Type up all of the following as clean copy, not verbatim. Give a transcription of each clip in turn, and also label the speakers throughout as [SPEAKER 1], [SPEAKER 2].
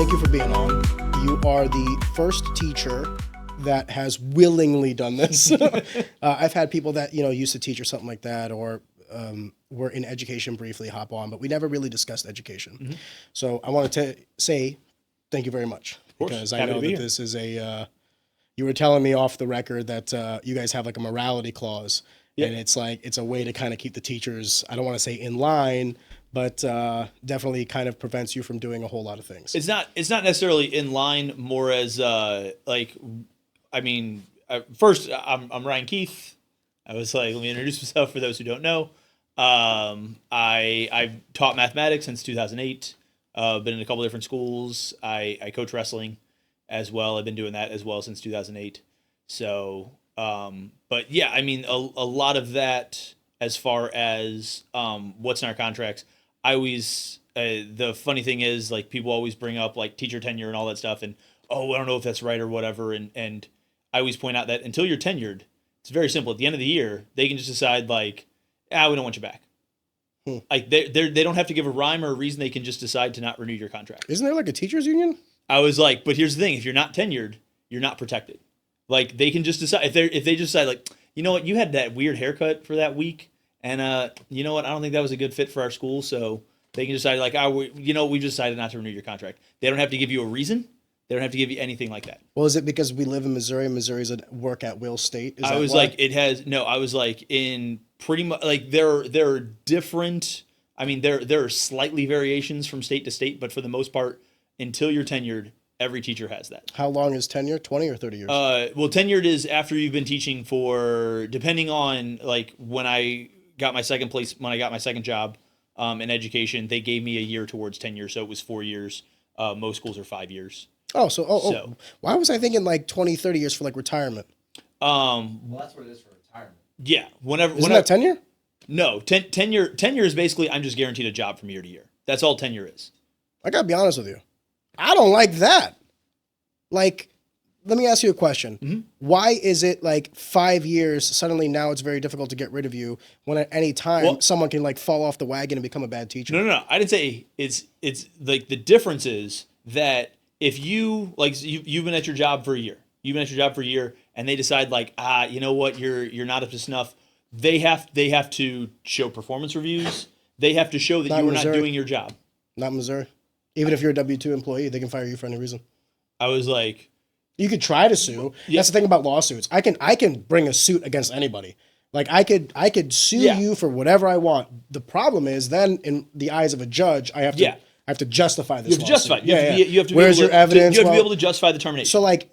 [SPEAKER 1] thank you for being on. You are the first teacher that has willingly done this. I've had people that, used to teach or something like that, or were in education briefly hop on, but we never really discussed education. Mm-hmm. So I wanted to say thank you very much, because I know that this is you were telling me off the record that you guys have like a morality clause. Yep. And it's a way to kind of keep the teachers, I don't want to say in line, but definitely kind of prevents you from doing a whole lot of things.
[SPEAKER 2] It's not necessarily in line, more as first I'm Ryan Keith. I was like, let me introduce myself for those who don't know. I've taught mathematics since 2008. Been in a couple different schools. I coach wrestling as well. I've been doing that as well since 2008. So, but yeah, I mean, a lot of that as far as what's in our contracts. I always, the funny thing is, like, people always bring up like teacher tenure and all that stuff, and I don't know if that's right or whatever. And I always point out that until you're tenured, it's very simple. At the end of the year, they can just decide like, we don't want you back. Like they don't have to give a rhyme or a reason. They can just decide to not renew your contract.
[SPEAKER 1] Isn't there like a teachers union?
[SPEAKER 2] I was like, but here's the thing: if you're not tenured, you're not protected. Like, they can just decide if they just decide, like, you know what, you had that weird haircut for that week, and you know what, I don't think that was a good fit for our school, so they can decide like, we decided not to renew your contract. They don't have to give you a reason. They don't have to give you anything like that. Well,
[SPEAKER 1] is it because we live in Missouri and Missouri's a work at will state?
[SPEAKER 2] I was like, in pretty much, like, there are different, I mean, there are slightly variations from state to state, but for the most part, until you're tenured, every teacher has that.
[SPEAKER 1] How long is tenure? 20 or 30 years?
[SPEAKER 2] Well, tenured is after you've been teaching for, depending on, like, when I got my second job in education, they gave me a year towards tenure, so it was 4 years. Most schools are 5 years.
[SPEAKER 1] So why was I thinking like 20, 30 years for like retirement?
[SPEAKER 3] Well, that's what it is for retirement.
[SPEAKER 2] Yeah.
[SPEAKER 1] Isn't that tenure?
[SPEAKER 2] No, tenure is basically I'm just guaranteed a job from year to year. That's all tenure is.
[SPEAKER 1] I gotta be honest with you. I don't like that. Like, let me ask you a question. Mm-hmm. Why is it like 5 years, suddenly now it's very difficult to get rid of you, when at any time someone can like fall off the wagon and become a bad teacher?
[SPEAKER 2] No. I didn't say it's like, the difference is that if you, like, you've been at your job for a year, and they decide like, you know what, you're not up to snuff. They have to show performance reviews. They have to show that you were not doing your job.
[SPEAKER 1] Not in Missouri. Even if you're a W-2 employee, they can fire you for any reason.
[SPEAKER 2] I was like,
[SPEAKER 1] you could try to sue. Yeah. That's the thing about lawsuits. I can bring a suit against anybody. Like, I could sue you for whatever I want. The problem is then, in the eyes of a judge, I have to justify this.
[SPEAKER 2] You have to justify. You have to.
[SPEAKER 1] Where's your evidence?
[SPEAKER 2] You have to be able to justify the termination.
[SPEAKER 1] So like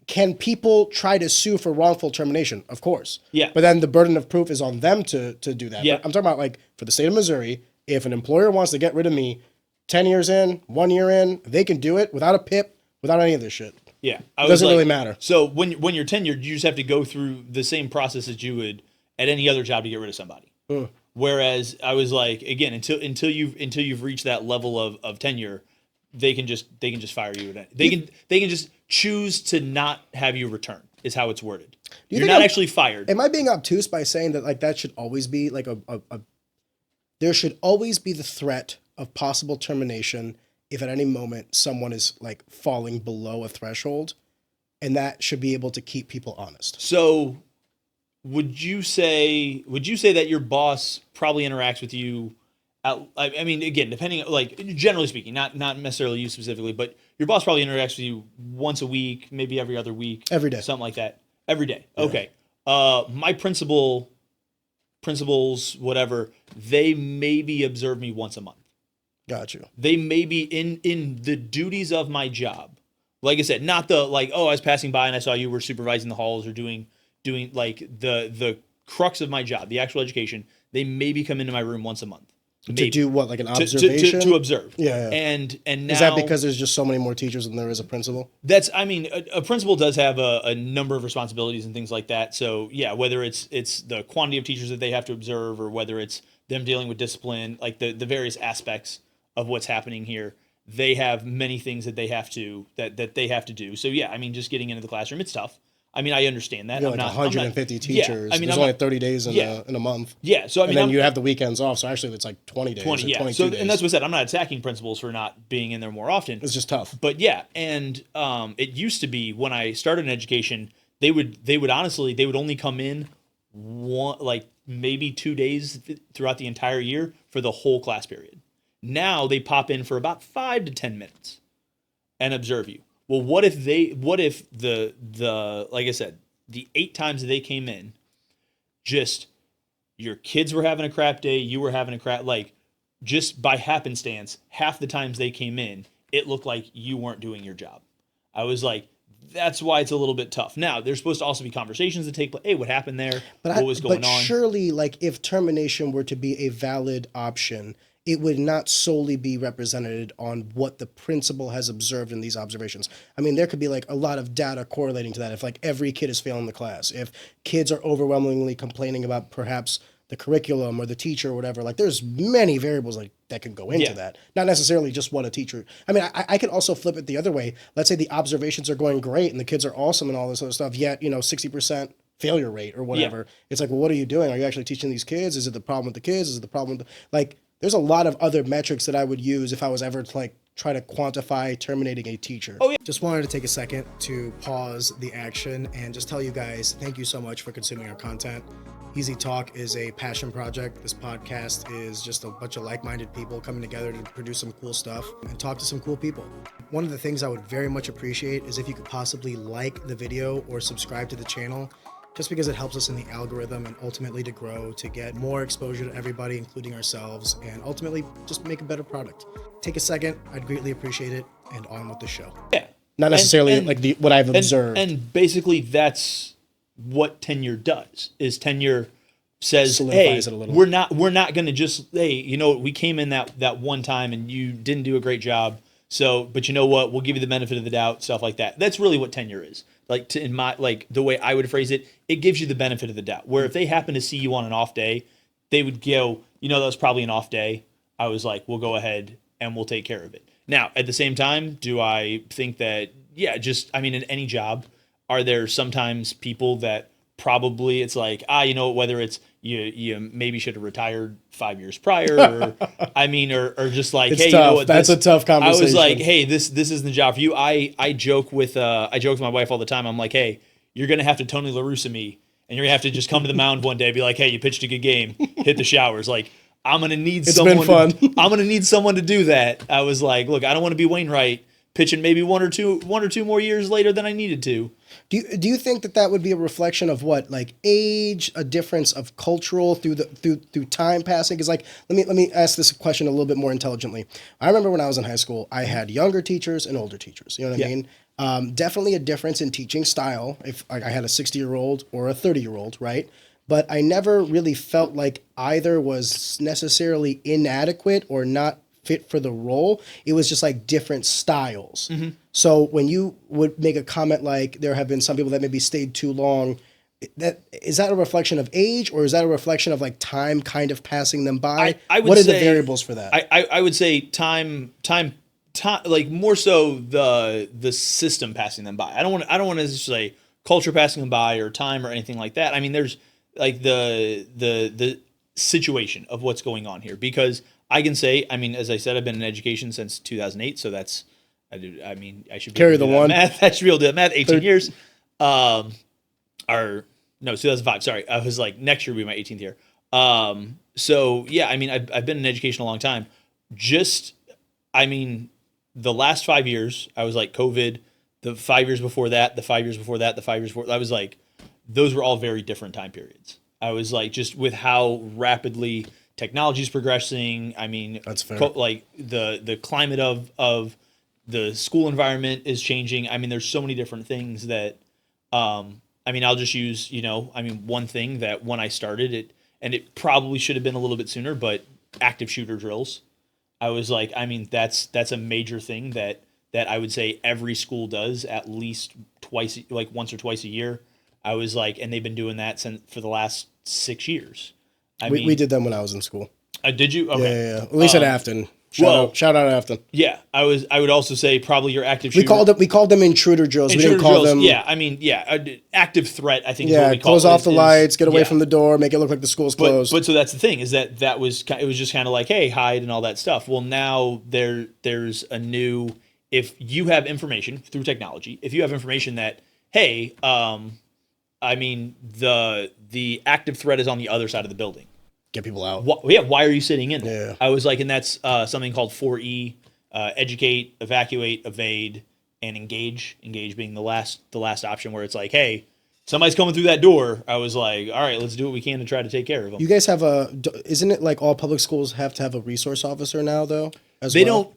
[SPEAKER 1] can people try to sue for wrongful termination? Of course.
[SPEAKER 2] Yeah.
[SPEAKER 1] But then the burden of proof is on them to do that.
[SPEAKER 2] Yeah.
[SPEAKER 1] But I'm talking about, like, for the state of Missouri, if an employer wants to get rid of me 10 years in, 1 year in, they can do it without a PIP, without any of this shit.
[SPEAKER 2] Yeah.
[SPEAKER 1] It doesn't really matter.
[SPEAKER 2] So when you're tenured, you just have to go through the same process that you would at any other job to get rid of somebody. Whereas I was like, again, until you've reached that level of tenure, they can just fire you. They can just choose to not have you return, is how it's worded. You're not actually fired.
[SPEAKER 1] Am I being obtuse by saying that, like, that should always be like there should always be the threat of possible termination if at any moment someone is like falling below a threshold, and that should be able to keep people honest?
[SPEAKER 2] So would you say that your boss probably interacts with you? I mean, again, depending, like, generally speaking, not necessarily you specifically, but your boss probably interacts with you once a week, maybe every other week,
[SPEAKER 1] every day,
[SPEAKER 2] something like that. Every day. Yeah. Okay. My principals, whatever, they maybe observe me once a month.
[SPEAKER 1] Got you.
[SPEAKER 2] They may be in the duties of my job. Like I said, not the, like, I was passing by and I saw you were supervising the halls or doing like the crux of my job, the actual education. They maybe come into my room once a month. Maybe.
[SPEAKER 1] To do what, like an observation?
[SPEAKER 2] To observe.
[SPEAKER 1] Yeah.
[SPEAKER 2] And now,
[SPEAKER 1] is that because there's just so many more teachers than there is a principal?
[SPEAKER 2] A principal does have a number of responsibilities and things like that. So yeah, whether it's the quantity of teachers that they have to observe, or whether it's them dealing with discipline, like the various aspects of what's happening here, they have many things that they have to do. So yeah, I mean, just getting into the classroom, it's tough. I mean, I understand that.
[SPEAKER 1] You have like 150 teachers.
[SPEAKER 2] Yeah, I mean,
[SPEAKER 1] there's only 30 days in a month.
[SPEAKER 2] Yeah, so I mean,
[SPEAKER 1] and then you have the weekends off. So actually, it's like 20 days.
[SPEAKER 2] 20,
[SPEAKER 1] or
[SPEAKER 2] yeah.
[SPEAKER 1] 22
[SPEAKER 2] So
[SPEAKER 1] days.
[SPEAKER 2] and that's what I said. I'm not attacking principals for not being in there more often.
[SPEAKER 1] It's just tough.
[SPEAKER 2] But yeah, and it used to be when I started in education, they would only come in like maybe 2 days throughout the entire year for the whole class period. Now they pop in for about 5 to 10 minutes and observe you. Well, what if the like I said, the 8 times that they came in, just your kids were having a crap day, you were having a crap, like just by happenstance, half the times they came in, it looked like you weren't doing your job. I was like, that's why it's a little bit tough. Now, there's supposed to also be conversations that take place. Hey, what happened there? What was going on?
[SPEAKER 1] But surely, like, if termination were to be a valid option, it would not solely be represented on what the principal has observed in these observations. I mean, there could be like a lot of data correlating to that. If like every kid is failing the class, if kids are overwhelmingly complaining about perhaps the curriculum or the teacher or whatever, like there's many variables like that can go into that. Not necessarily just what a teacher. I mean, I could also flip it the other way. Let's say the observations are going great and the kids are awesome and all this other stuff, yet, 60% failure rate or whatever. Yeah. It's like, well, what are you doing? Are you actually teaching these kids? Is it the problem with the kids? Is it the problem with like, there's a lot of other metrics that I would use if I was ever to like try to quantify terminating a teacher.
[SPEAKER 2] Oh, yeah.
[SPEAKER 1] Just wanted to take a second to pause the action and just tell you guys, thank you so much for consuming our content. Easy Talk is a passion project. This podcast is just a bunch of like-minded people coming together to produce some cool stuff and talk to some cool people. One of the things I would very much appreciate is if you could possibly like the video or subscribe to the channel, just because it helps us in the algorithm and ultimately to grow, to get more exposure to everybody, including ourselves, and ultimately just make a better product. Take a second, I'd greatly appreciate it, and on with the show.
[SPEAKER 2] Yeah.
[SPEAKER 1] Not necessarily like what I've observed.
[SPEAKER 2] And basically that's what tenure does, is tenure says,
[SPEAKER 1] solidifies
[SPEAKER 2] hey,
[SPEAKER 1] it a little.
[SPEAKER 2] we're not going to just, hey, we came in that one time and you didn't do a great job. So, but you know what? We'll give you the benefit of the doubt, stuff like that. That's really what tenure is. Like in my, like the way I would phrase it, it gives you the benefit of the doubt. Where if they happen to see you on an off day, they would go, that was probably an off day. I was like, we'll go ahead and we'll take care of it. Now, at the same time, do I think that, in any job, are there sometimes people that probably it's like, whether it's you maybe should have retired 5 years prior, or or just like,
[SPEAKER 1] it's
[SPEAKER 2] hey,
[SPEAKER 1] tough. That's a tough conversation.
[SPEAKER 2] I was like, hey, this isn't the job for you. I joke with my wife all the time. I'm like, hey, you're gonna have to Tony La Russa me, and you're gonna have to just come to the mound one day, and be like, hey, you pitched a good game, hit the showers. Like, I'm gonna need someone.
[SPEAKER 1] It's been fun.
[SPEAKER 2] I'm gonna need someone to do that. I was like, look, I don't want to be Wainwright pitching maybe one or two more years later than I needed to.
[SPEAKER 1] Do you think that would be a reflection of what, like age, a difference of cultural through time passing? Because like, let me ask this question a little bit more intelligently. I remember when I was in high school, I had younger teachers and older teachers. You know what I mean? Definitely a difference in teaching style. If I had a 60-year-old or a 30-year-old, right? But I never really felt like either was necessarily inadequate or not fit for the role. It was just like different styles. Mm-hmm. So when you would make a comment like there have been some people that maybe stayed too long, is that a reflection of age, or is that a reflection of like time kind of passing them by?
[SPEAKER 2] I would
[SPEAKER 1] what are
[SPEAKER 2] say,
[SPEAKER 1] the variables for that?
[SPEAKER 2] I would say time, like more so the system passing them by. I don't want to say culture passing them by or time or anything like that. I mean, there's like the situation of what's going on here, because I can say, as I said, I've been in education since 2008, so that's, I should be
[SPEAKER 1] carry the one.
[SPEAKER 2] Math. I should be able to do that math. 18 years. 2005. Sorry, I was like, next year will be my 18th year. So yeah, I've been in education a long time. The last 5 years, I was like COVID. The 5 years before that, the 5 years before that, the 5 years before, I was like, those were all very different time periods. I was like, just with how rapidly technology is progressing. That's fair. Like the climate of the school environment is changing. There's so many different things that, I'll just use, one thing that when I started it, and it probably should have been a little bit sooner, but active shooter drills. I was like, that's a major thing that I would say every school does at least twice, like once or twice a year. I was like, and they've been doing that for the last 6 years.
[SPEAKER 1] We did them when I was in school.
[SPEAKER 2] Did you? Okay.
[SPEAKER 1] Yeah. At least at Afton. Shout out Afton.
[SPEAKER 2] Yeah, I would also say probably your active
[SPEAKER 1] We
[SPEAKER 2] shooter.
[SPEAKER 1] called them intruder drills. We didn't call them.
[SPEAKER 2] Yeah, I mean, active threat. I think. Is what we call
[SPEAKER 1] close off the lights, get away
[SPEAKER 2] yeah.
[SPEAKER 1] from the door, make it look like the school's closed.
[SPEAKER 2] But so that's the thing is that it was just kind of like, hey, hide and all that stuff. Well, now there's a new. If you have information through technology, if you have information that, hey, I mean the active threat is on the other side of the building.
[SPEAKER 1] Get people out.
[SPEAKER 2] Why are you sitting in there?
[SPEAKER 1] Yeah.
[SPEAKER 2] I was like, and that's something called 4E: educate, evacuate, evade, and engage. Engage being the last option, where it's like, hey, somebody's coming through that door. I was like, all right, let's do what we can to try to take care of them.
[SPEAKER 1] You guys have isn't it like all public schools have to have a resource officer now though?
[SPEAKER 2] They don't.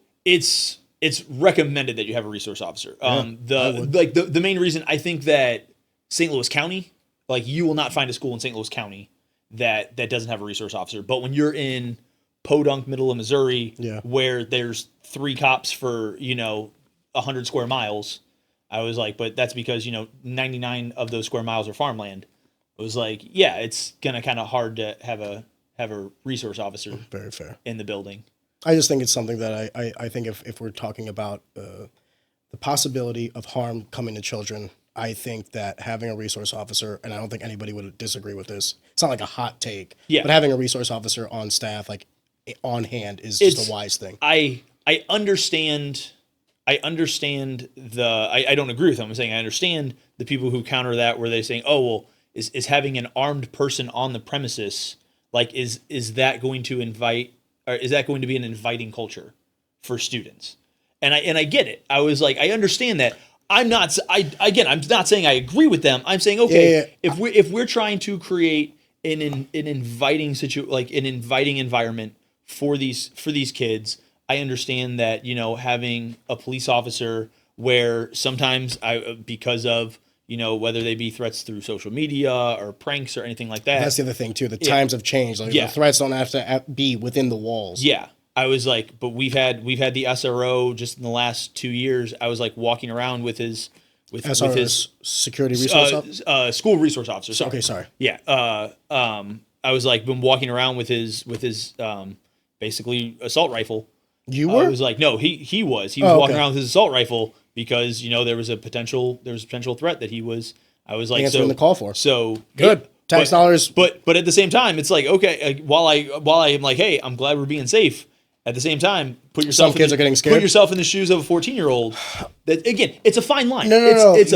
[SPEAKER 2] It's recommended that you have a resource officer. The main reason I think that St. Louis County, like you will not find a school in St. Louis County that doesn't have a resource officer. But when you're in Podunk, middle of Missouri, where there's 3 cops for 100 square miles, I was like, but that's because 99 of those square miles are farmland. It was like, yeah, it's gonna kind of hard to have a resource officer.
[SPEAKER 1] Very fair.
[SPEAKER 2] In the building.
[SPEAKER 1] I just think it's something that I think if we're talking about the possibility of harm coming to children, I think that having a resource officer, and I don't think anybody would disagree with this, it's not like a hot take, but having a resource officer on staff, like on hand, is just a wise thing.
[SPEAKER 2] I understand. I don't agree with them. I'm saying I understand the people who counter that, where they're saying, oh, well, is having an armed person on the premises, like, is that going to invite, or is that going to be an inviting culture for students? And I get it. I was like, I understand that. I'm not saying I agree with them. I'm saying, okay, if we're trying to create an inviting an inviting environment for these kids, I understand that, having a police officer where sometimes because of, whether they be threats through social media or pranks or anything like that.
[SPEAKER 1] That's the other thing too. The times have changed. Like the threats don't have to be within the walls.
[SPEAKER 2] Yeah. I was like, but we've had the SRO just in the last 2 years. I was like walking around with his
[SPEAKER 1] security resource officer?
[SPEAKER 2] School resource officer. Sorry.
[SPEAKER 1] Okay, sorry.
[SPEAKER 2] Yeah. I was like been walking around with his basically assault rifle.
[SPEAKER 1] You were?
[SPEAKER 2] I was like, no, he was walking around with his assault rifle because there was a potential threat that he was. I was like,
[SPEAKER 1] answering the call for.
[SPEAKER 2] So
[SPEAKER 1] good. Tax dollars.
[SPEAKER 2] But at the same time, it's like, okay, while I am like, hey, I'm glad we're being safe. At the same time, some kids are getting scared. Put yourself in the shoes of a 14-year-old. That again, it's a fine line.
[SPEAKER 1] No.
[SPEAKER 2] It's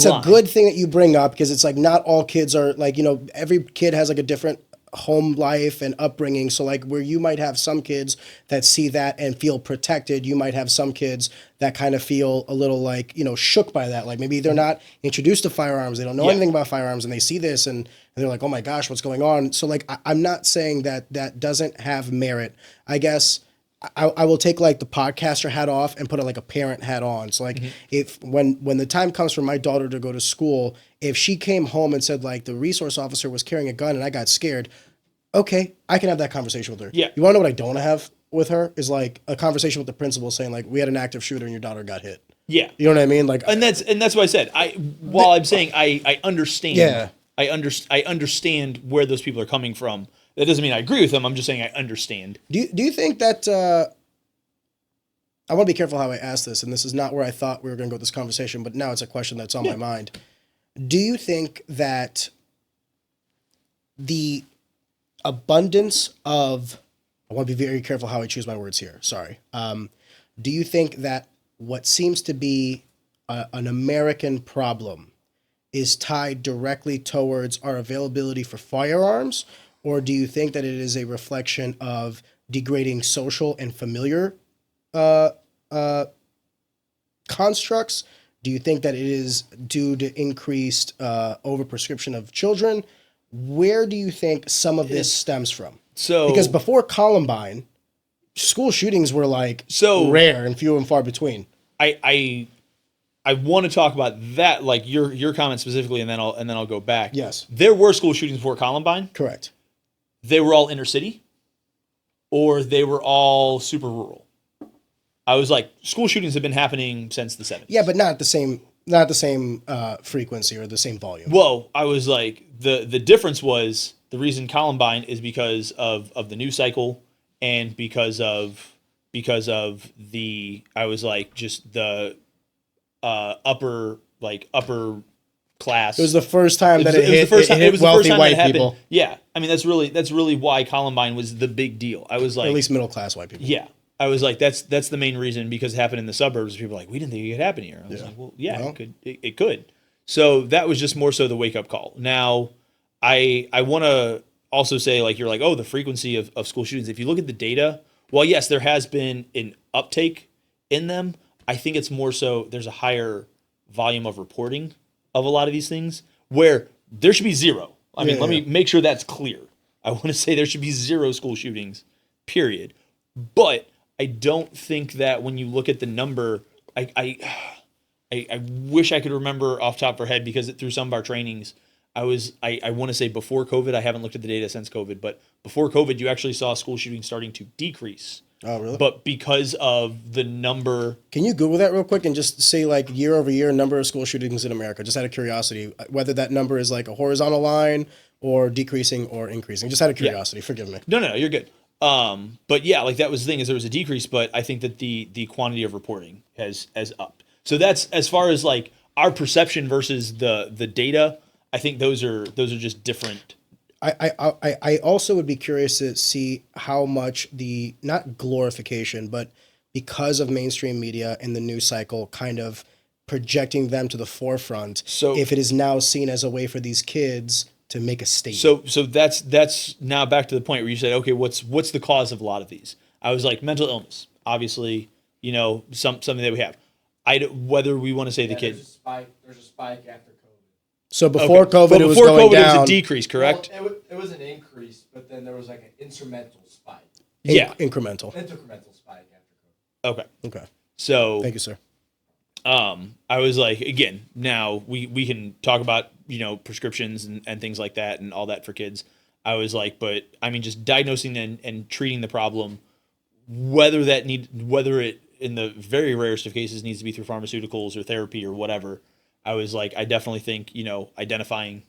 [SPEAKER 1] a good thing that you bring up, because it's like not all kids are like, every kid has like a different home life and upbringing. So like where you might have some kids that see that and feel protected, you might have some kids that kind of feel a little like, shook by that. Like maybe they're not introduced to firearms. They don't know anything about firearms, and they see this and they're like, oh my gosh, what's going on? So like, I'm not saying that doesn't have merit. I guess I will take like the podcaster hat off and put like a parent hat on. So like if when the time comes for my daughter to go to school, if she came home and said like the resource officer was carrying a gun and I got scared, okay, I can have that conversation with her. Yeah. You want to know what I don't have with her is like a conversation with the principal saying like, we had an active shooter and your daughter got hit. Yeah. You know what I mean? Like,
[SPEAKER 2] and that's what I said. I'm saying I understand. Yeah. I understand where those people are coming from. That doesn't mean I agree with them. I'm just saying I understand.
[SPEAKER 1] Do you think that I want to be careful how I ask this, and this is not where I thought we were going to go with this conversation, but now it's a question that's on my mind. Do you think that the abundance of, I want to be very careful how I choose my words here, sorry. Do you think that what seems to be an American problem is tied directly towards our availability for firearms, or do you think that it is a reflection of degrading social and familiar constructs? Do you think that it is due to increased overprescription of children? Where do you think some of this stems from? Because before Columbine, school shootings were like rare and few and far between.
[SPEAKER 2] I want to talk about that, like your comment specifically, and then I'll go back.
[SPEAKER 1] Yes,
[SPEAKER 2] there were school shootings before Columbine.
[SPEAKER 1] Correct.
[SPEAKER 2] They were all inner city, or they were all super rural. I was like, school shootings have been happening since the 70s.
[SPEAKER 1] Yeah, but not at the same frequency or the same volume.
[SPEAKER 2] Well, I was like, the difference was the reason Columbine is because of the news cycle and because of because of I was like just the upper class.
[SPEAKER 1] It was the first time that
[SPEAKER 2] it was the first time,
[SPEAKER 1] it hit
[SPEAKER 2] it was the
[SPEAKER 1] wealthy
[SPEAKER 2] first time
[SPEAKER 1] white
[SPEAKER 2] that happened.
[SPEAKER 1] people.
[SPEAKER 2] Yeah, I mean that's really why Columbine was the big deal. I was
[SPEAKER 1] Or
[SPEAKER 2] like,
[SPEAKER 1] at least middle class white people.
[SPEAKER 2] yeah, I was like, that's the main reason, because it happened in the suburbs. People were like, we didn't think it could happen here. I was like, well, yeah,
[SPEAKER 1] Well.
[SPEAKER 2] it could. So that was just more so the wake up call. Now, I want to also say, like, you're like, oh, the frequency of school shootings. If you look at the data, well, yes, there has been an uptake in them. I think it's more so there's a higher volume of reporting of a lot of these things where there should be zero. I mean, let me make sure that's clear. I want to say there should be zero school shootings, period. But I don't think that when you look at the number, I wish I could remember off the top of our head, because through some of our trainings, I want to say before COVID, I haven't looked at the data since COVID, but before COVID, you actually saw school shootings starting to decrease.
[SPEAKER 1] Oh, really?
[SPEAKER 2] But because of the number.
[SPEAKER 1] Can you Google that real quick and just say, like, year over year number of school shootings in America, just out of curiosity, whether that number is like a horizontal line or decreasing or increasing? Just out of curiosity, forgive me.
[SPEAKER 2] No, you're good. But yeah, like that was the thing, is there was a decrease, but I think that the quantity of reporting has upped. So that's as far as like our perception versus the data. I think those are just different.
[SPEAKER 1] I also would be curious to see how much the, not glorification, but because of mainstream media and the news cycle kind of projecting them to the forefront,
[SPEAKER 2] So
[SPEAKER 1] if it is now seen as a way for these kids to make a statement.
[SPEAKER 2] So that's now back to the point where you said, okay, what's the cause of a lot of these? I was like, mental illness, obviously, something that we have. Whether we want to say the kid.
[SPEAKER 3] There's a spike after COVID.
[SPEAKER 1] So before COVID, it was
[SPEAKER 2] before
[SPEAKER 1] going
[SPEAKER 2] COVID,
[SPEAKER 1] down.
[SPEAKER 2] it was a decrease, correct?
[SPEAKER 3] Well, it was an increase, but then there was like an incremental spike.
[SPEAKER 2] Yeah,
[SPEAKER 1] Incremental.
[SPEAKER 3] Incremental spike after COVID.
[SPEAKER 2] Okay.
[SPEAKER 1] Okay.
[SPEAKER 2] So
[SPEAKER 1] Thank you, sir.
[SPEAKER 2] I was like, again, now we can talk about, prescriptions and things like that and all that for kids. I was like, but I mean, just diagnosing and treating the problem, whether it in the very rarest of cases needs to be through pharmaceuticals or therapy or whatever. I was like, I definitely think, identifying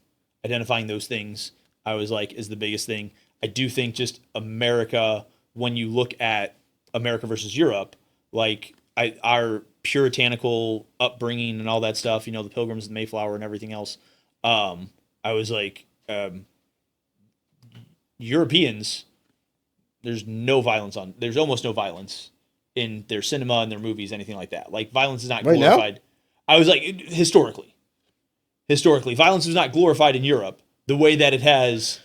[SPEAKER 2] those things, I was like, is the biggest thing. I do think just America, when you look at America versus Europe, like our puritanical upbringing and all that stuff, the Pilgrims and the Mayflower and everything else. I was like, Europeans, there's almost no violence in their cinema and their movies, anything like that. Like, violence is not
[SPEAKER 1] Right
[SPEAKER 2] glorified.
[SPEAKER 1] now?
[SPEAKER 2] I was like, historically, violence is not glorified in Europe the way that it has.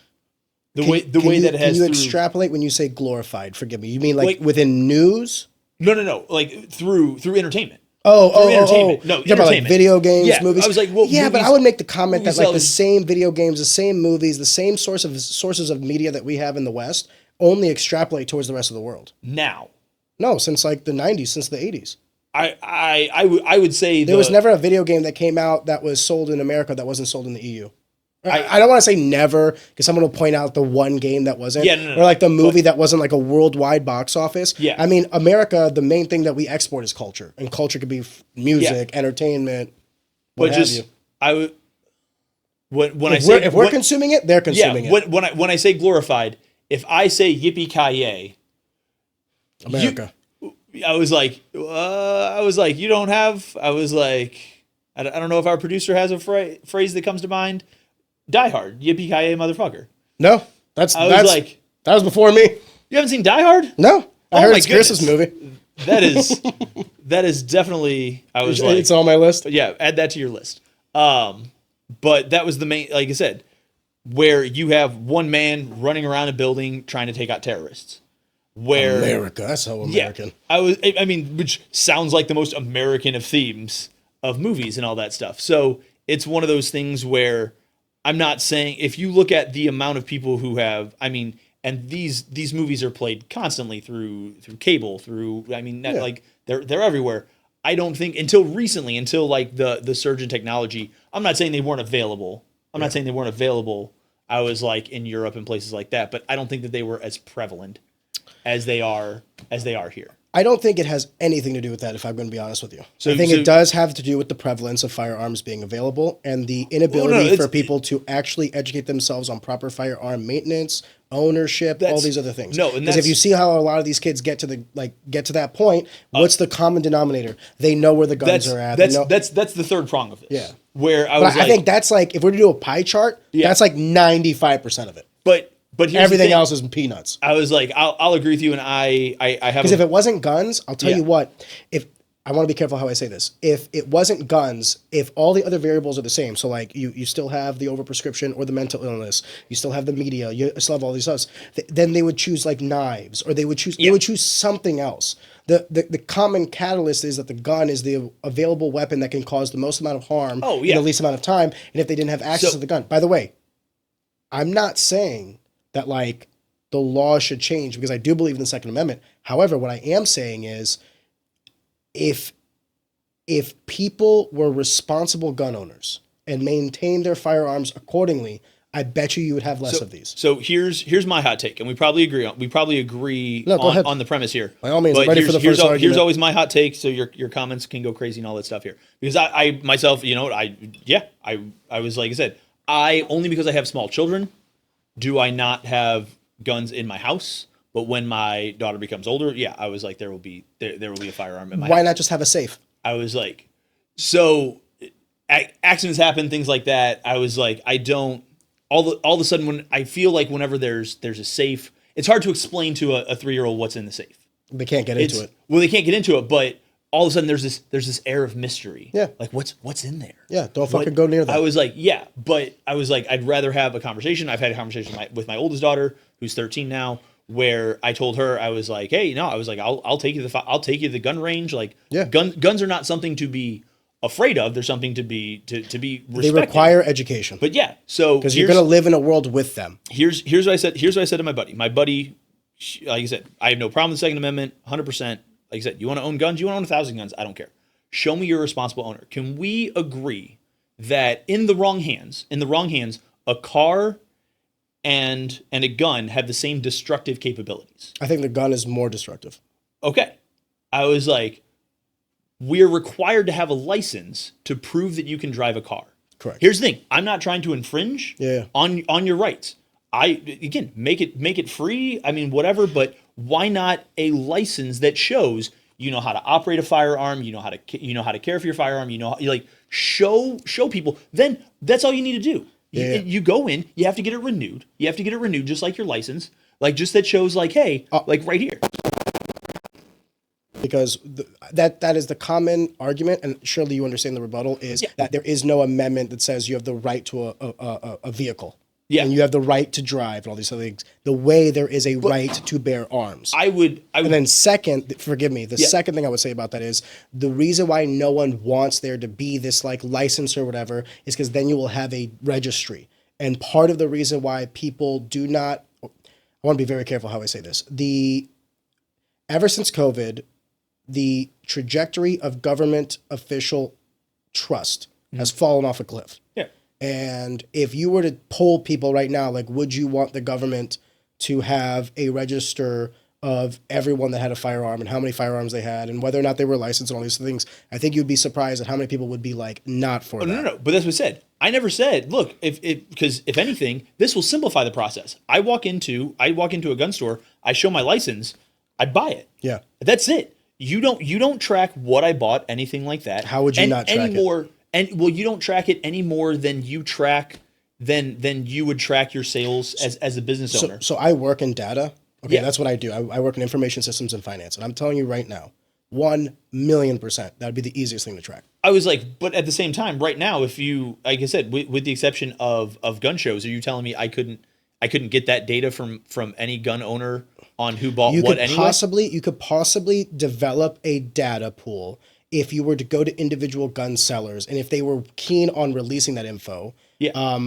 [SPEAKER 2] Can you
[SPEAKER 1] extrapolate when you say glorified? Forgive me. You mean like within news?
[SPEAKER 2] No. Like through entertainment.
[SPEAKER 1] Entertainment.
[SPEAKER 2] No,
[SPEAKER 1] you're talking about like video games,
[SPEAKER 2] Yeah,
[SPEAKER 1] movies.
[SPEAKER 2] I was like, well,
[SPEAKER 1] yeah, but
[SPEAKER 2] movies-
[SPEAKER 1] I would make the comment that
[SPEAKER 2] movies
[SPEAKER 1] like
[SPEAKER 2] sell-
[SPEAKER 1] the same video games, the same movies, the same sources of media that we have in the West only extrapolate towards the rest of the world.
[SPEAKER 2] Now,
[SPEAKER 1] No, since like the 90s, since the 80s.
[SPEAKER 2] I would say
[SPEAKER 1] There was never a video game that came out that was sold in America that wasn't sold in the EU.
[SPEAKER 2] I-
[SPEAKER 1] I don't want to say never, because someone will point out the one game that wasn't.
[SPEAKER 2] Yeah, no,
[SPEAKER 1] or like the movie that wasn't like a worldwide box office.
[SPEAKER 2] Yeah.
[SPEAKER 1] I mean, America, the main thing that we export is culture. And culture could be music, entertainment, what
[SPEAKER 2] but
[SPEAKER 1] have
[SPEAKER 2] just
[SPEAKER 1] you.
[SPEAKER 2] I would when
[SPEAKER 1] If we're consuming it, they're consuming it.
[SPEAKER 2] When I say glorified, if I say yippee ki yay,
[SPEAKER 1] America.
[SPEAKER 2] I was like, you don't have. I was like, I don't know if our producer has a phrase that comes to mind. Die Hard, yippee ki yay, motherfucker.
[SPEAKER 1] No, that was before me.
[SPEAKER 2] You haven't seen Die Hard?
[SPEAKER 1] No, I heard
[SPEAKER 2] my
[SPEAKER 1] it's Chris's
[SPEAKER 2] goodness.
[SPEAKER 1] movie.
[SPEAKER 2] That is definitely. I was like,
[SPEAKER 1] It's on my list.
[SPEAKER 2] yeah, add that to your list. But that was the main, like I said, where you have one man running around a building trying to take out terrorists. Where
[SPEAKER 1] America, that's so American.
[SPEAKER 2] Yeah, I mean, which sounds like the most American of themes of movies and all that stuff. So it's one of those things where I'm not saying, if you look at the amount of people who have, I mean, and these movies are played constantly through cable, like they're everywhere. I don't think until recently, until like the surge in technology, I'm not saying they weren't available. I was like in Europe and places like that, but I don't think that they were as prevalent as they are here.
[SPEAKER 1] I don't think it has anything to do with that, if I'm going to be honest with you.
[SPEAKER 2] So-
[SPEAKER 1] I think
[SPEAKER 2] so-
[SPEAKER 1] it does have to do with the prevalence of firearms being available and the inability for people to actually educate themselves on proper firearm maintenance, ownership, all
[SPEAKER 2] That's-
[SPEAKER 1] these other things.
[SPEAKER 2] no, and
[SPEAKER 1] because if
[SPEAKER 2] that's-
[SPEAKER 1] you see how a lot of these kids get to that point, what's the common denominator? They know where the guns are at.
[SPEAKER 2] That's the third prong of this.
[SPEAKER 1] Yeah.
[SPEAKER 2] Where I
[SPEAKER 1] But
[SPEAKER 2] was
[SPEAKER 1] I
[SPEAKER 2] like,
[SPEAKER 1] think that's like, if we're to do a pie chart,
[SPEAKER 2] Yeah.
[SPEAKER 1] that's like 95% of it.
[SPEAKER 2] but here's the
[SPEAKER 1] Everything
[SPEAKER 2] thing.
[SPEAKER 1] else is peanuts.
[SPEAKER 2] I was like, I'll agree with you, and I have
[SPEAKER 1] Because if it wasn't guns, I'll tell
[SPEAKER 2] Yeah.
[SPEAKER 1] you what, if I want to be careful how I say this. If it wasn't guns, if all the other variables are the same, so like you still have the overprescription or the mental illness, you still have the media, you still have all these others, then they would choose like knives, or they would choose something else. The common catalyst is that the gun is the available weapon that can cause the most amount of harm in the least amount of time. And if they didn't have access to the gun, by the way, I'm not saying that like the law should change, because I do believe in the Second Amendment. However, what I am saying is, if people were responsible gun owners and maintained their firearms accordingly, I bet you would have less of these.
[SPEAKER 2] So here's my hot take, and we probably agree
[SPEAKER 1] No, go ahead.
[SPEAKER 2] on the premise here.
[SPEAKER 1] By all means,
[SPEAKER 2] but
[SPEAKER 1] I'm ready for the first argument.
[SPEAKER 2] Here's always my hot take, so your comments can go crazy and all that stuff here. Because I myself, I was, like I said, only because I have small children do I not have guns in my house. But when my daughter becomes older, I was like, there will be a firearm in my house.
[SPEAKER 1] Why not just have a safe?
[SPEAKER 2] I was like, so accidents happen, things like that. I was like, I don't. All of a sudden, when I feel like whenever there's a safe, it's hard to explain to a 3-year-old what's in the safe.
[SPEAKER 1] They can't get into it.
[SPEAKER 2] Well, they can't get into it, but all of a sudden there's this air of mystery.
[SPEAKER 1] Yeah.
[SPEAKER 2] Like what's in there?
[SPEAKER 1] Yeah, don't fucking go near that.
[SPEAKER 2] I was like, yeah, but I was like, I'd rather have a conversation. I've had a conversation with my oldest daughter, who's 13 now, where I told her, I was like, hey, no, I was like, I'll take you to the gun range. Like, guns are not something to be afraid of. They're something to be respected.
[SPEAKER 1] They require education.
[SPEAKER 2] But yeah, so
[SPEAKER 1] because you're going to live in a world with them.
[SPEAKER 2] Here's what I said. Here's what I said to my buddy. My buddy, like I said, I have no problem with the Second Amendment, 100%. Like I said, you want to own guns, you want to own 1,000 guns, I don't care. Show me you're a responsible owner. Can we agree that in the wrong hands, a car and a gun have the same destructive capabilities?
[SPEAKER 1] I think the gun is more destructive.
[SPEAKER 2] Okay. I was like, we're required to have a license to prove that you can drive a car.
[SPEAKER 1] Correct.
[SPEAKER 2] Here's the thing. I'm not trying to infringe
[SPEAKER 1] Yeah.
[SPEAKER 2] on your rights. Again, make it free. I mean, whatever, but why not a license that shows you know how to operate a firearm, you know how to care for your firearm, you like show people. Then that's all you need to do. You go in, you have to get it renewed. You have to get it renewed just like your license. Like just that shows like, hey, like right here.
[SPEAKER 1] Because that is the common argument, and surely you understand the rebuttal, is that there is no amendment that says you have the right to a vehicle. Yeah. And you have the right to drive and all these other things. The way there is a right to bear arms.
[SPEAKER 2] I would.
[SPEAKER 1] And then second, forgive me, the second thing I would say about that is the reason why no one wants there to be this like license or whatever is because then you will have a registry. And part of the reason why people do not, I want to be very careful how I say this. Ever since COVID, the trajectory of government official trust has fallen off a cliff.
[SPEAKER 2] Yeah.
[SPEAKER 1] And if you were to poll people right now, like, would you want the government to have a register of everyone that had a firearm and how many firearms they had and whether or not they were licensed and all these things, I think you'd be surprised at how many people would be like, not for that.
[SPEAKER 2] No. But that's what I said. I never said, look, because if anything, this will simplify the process. I walk into a gun store, I show my license, I buy it.
[SPEAKER 1] Yeah.
[SPEAKER 2] That's it. You don't track what I bought, anything like that.
[SPEAKER 1] How would you not track
[SPEAKER 2] it? You don't track it any more than you would track your sales as a business owner.
[SPEAKER 1] So I work in data. Okay, that's what I do. I work in information systems and finance. And I'm telling you right now, 1,000,000%, that would be the easiest thing to track.
[SPEAKER 2] I was like, but at the same time, right now, if you, like I said, with the exception of gun shows, are you telling me I couldn't get that data from any gun owner on who bought what anyway?
[SPEAKER 1] You could possibly develop a data pool if you were to go to individual gun sellers and if they were keen on releasing that info.
[SPEAKER 2] Yeah.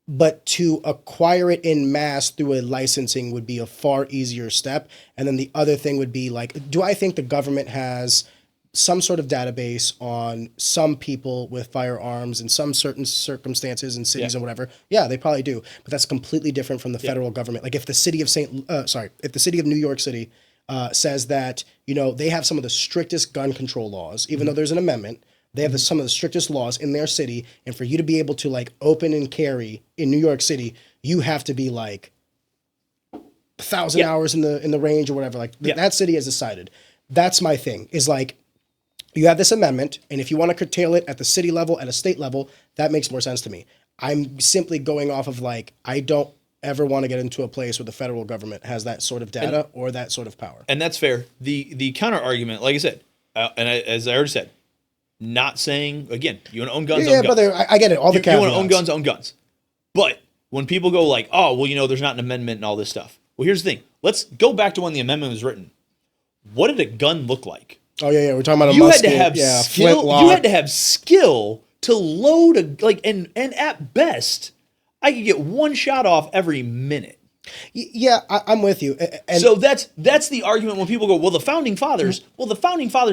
[SPEAKER 1] But to acquire it in mass through a licensing would be a far easier step. And then the other thing would be like, do I think the government has some sort of database on some people with firearms in some certain circumstances in cities and whatever? Yeah, they probably do. But that's completely different from the federal government. Like if the city of if the city of New York City says that, they have some of the strictest gun control laws, even though there's an amendment, they have some of the strictest laws in their city. And for you to be able to like open and carry in New York City, you have to be like 1,000
[SPEAKER 2] Yeah.
[SPEAKER 1] hours in the range or whatever. Like
[SPEAKER 2] Yeah.
[SPEAKER 1] that city has decided. That's my thing. Is like you have this amendment, and if you want to curtail it at the city level, at a state level, that makes more sense to me. I'm simply going off of like I don't ever want to get into a place where the federal government has that sort of data or that sort of power.
[SPEAKER 2] And that's fair. The counter argument, like I said, as I already said, not saying again, you want to own guns,
[SPEAKER 1] Yeah,
[SPEAKER 2] own guns.
[SPEAKER 1] brother, I get it. All the
[SPEAKER 2] You
[SPEAKER 1] caveats.
[SPEAKER 2] want to own guns, own guns. But when people go like, oh, well, there's not an amendment and all this stuff. Well, here's the thing. Let's go back to when the amendment was written. What did a gun look like?
[SPEAKER 1] Oh yeah, we're talking about a
[SPEAKER 2] You
[SPEAKER 1] musket.
[SPEAKER 2] had to have skill.
[SPEAKER 1] flintlock.
[SPEAKER 2] You had to have skill to load and at best, I could get one shot off every minute.
[SPEAKER 1] Yeah, I'm with you. And
[SPEAKER 2] So that's the argument when people go, well, the founding fathers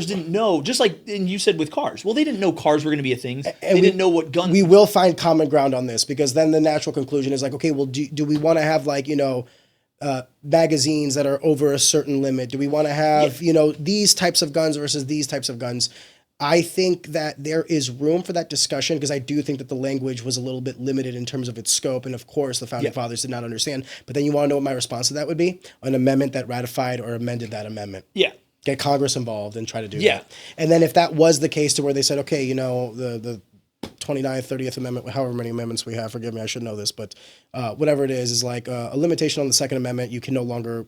[SPEAKER 2] didn't know, just like and you said with cars. Well, they didn't know cars were going to be a thing. They didn't know what guns.
[SPEAKER 1] we will find common ground on this because then the natural conclusion is like, okay, well, do we want to have like magazines that are over a certain limit? Do we want to have these types of guns versus these types of guns? I think that there is room for that discussion because I do think that the language was a little bit limited in terms of its scope. And of course, the founding fathers did not understand. But then you want to know what my response to that would be? An amendment that ratified or amended that amendment.
[SPEAKER 2] Yeah.
[SPEAKER 1] Get Congress involved and try to do
[SPEAKER 2] Yeah.
[SPEAKER 1] that. And then if that was the case to where they said, okay, the 29th, 30th Amendment, however many amendments we have, forgive me, I should know this, but whatever it is like a limitation on the Second Amendment. You can no longer,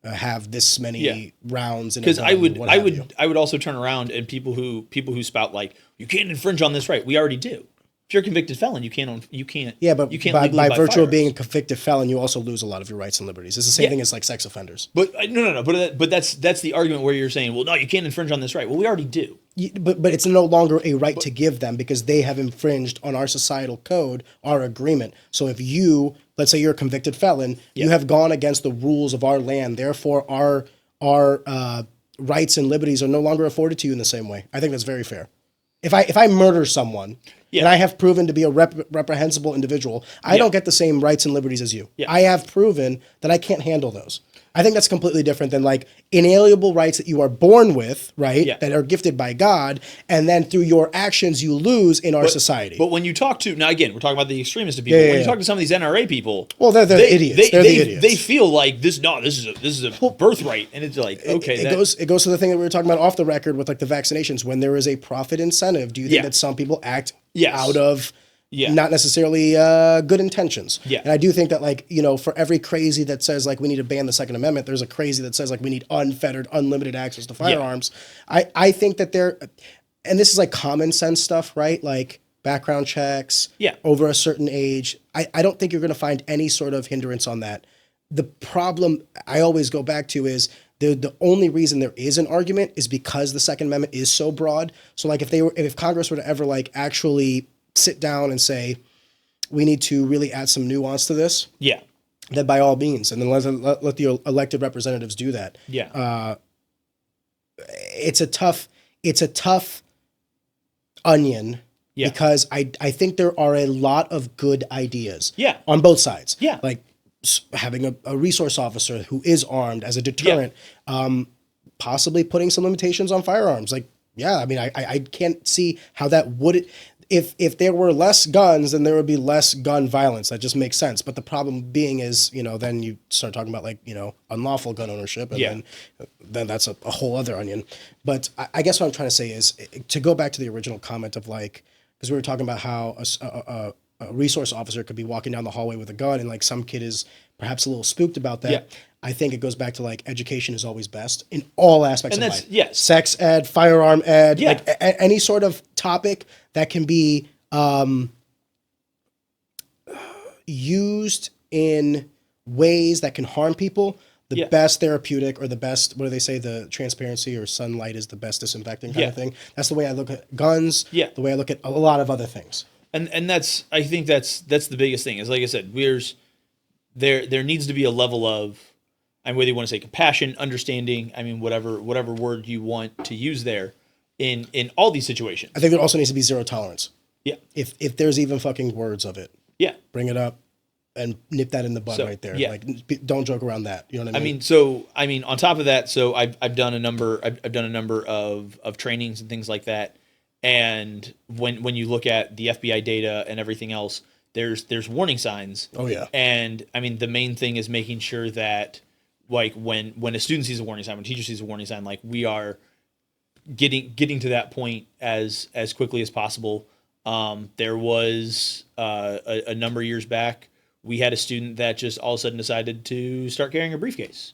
[SPEAKER 1] have this many rounds in a
[SPEAKER 2] Because
[SPEAKER 1] gun,
[SPEAKER 2] I
[SPEAKER 1] what have you.
[SPEAKER 2] would also turn around and people who spout like you can't infringe on this right. We already do. If you're a convicted felon, you can't.
[SPEAKER 1] Yeah, but
[SPEAKER 2] you can't
[SPEAKER 1] by
[SPEAKER 2] legally buy
[SPEAKER 1] virtue of
[SPEAKER 2] firearms.
[SPEAKER 1] being a convicted felon, you also lose a lot of your rights and liberties. It's the same thing as like sex offenders.
[SPEAKER 2] But no. But that's the argument where you're saying, well, no, you can't infringe on this right. Well, we already do.
[SPEAKER 1] But it's no longer a right to give them because they have infringed on our societal code, our agreement. So if you, let's say you're a convicted felon, you have gone against the rules of our land. Therefore, our rights and liberties are no longer afforded to you in the same way. I think that's very fair. If I murder someone and I have proven to be a reprehensible individual, I don't get the same rights and liberties as you.
[SPEAKER 2] Yeah.
[SPEAKER 1] I have proven that I can't handle those. I think that's completely different than like inalienable rights that you are born with, right?
[SPEAKER 2] Yeah.
[SPEAKER 1] That are gifted by God, and then through your actions you lose in our society.
[SPEAKER 2] But when you talk to now again, we're talking about the extremist of people. When you talk to some of these NRA people,
[SPEAKER 1] well, they're idiots. They're the idiots.
[SPEAKER 2] They feel like this. No, this is a birthright, and it's like okay,
[SPEAKER 1] it goes to the thing that we were talking about off the record with like the vaccinations. When there is a profit incentive, do you think that some people act out of not necessarily good intentions?
[SPEAKER 2] Yeah.
[SPEAKER 1] And I do think that like, for every crazy that says like we need to ban the Second Amendment, there's a crazy that says like we need unfettered, unlimited access to firearms. I think that and this is like common sense stuff, right? Like background checks over a certain age. I don't think you're going to find any sort of hindrance on that. The problem I always go back to is the only reason there is an argument is because the Second Amendment is so broad. So like if Congress were to ever like actually sit down and say, we need to really add some nuance to this. Yeah. Then by all means, and then let the elected representatives do that.
[SPEAKER 2] Yeah.
[SPEAKER 1] It's a tough onion because I think there are a lot of good ideas. On both sides. Like having a resource officer who is armed as a deterrent, possibly putting some limitations on firearms. Like, I mean, I can't see how that would. If there were less guns, then there would be less gun violence. That just makes sense. But the problem being is, then you start talking about like, unlawful gun ownership, and then that's a whole other onion. But I guess what I'm trying to say is to go back to the original comment of like, because we were talking about how a resource officer could be walking down the hallway with a gun, and like some kid is perhaps a little spooked about that. I think it goes back to like education is always best in all aspects of life. Sex ed, firearm ed, like any sort of topic that can be used in ways that can harm people. The best therapeutic or the best, what do they say? The transparency or sunlight is the best disinfecting kind of thing. That's the way I look at guns. The way I look at a lot of other things.
[SPEAKER 2] And I think that's the biggest thing is like I said, there needs to be a level of, and whether you want to say compassion, understanding, I mean, whatever word you want to use there in all these situations.
[SPEAKER 1] I think there also needs to be zero tolerance.
[SPEAKER 2] Yeah.
[SPEAKER 1] If there's even fucking words of it.
[SPEAKER 2] Yeah.
[SPEAKER 1] Bring it up and nip that in the bud right there. Yeah. Like don't joke around that. You know what I mean?
[SPEAKER 2] On top of that, so I've done a number of trainings and things like that. And when you look at the FBI data and everything else, there's warning signs.
[SPEAKER 1] Oh, yeah.
[SPEAKER 2] And I mean, the main thing is making sure that like when a student sees a warning sign, when a teacher sees a warning sign, like we are getting to that point as quickly as possible. There was a number of years back, we had a student that just all of a sudden decided to start carrying a briefcase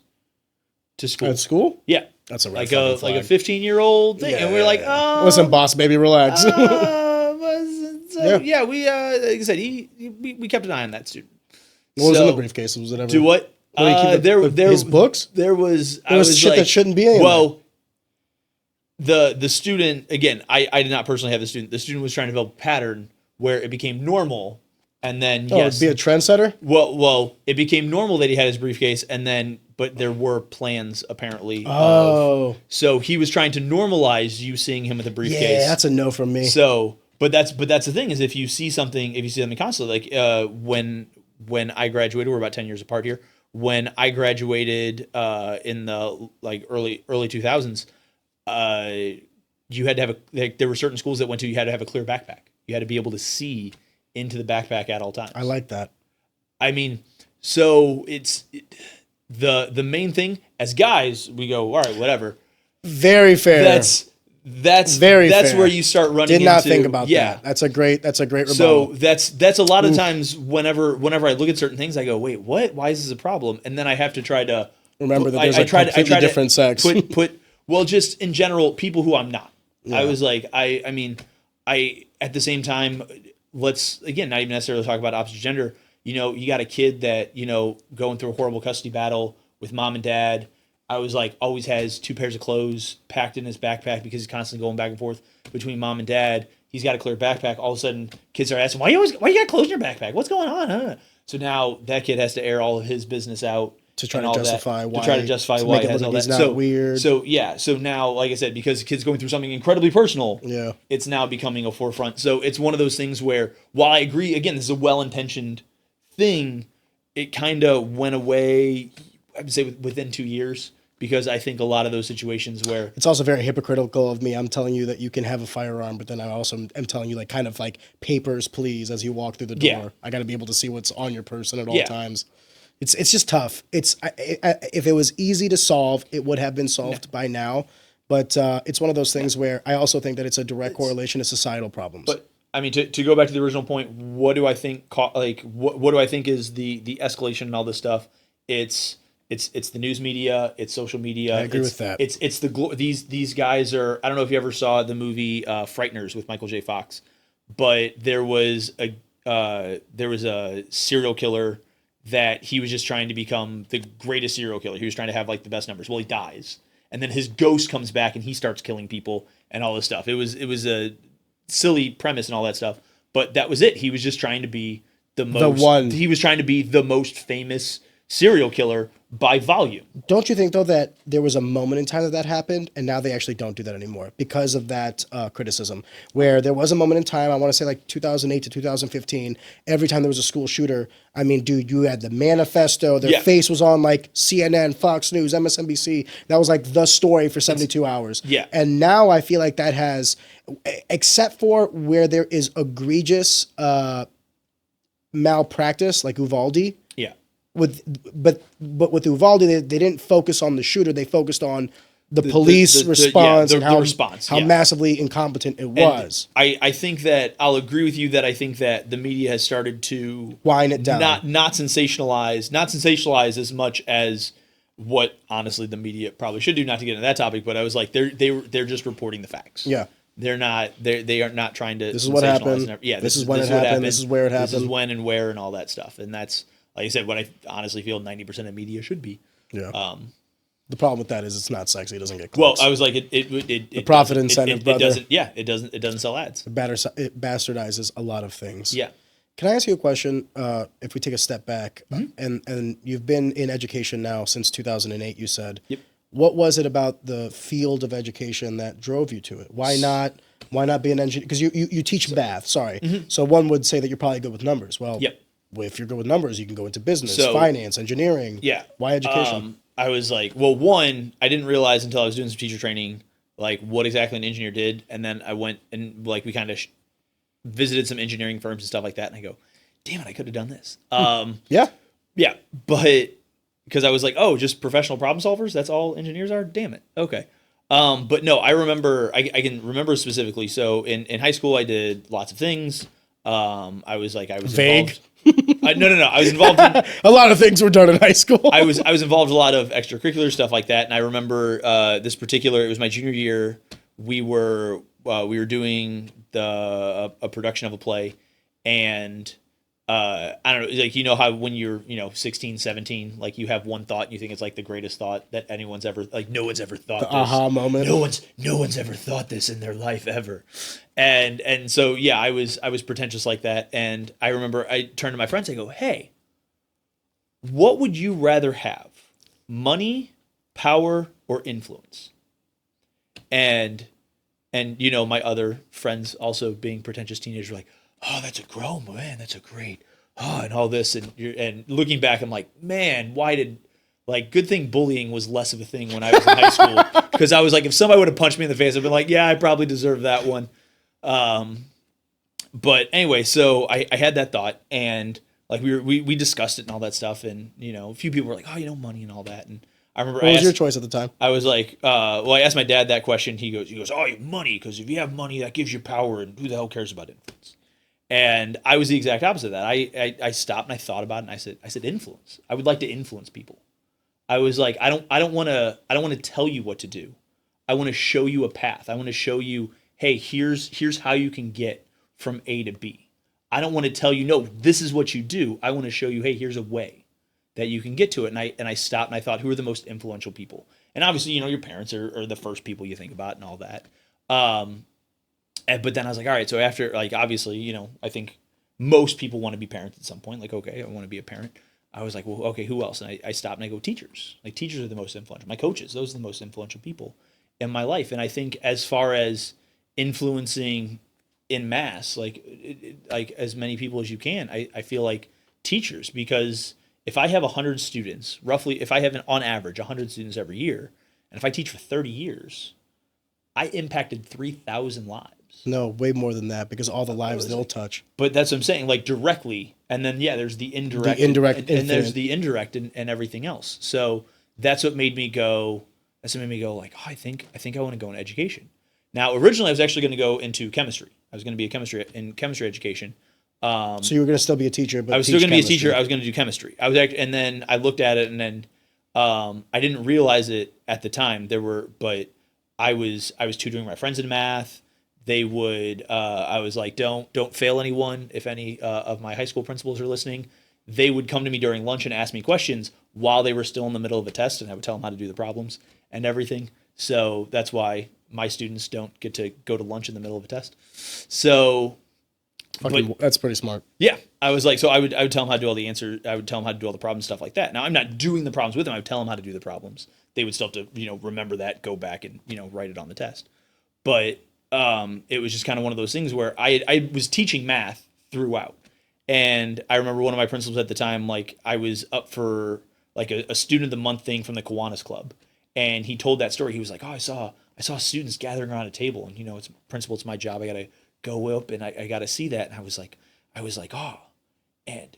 [SPEAKER 2] to school.
[SPEAKER 1] At school?
[SPEAKER 2] Yeah,
[SPEAKER 1] That's a red
[SPEAKER 2] like
[SPEAKER 1] fucking
[SPEAKER 2] a
[SPEAKER 1] flag.
[SPEAKER 2] 15-year-old thing, and we we're like, oh,
[SPEAKER 1] Listen, boss, baby, relax.
[SPEAKER 2] so yeah, we like I said, we kept an eye on that student.
[SPEAKER 1] What was in the
[SPEAKER 2] So,
[SPEAKER 1] briefcase? Was it ever?
[SPEAKER 2] Do what?
[SPEAKER 1] What did he keep
[SPEAKER 2] There
[SPEAKER 1] his books?
[SPEAKER 2] There was
[SPEAKER 1] There was shit that shouldn't be in
[SPEAKER 2] well, the student, again, I did not personally have the student. The student was trying to develop a pattern where it became normal, and then
[SPEAKER 1] Oh,
[SPEAKER 2] yes,
[SPEAKER 1] it'd be a trendsetter?
[SPEAKER 2] well, it became normal that he had his briefcase, and then but there were plans apparently.
[SPEAKER 1] Oh.
[SPEAKER 2] So he was trying to normalize you seeing him with a briefcase.
[SPEAKER 1] Yeah, that's a no from me.
[SPEAKER 2] So, but that's the thing is if you see something constantly, like when I graduated, we're about 10 years apart here. When I graduated in the like early 2000s, you had to have there were certain schools that went to, you had to have a clear backpack. You had to be able to see into the backpack at all times.
[SPEAKER 1] I like that.
[SPEAKER 2] I mean, so the main thing as guys, we go, all right, whatever.
[SPEAKER 1] Very fair.
[SPEAKER 2] That's
[SPEAKER 1] Very
[SPEAKER 2] that's
[SPEAKER 1] fair.
[SPEAKER 2] where you start running
[SPEAKER 1] Did not
[SPEAKER 2] into,
[SPEAKER 1] think about
[SPEAKER 2] yeah.
[SPEAKER 1] that. That's a great rebuttal.
[SPEAKER 2] So that's a lot of times whenever I look at certain things, I go, wait, what? Why is this a problem? And then I have to try to
[SPEAKER 1] remember that there's
[SPEAKER 2] I
[SPEAKER 1] a
[SPEAKER 2] try
[SPEAKER 1] completely
[SPEAKER 2] to
[SPEAKER 1] different sex.
[SPEAKER 2] Put well, just in general, people who I'm not.
[SPEAKER 1] Yeah.
[SPEAKER 2] I was like, I mean, at the same time, let's again not even necessarily talk about opposite gender. You know, you got a kid that going through a horrible custody battle with mom and dad. I was like, always has 2 pairs of clothes packed in his backpack because he's constantly going back and forth between mom and dad. He's got a clear backpack. All of a sudden, kids are asking, why you got clothes in your backpack? What's going on? Huh? So now that kid has to air all of his business out
[SPEAKER 1] to try
[SPEAKER 2] and
[SPEAKER 1] to
[SPEAKER 2] all
[SPEAKER 1] justify
[SPEAKER 2] that,
[SPEAKER 1] why.
[SPEAKER 2] to try to justify
[SPEAKER 1] to
[SPEAKER 2] why
[SPEAKER 1] make
[SPEAKER 2] it
[SPEAKER 1] it
[SPEAKER 2] has
[SPEAKER 1] look
[SPEAKER 2] all
[SPEAKER 1] like
[SPEAKER 2] that.
[SPEAKER 1] he's not weird.
[SPEAKER 2] So yeah. So now, like I said, because the kid's going through something incredibly personal,
[SPEAKER 1] Yeah.
[SPEAKER 2] it's now becoming a forefront. So it's one of those things where, while I agree, again, this is a well-intentioned thing, it kind of went away, I would say, within 2 years. Because I think a lot of those situations where
[SPEAKER 1] It's also very hypocritical of me. I'm telling you that you can have a firearm, but then I also am telling you kind of like papers, please, as you walk through the door.
[SPEAKER 2] Yeah.
[SPEAKER 1] I got to be able to see what's on your person at all
[SPEAKER 2] Yeah.
[SPEAKER 1] times. It's just tough. If it was easy to solve, it would have been solved by now. But it's one of those things where I also think that it's a direct correlation to societal problems.
[SPEAKER 2] But I mean, to go back to the original point, what do I think? What do I think is the escalation and all this stuff? It's the news media, it's social media.
[SPEAKER 1] I agree with that.
[SPEAKER 2] It's these guys are. I don't know if you ever saw the movie Frighteners with Michael J. Fox, but there was a serial killer that he was just trying to become the greatest serial killer. He was trying to have like the best numbers. Well, he dies, and then his ghost comes back and he starts killing people and all this stuff. It was a silly premise and all that stuff, but that was it. He was just trying to be the most. He was trying to be the most famous serial killer by volume.
[SPEAKER 1] Don't you think, though, that there was a moment in time that happened, and now they actually don't do that anymore because of that criticism, where there was a moment in time, I want to say like 2008 to 2015, every time there was a school shooter, I mean, dude, you had the manifesto, their face was on like CNN, Fox News, MSNBC. That was like the story for 72 hours.
[SPEAKER 2] Yeah.
[SPEAKER 1] And now I feel like that has, except for where there is egregious malpractice, like Uvalde, but with Uvalde, they didn't focus on the shooter. They focused on the police response and how massively incompetent it was.
[SPEAKER 2] And I think that I'll agree with you that I think that the media has started to
[SPEAKER 1] wind it down,
[SPEAKER 2] not sensationalize as much as what honestly the media probably should do. Not to get into that topic, but I was like, they're just reporting the facts.
[SPEAKER 1] Yeah.
[SPEAKER 2] They are not trying to.
[SPEAKER 1] This is what happened.
[SPEAKER 2] Yeah.
[SPEAKER 1] This is when it happened. This is where it happened.
[SPEAKER 2] This is when and where and all that stuff. And that's, like I said, what I honestly feel 90% of media should be.
[SPEAKER 1] Yeah. The problem with that is it's not sexy. It doesn't get clicks.
[SPEAKER 2] Well, I was like,
[SPEAKER 1] the profit incentive, brother.
[SPEAKER 2] It doesn't sell ads.
[SPEAKER 1] It bastardizes a lot of things.
[SPEAKER 2] Yeah.
[SPEAKER 1] Can I ask you a question? If we take a step back, and you've been in education now since 2008, you said.
[SPEAKER 2] Yep.
[SPEAKER 1] What was it about the field of education that drove you to it? Why not be an engineer? Because you teach math. Sorry. Mm-hmm. So one would say that you're probably good with numbers. Well.
[SPEAKER 2] Yep.
[SPEAKER 1] If you're good with numbers, you can go into business, finance, engineering.
[SPEAKER 2] Yeah.
[SPEAKER 1] Why education?
[SPEAKER 2] I was like, well, one, I didn't realize until I was doing some teacher training, like what exactly an engineer did. And then I went and like we kind of visited some engineering firms and stuff like that. And I go, damn it, I could have done this.
[SPEAKER 1] Yeah.
[SPEAKER 2] Yeah, but because I was like, oh, just professional problem solvers. That's all engineers are. Damn it. Okay. But no, I remember. I can remember specifically. So in high school, I did lots of things. I was
[SPEAKER 1] Vague.
[SPEAKER 2] involved. No. I was involved in.
[SPEAKER 1] A lot of things were done in high school.
[SPEAKER 2] I was involved in a lot of extracurricular stuff like that, and I remember this particular. It was my junior year. We were doing a production of a play, and I don't know, like, you know how when you're 16, 17, like you have one thought and you think it's like the greatest thought that anyone's ever, like, no one's ever thought
[SPEAKER 1] The
[SPEAKER 2] this.
[SPEAKER 1] aha moment.
[SPEAKER 2] No one's ever thought this in their life ever. And so yeah, I was pretentious like that, and I remember I turned to my friends and I go, "Hey, what would you rather have? Money, power, or influence?" And my other friends, also being pretentious teenagers, were like, "Oh, that's a grown man. That's a great, and all this." And looking back, I'm like, man, good thing bullying was less of a thing when I was in high school, because I was like, if somebody would have punched me in the face, I'd been like, yeah, I probably deserve that one. But anyway, so I had that thought, and like we discussed it and all that stuff, and a few people were like, oh, money and all that, and I remember.
[SPEAKER 1] What was your choice at the time?
[SPEAKER 2] I was like, I asked my dad that question. He goes, oh, you money, because if you have money, that gives you power, and who the hell cares about influence? And I was the exact opposite of that. I stopped and I thought about it, and I said influence. I would like to influence people. I was like, I don't want to tell you what to do. I want to show you a path. I want to show you, hey, here's how you can get from A to B. I don't want to tell you, no, this is what you do. I want to show you, hey, here's a way that you can get to it. And I stopped and I thought, who are the most influential people? And obviously, your parents are the first people you think about and all that. But then I was like, all right, so after, like, obviously, I think most people want to be parents at some point. Like, okay, I want to be a parent. I was like, well, okay, who else? And I stopped and I go, teachers. Like, teachers are the most influential. My coaches, those are the most influential people in my life. And I think as far as influencing in mass, like as many people as you can, I feel like teachers, because if I have 100 students, roughly, if I have on average 100 students every year, and if I teach for 30 years, I impacted 3,000 lives.
[SPEAKER 1] No, way more than that, because all the lives they'll touch.
[SPEAKER 2] But that's what I'm saying, like, directly, and then there's the indirect, and there's the indirect and everything else. So that's what made me go. Like, oh, I think I want to go in education. Now, originally, I was actually going to go into chemistry. I was going to be in chemistry education.
[SPEAKER 1] So you were going to still be a teacher, but
[SPEAKER 2] I was still going to be a teacher. I was going to do chemistry. And then I looked at it, and then I didn't realize it at the time. But I was tutoring my friends in math. They would. I was like, don't fail anyone. If any of my high school principals are listening, they would come to me during lunch and ask me questions while they were still in the middle of a test, and I would tell them how to do the problems and everything. So that's why my students don't get to go to lunch in the middle of a test. So.
[SPEAKER 1] That's pretty smart.
[SPEAKER 2] Yeah, I was like, so I would tell them how to do all the answers. I would tell them how to do all the problems, stuff like that. Now, I'm not doing the problems with them. I would tell them how to do the problems. They would still have to, remember that, go back and, write it on the test. But it was just kind of one of those things where I was teaching math throughout. And I remember one of my principals at the time, like, I was up for like a student of the month thing from the Kiwanis Club. And he told that story. He was like, oh, I saw students gathering around a table, and, it's principal, it's my job. I got to go up and I got to see that. And I was like, oh, and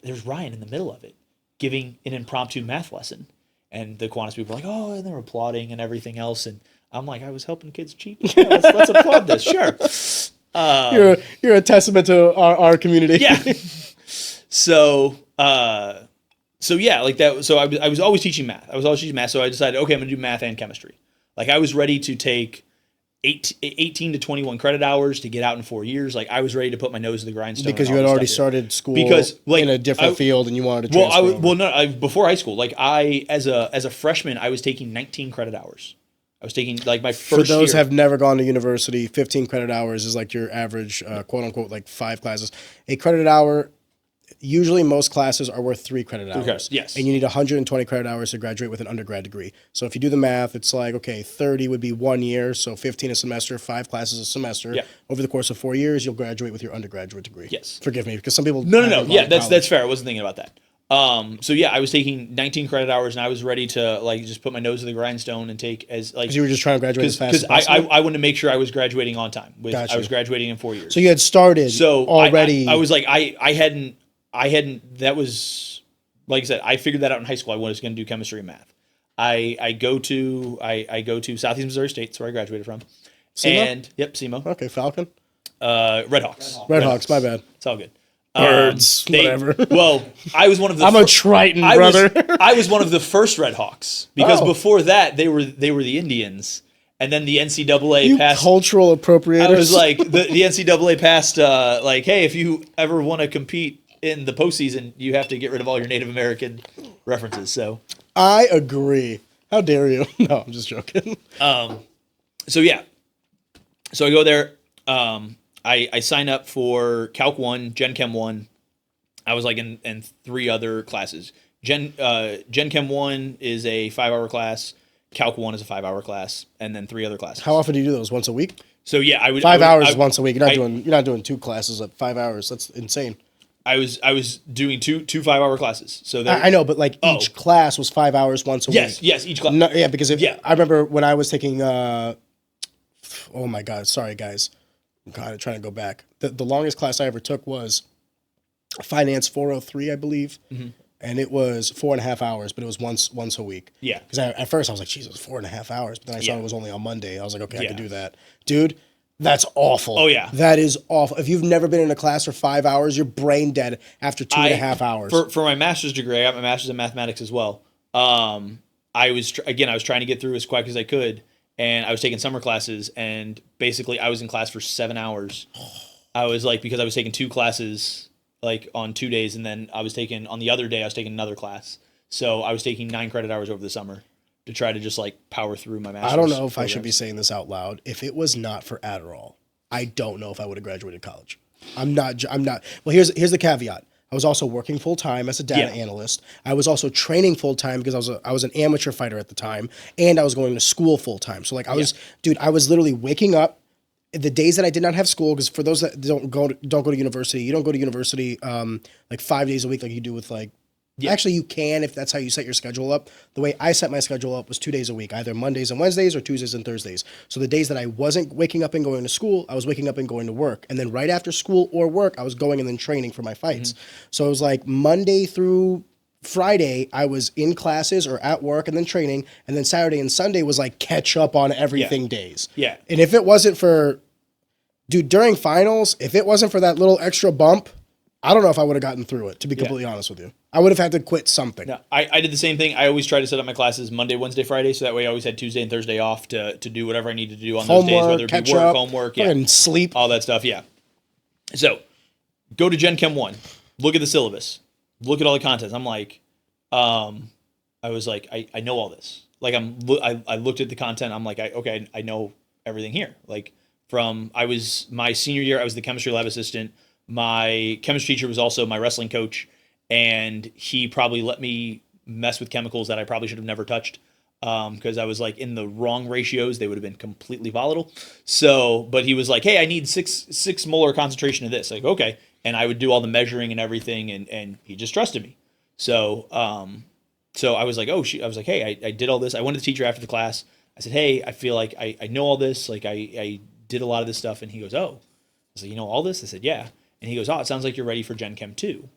[SPEAKER 2] there's Ryan in the middle of it giving an impromptu math lesson. And the Kiwanis people were like, oh, and they're applauding and everything else. And I'm like, I was helping kids cheat. Yeah, let's applaud this. Sure.
[SPEAKER 1] You're a testament to our community.
[SPEAKER 2] Yeah. So yeah, like that. So I was always teaching math. So I decided, okay, I'm going to do math and chemistry. Like, I was ready to take 18 to 21 credit hours to get out in 4 years. Like, I was ready to put my nose to the grindstone.
[SPEAKER 1] Because you had already started school in a different field and you wanted to transfer
[SPEAKER 2] before high school, like, as a freshman, I was taking 19 credit hours. I was taking, like, my first year.
[SPEAKER 1] For those who have never gone to university, 15 credit hours is like your average, quote unquote, like 5 classes. A credit hour, usually most classes are worth 3 credit hours.
[SPEAKER 2] Okay, yes.
[SPEAKER 1] And you need 120 credit hours to graduate with an undergrad degree. So if you do the math, it's like, okay, 30 would be 1 year, so 15 a semester, 5 classes a semester.
[SPEAKER 2] Yeah.
[SPEAKER 1] Over the course of 4 years, you'll graduate with your undergraduate degree.
[SPEAKER 2] Yes.
[SPEAKER 1] Forgive me, because some people...
[SPEAKER 2] No. Yeah, that's fair. I wasn't thinking about that. So yeah, I was taking 19 credit hours, and I was ready to like just put my nose to the grindstone and take as like
[SPEAKER 1] Because you were just trying to graduate as fast as
[SPEAKER 2] because
[SPEAKER 1] possible.
[SPEAKER 2] I wanted to make sure I was graduating on time.
[SPEAKER 1] Got
[SPEAKER 2] I
[SPEAKER 1] you.
[SPEAKER 2] was graduating in 4 years.
[SPEAKER 1] So you had started
[SPEAKER 2] So
[SPEAKER 1] already.
[SPEAKER 2] I was like I hadn't that was like I said, I figured that out in high school. I was going to do chemistry and math. I go to Southeast Missouri State, that's where I graduated from.
[SPEAKER 1] SEMO?
[SPEAKER 2] And yep, SEMO.
[SPEAKER 1] Okay, Falcon.
[SPEAKER 2] Red Hawks.
[SPEAKER 1] Red Hawks, my bad.
[SPEAKER 2] It's all good.
[SPEAKER 1] Birds, whatever.
[SPEAKER 2] Well, I was one of the.
[SPEAKER 1] I'm a Triton,
[SPEAKER 2] I
[SPEAKER 1] brother.
[SPEAKER 2] I was one of the first Red Hawks because
[SPEAKER 1] Oh.
[SPEAKER 2] before that they were the Indians, and then the NCAA
[SPEAKER 1] You
[SPEAKER 2] passed.
[SPEAKER 1] cultural appropriators.
[SPEAKER 2] I was like the NCAA passed like, hey, if you ever want to compete in the postseason, you have to get rid of all your Native American references. So
[SPEAKER 1] I agree. How dare you? No, I'm just joking.
[SPEAKER 2] so yeah, so I go there. I sign up for Calc 1, Gen Chem 1. I was like in 3 other classes. Gen Chem 1 is a 5-hour class. Calc 1 is a 5-hour class, and then 3 other classes.
[SPEAKER 1] How often do you do those? Once a week?
[SPEAKER 2] So yeah, I would
[SPEAKER 1] 5 hours
[SPEAKER 2] I-
[SPEAKER 1] once a week. You're
[SPEAKER 2] I-
[SPEAKER 1] not doing 2 classes at 5 hours. That's insane.
[SPEAKER 2] I was doing two 5-hour classes. So
[SPEAKER 1] I know, but like each class was 5 hours once a week.
[SPEAKER 2] yes, each class.
[SPEAKER 1] No, yeah, because
[SPEAKER 2] Yeah.
[SPEAKER 1] I remember when I was taking. Oh my God! Sorry, guys. God, I'm trying to go back. The longest class I ever took was Finance 403, I believe, and it was 4.5 hours, but it was once a week.
[SPEAKER 2] Yeah.
[SPEAKER 1] Because at first I was like, Jesus, 4.5 hours, but then I saw
[SPEAKER 2] Yeah.
[SPEAKER 1] it was only on Monday. I was like, okay, I
[SPEAKER 2] Yeah.
[SPEAKER 1] can do that, dude. That's awful.
[SPEAKER 2] Oh, yeah.
[SPEAKER 1] That is awful. If you've never been in a class for 5 hours, you're brain dead after 2.5 hours.
[SPEAKER 2] For my master's degree, I got my master's in mathematics as well. I was trying to get through as quick as I could, and I was taking summer classes, and basically I was in class for 7 hours. I was like, because I was taking 2 classes like on 2 days, and then on the other day I was taking another class. So I was taking 9 credit hours over the summer to try to just like power through my master's.
[SPEAKER 1] I don't know if I should be
[SPEAKER 2] programs.
[SPEAKER 1] saying this out loud. If it was not for Adderall, I don't know if I would have graduated college. I'm not. Well, here's the caveat. I was also working full time as a data
[SPEAKER 2] Yeah.
[SPEAKER 1] analyst. I was also training full time because I was an amateur fighter at the time, and I was going to school full time. So like I was literally waking up the days that I did not have school. Because for those that don't go to university, you don't go to university like 5 days a week like you do with like.
[SPEAKER 2] Yeah.
[SPEAKER 1] Actually, you can if that's how you set your schedule up. The way I set my schedule up was 2 days a week, either Mondays and Wednesdays or Tuesdays and Thursdays. So the days that I wasn't waking up and going to school, I was waking up and going to work. And then right after school or work, I was going and then training for my fights. So it was like Monday through Friday, I was in classes or at work and then training. And then Saturday and Sunday was like catch up on everything days.
[SPEAKER 2] Yeah.
[SPEAKER 1] And if it wasn't for, dude, during finals, if it wasn't for that little extra bump, I don't know if I would have gotten through it, to be completely honest with you. I would have had to quit something.
[SPEAKER 2] No, I did the same thing. I always try to set up my classes Monday, Wednesday, Friday, so that way I always had Tuesday and Thursday off to do whatever I needed to do on those days,
[SPEAKER 1] Homework,
[SPEAKER 2] whether it
[SPEAKER 1] catch
[SPEAKER 2] be work,
[SPEAKER 1] up,
[SPEAKER 2] homework,
[SPEAKER 1] fucking sleep.
[SPEAKER 2] all that stuff, yeah. So, go to Gen Chem 1, look at the syllabus, look at all the contents. I'm like, I was like, I know all this. Like, I looked at the content, I'm like, I know everything here. Like, my senior year, I was the chemistry lab assistant. My chemistry teacher was also my wrestling coach, and he probably let me mess with chemicals that I probably should have never touched because I was like in the wrong ratios. They would have been completely volatile. So, but he was like, hey, I need six molar concentration of this. Like, okay. And I would do all the measuring and everything, and he just trusted me. So, so I was like, I was like, hey, I did all this. I went to the teacher after the class. I said, hey, I feel like I know all this. Like I did a lot of this stuff. And he goes, oh. I was like, you know all this? I said, yeah. And he goes, oh, it sounds like you're ready for Gen Chem 2.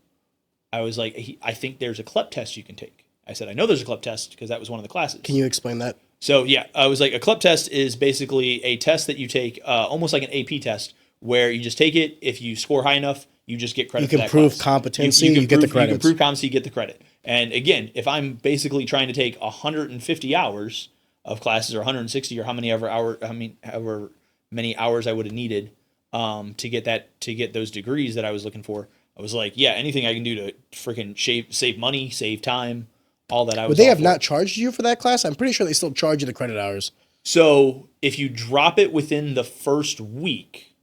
[SPEAKER 2] I was like, I think there's a CLEP test you can take. I said, I know there's a CLEP test because that was one of the classes.
[SPEAKER 1] Can you explain that?
[SPEAKER 2] So, yeah, I was like, a CLEP test is basically a test that you take almost like an AP test where you just take it. If you score high enough, you just get credit
[SPEAKER 1] You
[SPEAKER 2] for
[SPEAKER 1] can
[SPEAKER 2] that
[SPEAKER 1] prove
[SPEAKER 2] class.
[SPEAKER 1] competency, you get the
[SPEAKER 2] You can
[SPEAKER 1] credits.
[SPEAKER 2] prove competency, you get the credit. And again, if I'm basically trying to take 150 hours of classes or 160 or however many hours I would have needed to get those degrees that I was looking for, I was like, yeah, anything I can do to freaking save money, save time, all that.
[SPEAKER 1] Would they have not charged you for that class? I'm pretty sure they still charge you the credit hours.
[SPEAKER 2] So if you drop it within the first week,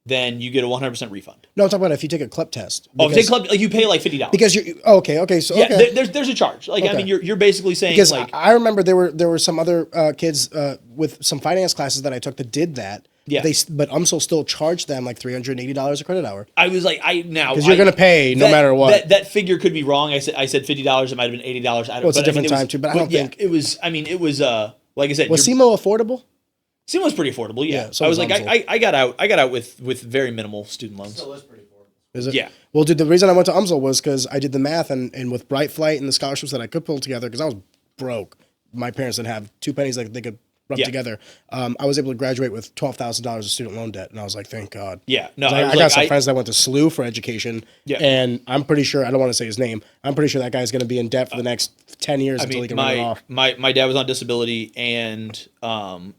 [SPEAKER 2] then you get a 100% refund.
[SPEAKER 1] No, I'm talking about if you take a CLEP test.
[SPEAKER 2] Oh, if you take CLEP, like you pay like $50
[SPEAKER 1] because you're okay. So
[SPEAKER 2] yeah,
[SPEAKER 1] okay.
[SPEAKER 2] there's a charge. Like I
[SPEAKER 1] Okay.
[SPEAKER 2] mean, you're basically saying
[SPEAKER 1] Because
[SPEAKER 2] like
[SPEAKER 1] I remember there were some other kids with some finance classes that I took that did that,
[SPEAKER 2] Yeah.
[SPEAKER 1] But UMSL still charged them like $380 a credit hour.
[SPEAKER 2] I was like,
[SPEAKER 1] Because you're going to pay no matter what.
[SPEAKER 2] That figure could be wrong. I said $50. It might have been $80. I don't.
[SPEAKER 1] Well, it's a different time
[SPEAKER 2] was,
[SPEAKER 1] too, but I don't think
[SPEAKER 2] it was. I mean, it was. Like I said,
[SPEAKER 1] was SEMO affordable?
[SPEAKER 2] SEMO was pretty affordable. Yeah.
[SPEAKER 1] So
[SPEAKER 2] I was like,
[SPEAKER 1] UMSL.
[SPEAKER 2] I got out with very minimal student loans.
[SPEAKER 3] Still is pretty affordable.
[SPEAKER 1] Is it?
[SPEAKER 2] Yeah.
[SPEAKER 1] Well, dude, the reason I went to UMSL was because I did the math and with Bright Flight and the scholarships that I could pull together, because I was broke. My parents didn't have two pennies that they could rub together. I was able to graduate with $12,000 of student loan debt, and I was like, thank God.
[SPEAKER 2] Yeah. No,
[SPEAKER 1] I got some friends that went to SLU for education,
[SPEAKER 2] Yeah.
[SPEAKER 1] and I'm pretty sure, I don't want to say his name, I'm pretty sure that guy's going to be in debt for the next 10 years until he can run it off.
[SPEAKER 2] My dad was on disability, and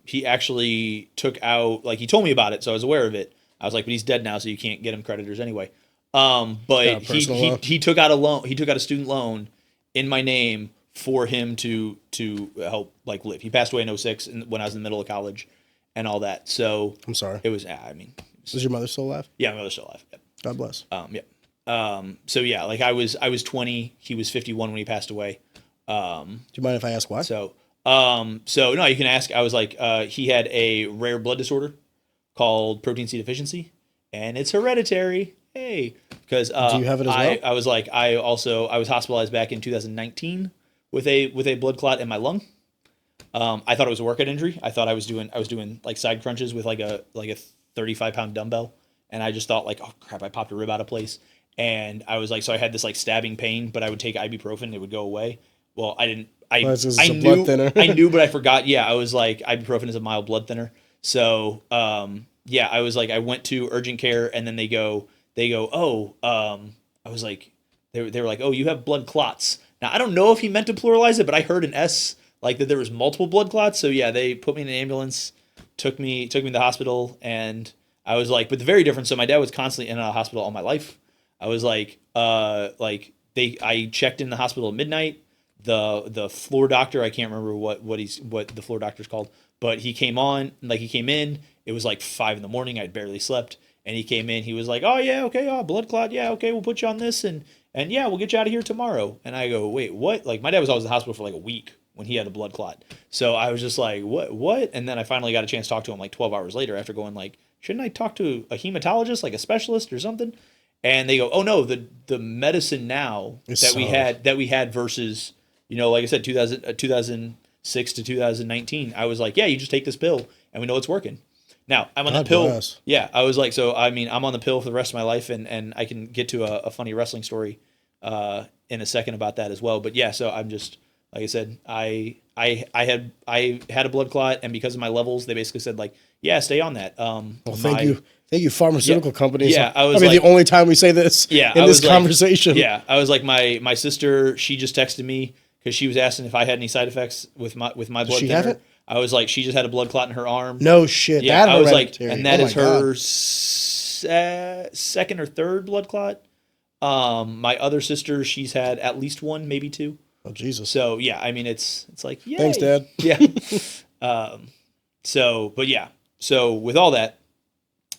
[SPEAKER 2] he actually took out, like, he told me about it, so I was aware of it. I was like, but he's dead now, so you can't get him creditors anyway. But he took out a loan. He took out a student loan in my name for him to help like live. He passed away in 2006 when I was in the middle of college and all that. So
[SPEAKER 1] I'm sorry.
[SPEAKER 2] It was. I mean,
[SPEAKER 1] Was your mother still alive?
[SPEAKER 2] yeah, my mother's still alive. Yep.
[SPEAKER 1] God bless.
[SPEAKER 2] Yeah. So yeah, like I was 20. He was 51 when he passed away.
[SPEAKER 1] Do you mind if I ask why?
[SPEAKER 2] So no, you can ask. I was like, he had a rare blood disorder called protein C deficiency, and it's hereditary. Hey, because
[SPEAKER 1] do you have it as well?
[SPEAKER 2] I was like, I was hospitalized back in 2019 with a blood clot in my lung. I thought it was a workout injury. I thought I was doing like side crunches with like a 35-pound dumbbell, and I just thought like, oh crap, I popped a rib out of place. And I was like, so I had this like stabbing pain, but I would take ibuprofen, it would go away. Well, I didn't. I
[SPEAKER 1] a blood thinner.
[SPEAKER 2] I knew, but I forgot. Yeah, I was like, ibuprofen is a mild blood thinner. So yeah, I was like, I went to urgent care, and then they go, oh, I was like, they were like, oh, you have blood clots. Now, I don't know if he meant to pluralize it, but I heard an S, like that there was multiple blood clots. So yeah, they put me in an ambulance, took me to the hospital, and I was like, but the very different. So my dad was constantly in and out of hospital all my life. I was like I checked in the hospital at midnight. The floor doctor, I can't remember what the floor doctor's called, but he came in. It was like 5 a.m. I'd barely slept. And he came in, he was like, oh, yeah, okay, blood clot, yeah, okay, we'll put you on this, and yeah, we'll get you out of here tomorrow. And I go, wait, what? Like, my dad was always in the hospital for like a week when he had a blood clot. So I was just like, what? And then I finally got a chance to talk to him like 12 hours later after going like, shouldn't I talk to a hematologist, like a specialist or something? And they go, oh, no, the medicine now that we had versus, like I said, 2006 to 2019, I was like, yeah, you just take this pill, and we know it's working. Now, I'm on the pill.
[SPEAKER 1] Bless.
[SPEAKER 2] Yeah, I was like, so I mean, I'm on the pill for the rest of my life, and I can get to a funny wrestling story in a second about that as well. But yeah, so I'm just, like I said, I had a blood clot, and because of my levels, they basically said like, yeah, stay on that.
[SPEAKER 1] Well, thank you, pharmaceutical companies.
[SPEAKER 2] Yeah,
[SPEAKER 1] the only time we say this.
[SPEAKER 2] Yeah,
[SPEAKER 1] in this conversation.
[SPEAKER 2] Yeah, I was like, my sister, she just texted me because she was asking if I had any side effects with my blood thinner.
[SPEAKER 1] She have it?
[SPEAKER 2] I was like, she just had a blood clot in her arm.
[SPEAKER 1] No shit.
[SPEAKER 2] Yeah,
[SPEAKER 1] that
[SPEAKER 2] I was like,
[SPEAKER 1] hereditary.
[SPEAKER 2] and that is her
[SPEAKER 1] God.
[SPEAKER 2] second or third blood clot. My other sister, she's had at least one, maybe two.
[SPEAKER 1] Oh Jesus.
[SPEAKER 2] So yeah, I mean, it's like, yay.
[SPEAKER 1] Thanks, Dad.
[SPEAKER 2] Yeah. So with all that,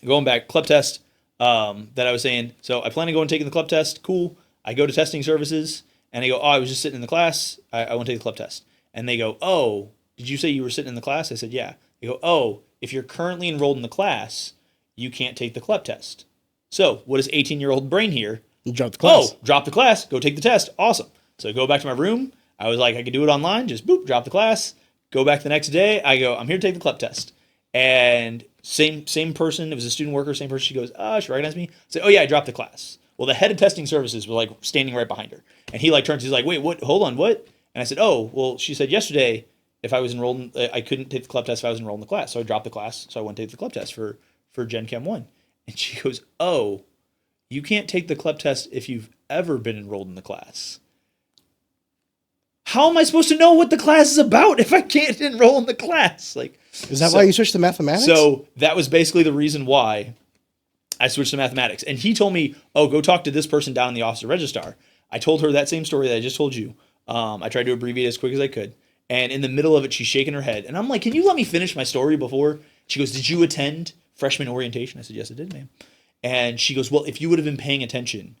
[SPEAKER 2] going back, club test that I was saying. So I plan on going and taking the club test. Cool. I go to testing services, and they go, oh, I was just sitting in the class. I want to take the club test, and they go, oh, did you say you were sitting in the class? I said, yeah. They go, oh, if you're currently enrolled in the class, you can't take the club test. So what does 18-year-old brain here?
[SPEAKER 1] You dropped the class.
[SPEAKER 2] Oh, drop the class, go take the test. Awesome. So I go back to my room. I was like, I could do it online. Just boop, drop the class. Go back the next day. I go, I'm here to take the club test. And same person. It was a student worker, same person. She goes, she recognized me. I said, oh yeah, I dropped the class. Well, the head of testing services was like standing right behind her. And he like turns, he's like, wait, what? Hold on, what? And I said, oh, well, she said yesterday, if I was enrolled, I couldn't take the club test if I was enrolled in the class. So I dropped the class. So I went to take the club test for Gen Chem 1. And she goes, oh, you can't take the club test if you've ever been enrolled in the class. How am I supposed to know what the class is about if I can't enroll in the class? Like,
[SPEAKER 1] is that why you switched to mathematics?
[SPEAKER 2] So that was basically the reason why I switched to mathematics. And he told me, oh, go talk to this person down in the office of registrar. I told her that same story that I just told you. I tried to abbreviate as quick as I could. And in the middle of it, she's shaking her head. And I'm like, can you let me finish my story before? She goes, did you attend freshman orientation? I said, yes, I did, ma'am. And she goes, well, if you would have been paying attention,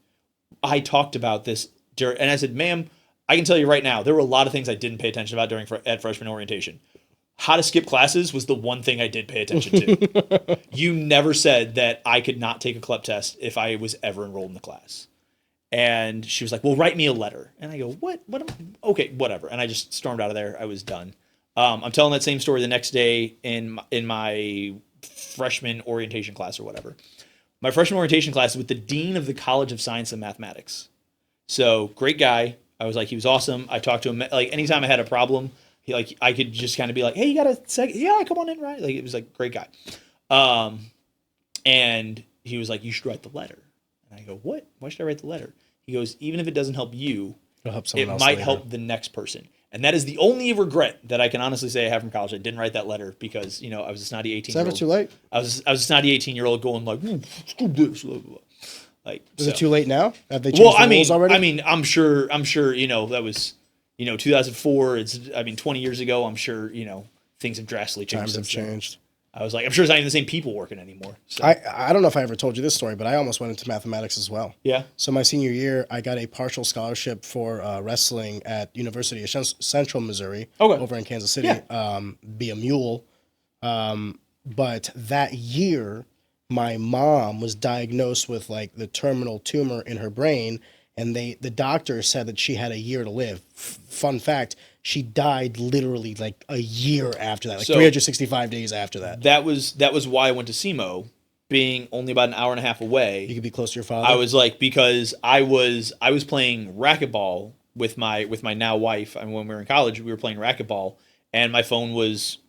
[SPEAKER 2] I talked about this. And I said, ma'am, I can tell you right now, there were a lot of things I didn't pay attention about at freshman orientation. how to skip classes was the one thing I did pay attention to. You never said that I could not take a CLEP test if I was ever enrolled in the class. And she was like, well, write me a letter. And I go, what? Okay, whatever. And I just stormed out of there. I was done. I'm telling that same story the next day in my freshman orientation class or whatever. My freshman orientation class with the dean of the College of Science and Mathematics. So great guy. I was like, he was awesome. I talked to him like anytime I had a problem. I could just kind of be like, hey, you got a second? Yeah, come on in, right? Like it was like great guy. And he was like, you should write the letter. And I go, what? Why should I write the letter? He goes, even if it doesn't help you,
[SPEAKER 1] It'll help someone
[SPEAKER 2] it
[SPEAKER 1] else
[SPEAKER 2] might
[SPEAKER 1] later.
[SPEAKER 2] help the next person. And that is the only regret that I can honestly say I have from college. I didn't write that letter because, I was a snotty 18-year-old.
[SPEAKER 1] Is that too late?
[SPEAKER 2] I was a snotty 18-year-old going like, screw this, blah, blah, blah. Like,
[SPEAKER 1] Is it too late now? Have they changed the rules already?
[SPEAKER 2] I'm sure, that was, 2004. It's, 20 years ago. I'm sure, things have drastically changed.
[SPEAKER 1] Times have
[SPEAKER 2] since then.
[SPEAKER 1] changed.
[SPEAKER 2] I was like, I'm sure it's not even the same people working anymore. So.
[SPEAKER 1] I don't know if I ever told you this story, but I almost went into mathematics as well.
[SPEAKER 2] Yeah.
[SPEAKER 1] So my senior year, I got a partial scholarship for wrestling at University of Central Missouri over in Kansas City.
[SPEAKER 2] Yeah.
[SPEAKER 1] Be a mule. But that year, my mom was diagnosed with like the terminal tumor in her brain, and the doctor said that she had a year to live. Fun fact, she died literally like a year after that, like 365 days after that.
[SPEAKER 2] That was why I went to SEMO, being only about an hour and a half away.
[SPEAKER 1] You could be close to your father.
[SPEAKER 2] I was like, because I was playing racquetball with my now wife. I mean, when we were in college, we were playing racquetball, and my phone was.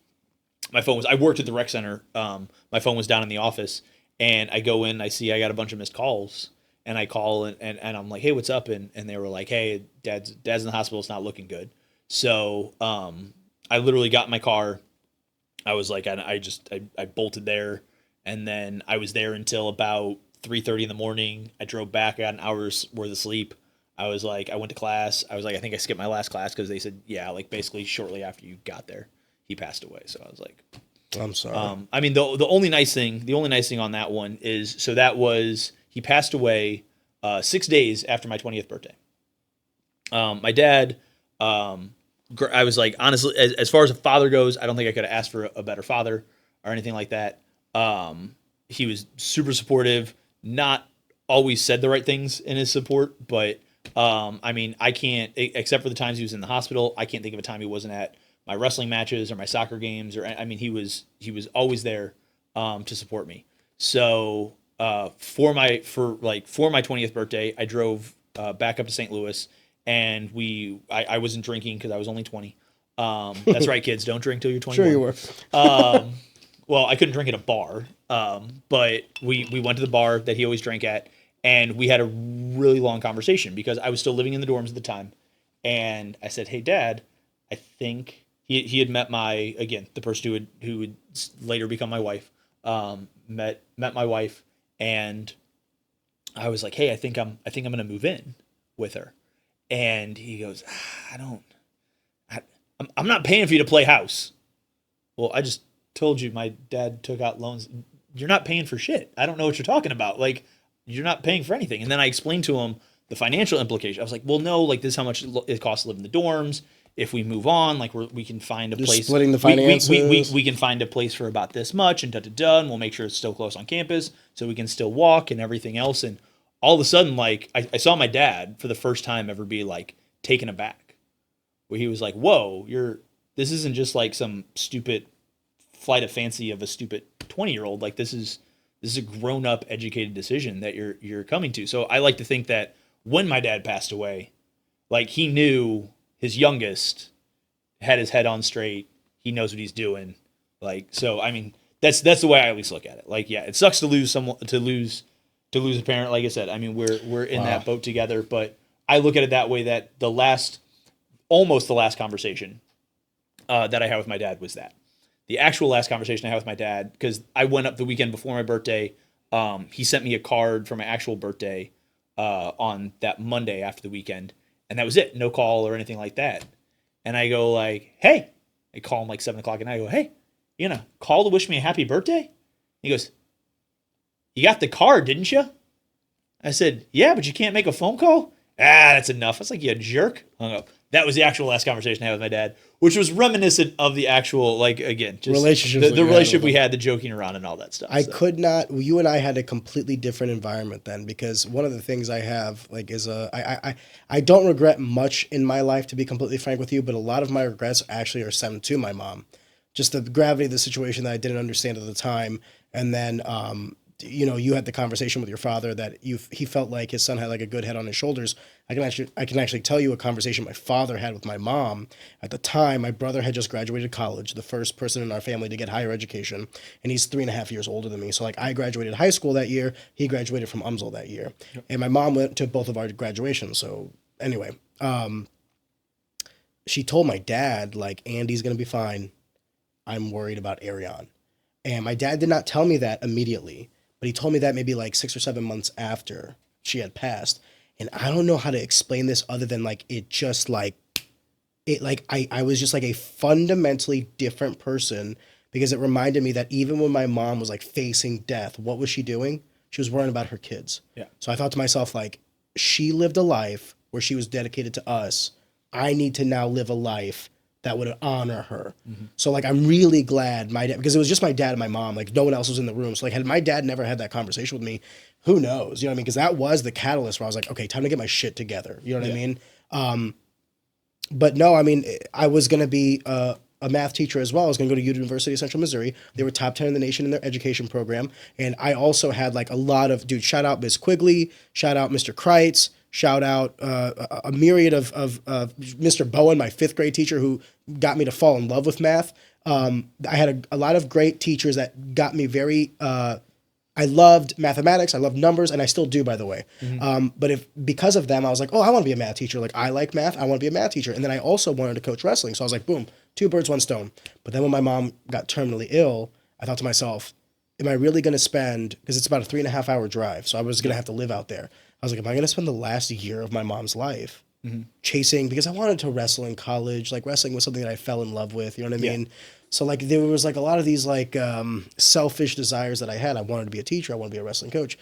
[SPEAKER 2] I worked at the rec center. My phone was down in the office, and I go in. I see I got a bunch of missed calls, and I call and I'm like, hey, what's up? And they were like, hey, dad's in the hospital. It's not looking good. So I literally got in my car. I was like, I bolted there, and then I was there until about 3:30 in the morning. I drove back. I got an hour's worth of sleep. I was like, I went to class. I was like, I think I skipped my last class because they said, yeah, like basically shortly after you got there, he passed away. So I was like,
[SPEAKER 1] I'm sorry.
[SPEAKER 2] the only nice thing on that one is, so that was, he passed away 6 days after my 20th birthday. My dad, I was like, honestly, as far as a father goes, I don't think I could have asked for a better father or anything like that. He was super supportive, not always said the right things in his support, but I can't, except for the times he was in the hospital, I can't think of a time he wasn't at my wrestling matches or my soccer games, he was always there to support me. So for my 20th birthday, I drove back up to St. Louis. And I wasn't drinking because I was only 20. That's right, kids. Don't drink till you're 21.
[SPEAKER 1] Sure you were.
[SPEAKER 2] Well, I couldn't drink at a bar. But we went to the bar that he always drank at, and we had a really long conversation because I was still living in the dorms at the time. And I said, hey, Dad, I think he had met the person who would later become my wife, met my wife, and I was like, hey, I think I'm going to move in with her. And he goes, I'm not paying for you to play house. Well, I just told you my dad took out loans. You're not paying for shit. I don't know what you're talking about. Like, you're not paying for anything. And then I explained to him the financial implication. I was like, well, no, like this is how much it costs to live in the dorms. If we move on, like we can find a place.
[SPEAKER 1] Splitting the finances.
[SPEAKER 2] We can find a place for about this much and and we'll make sure it's still close on campus so we can still walk and everything else. And all of a sudden, like, I saw my dad for the first time ever be, like, taken aback. Where he was like, whoa, this isn't just, like, some stupid flight of fancy of a stupid 20-year-old. Like, this is a grown-up, educated decision that you're coming to. So I like to think that when my dad passed away, like, he knew his youngest had his head on straight. He knows what he's doing. Like, so, that's the way I at least look at it. Like, yeah, it sucks to lose a parent, like I said. We're in that boat together, but I look at it that way, that almost the last conversation that I had with my dad was that. The actual last conversation I had with my dad, because I went up the weekend before my birthday, he sent me a card for my actual birthday on that Monday after the weekend, and that was it. No call or anything like that. And I go like, hey, I call him like 7 o'clock, and I go, hey, call to wish me a happy birthday? He goes, you got the card, didn't you? I said, yeah, but you can't make a phone call? That's enough. I was like, you jerk. Hung up. That was the actual last conversation I had with my dad, which was reminiscent of the actual, like, again, just
[SPEAKER 1] Relationships that
[SPEAKER 2] the
[SPEAKER 1] you had
[SPEAKER 2] relationship
[SPEAKER 1] with
[SPEAKER 2] we
[SPEAKER 1] them.
[SPEAKER 2] had, the joking around and all that stuff.
[SPEAKER 1] I
[SPEAKER 2] so.
[SPEAKER 1] could not. You and I had a completely different environment then, because one of the things I have like is I don't regret much in my life, to be completely frank with you, but a lot of my regrets actually are stemmed to my mom, just the gravity of the situation that I didn't understand at the time, and then you had the conversation with your father that he felt like his son had like a good head on his shoulders. I can actually tell you a conversation my father had with my mom. At the time, my brother had just graduated college, the first person in our family to get higher education, and he's 3.5 years older than me. So like I graduated high school that year, he graduated from UMSL that year, and my mom went to both of our graduations. So anyway, she told my dad like Andy's gonna be fine. I'm worried about Ariane, and my dad did not tell me that immediately, but he told me that maybe like 6 or 7 months after she had passed. And I don't know how to explain this other than like it just like it like I was just like a fundamentally different person, because it reminded me that even when my mom was like facing death, what was she doing? She was worrying about her kids.
[SPEAKER 2] Yeah.
[SPEAKER 1] So I thought to myself, like, she lived a life where she was dedicated to us. I need to now live a life that would honor her. So like I'm really glad my dad, because it was just my dad and my mom, like no one else was in the room. So like had my dad never had that conversation with me, who knows? You know what I mean? Because that was the catalyst where I was like, okay, time to get my shit together. You know what I mean? But no, I mean, I was going to be a math teacher as well. I was going to go to University of Central Missouri. They were top 10 in the nation in their education program. And I also had like a lot of, dude, shout out Ms. Quigley, shout out Mr. Kreitz, shout out a myriad of Mr. Bowen, my 5th grade teacher, who got me to fall in love with math. I had a lot of great teachers that got me very, I loved mathematics, I loved numbers, and I still do, by the way. But because of them, I was like, oh, I want to be a math teacher. Like, I like math, I want to be a math teacher. And then I also wanted to coach wrestling. So I was like, boom, 2 birds, 1 stone. But then when my mom got terminally ill, I thought to myself, am I really going to spend, because it's about a 3.5-hour drive, so I was going to have to live out there. I was like, am I going to spend the last year of my mom's life chasing, because I wanted to wrestle in college. Like, wrestling was something that I fell in love with, you know what I mean? So like there was like a lot of these like selfish desires that I had. I wanted to be a teacher, I wanted to be a wrestling coach.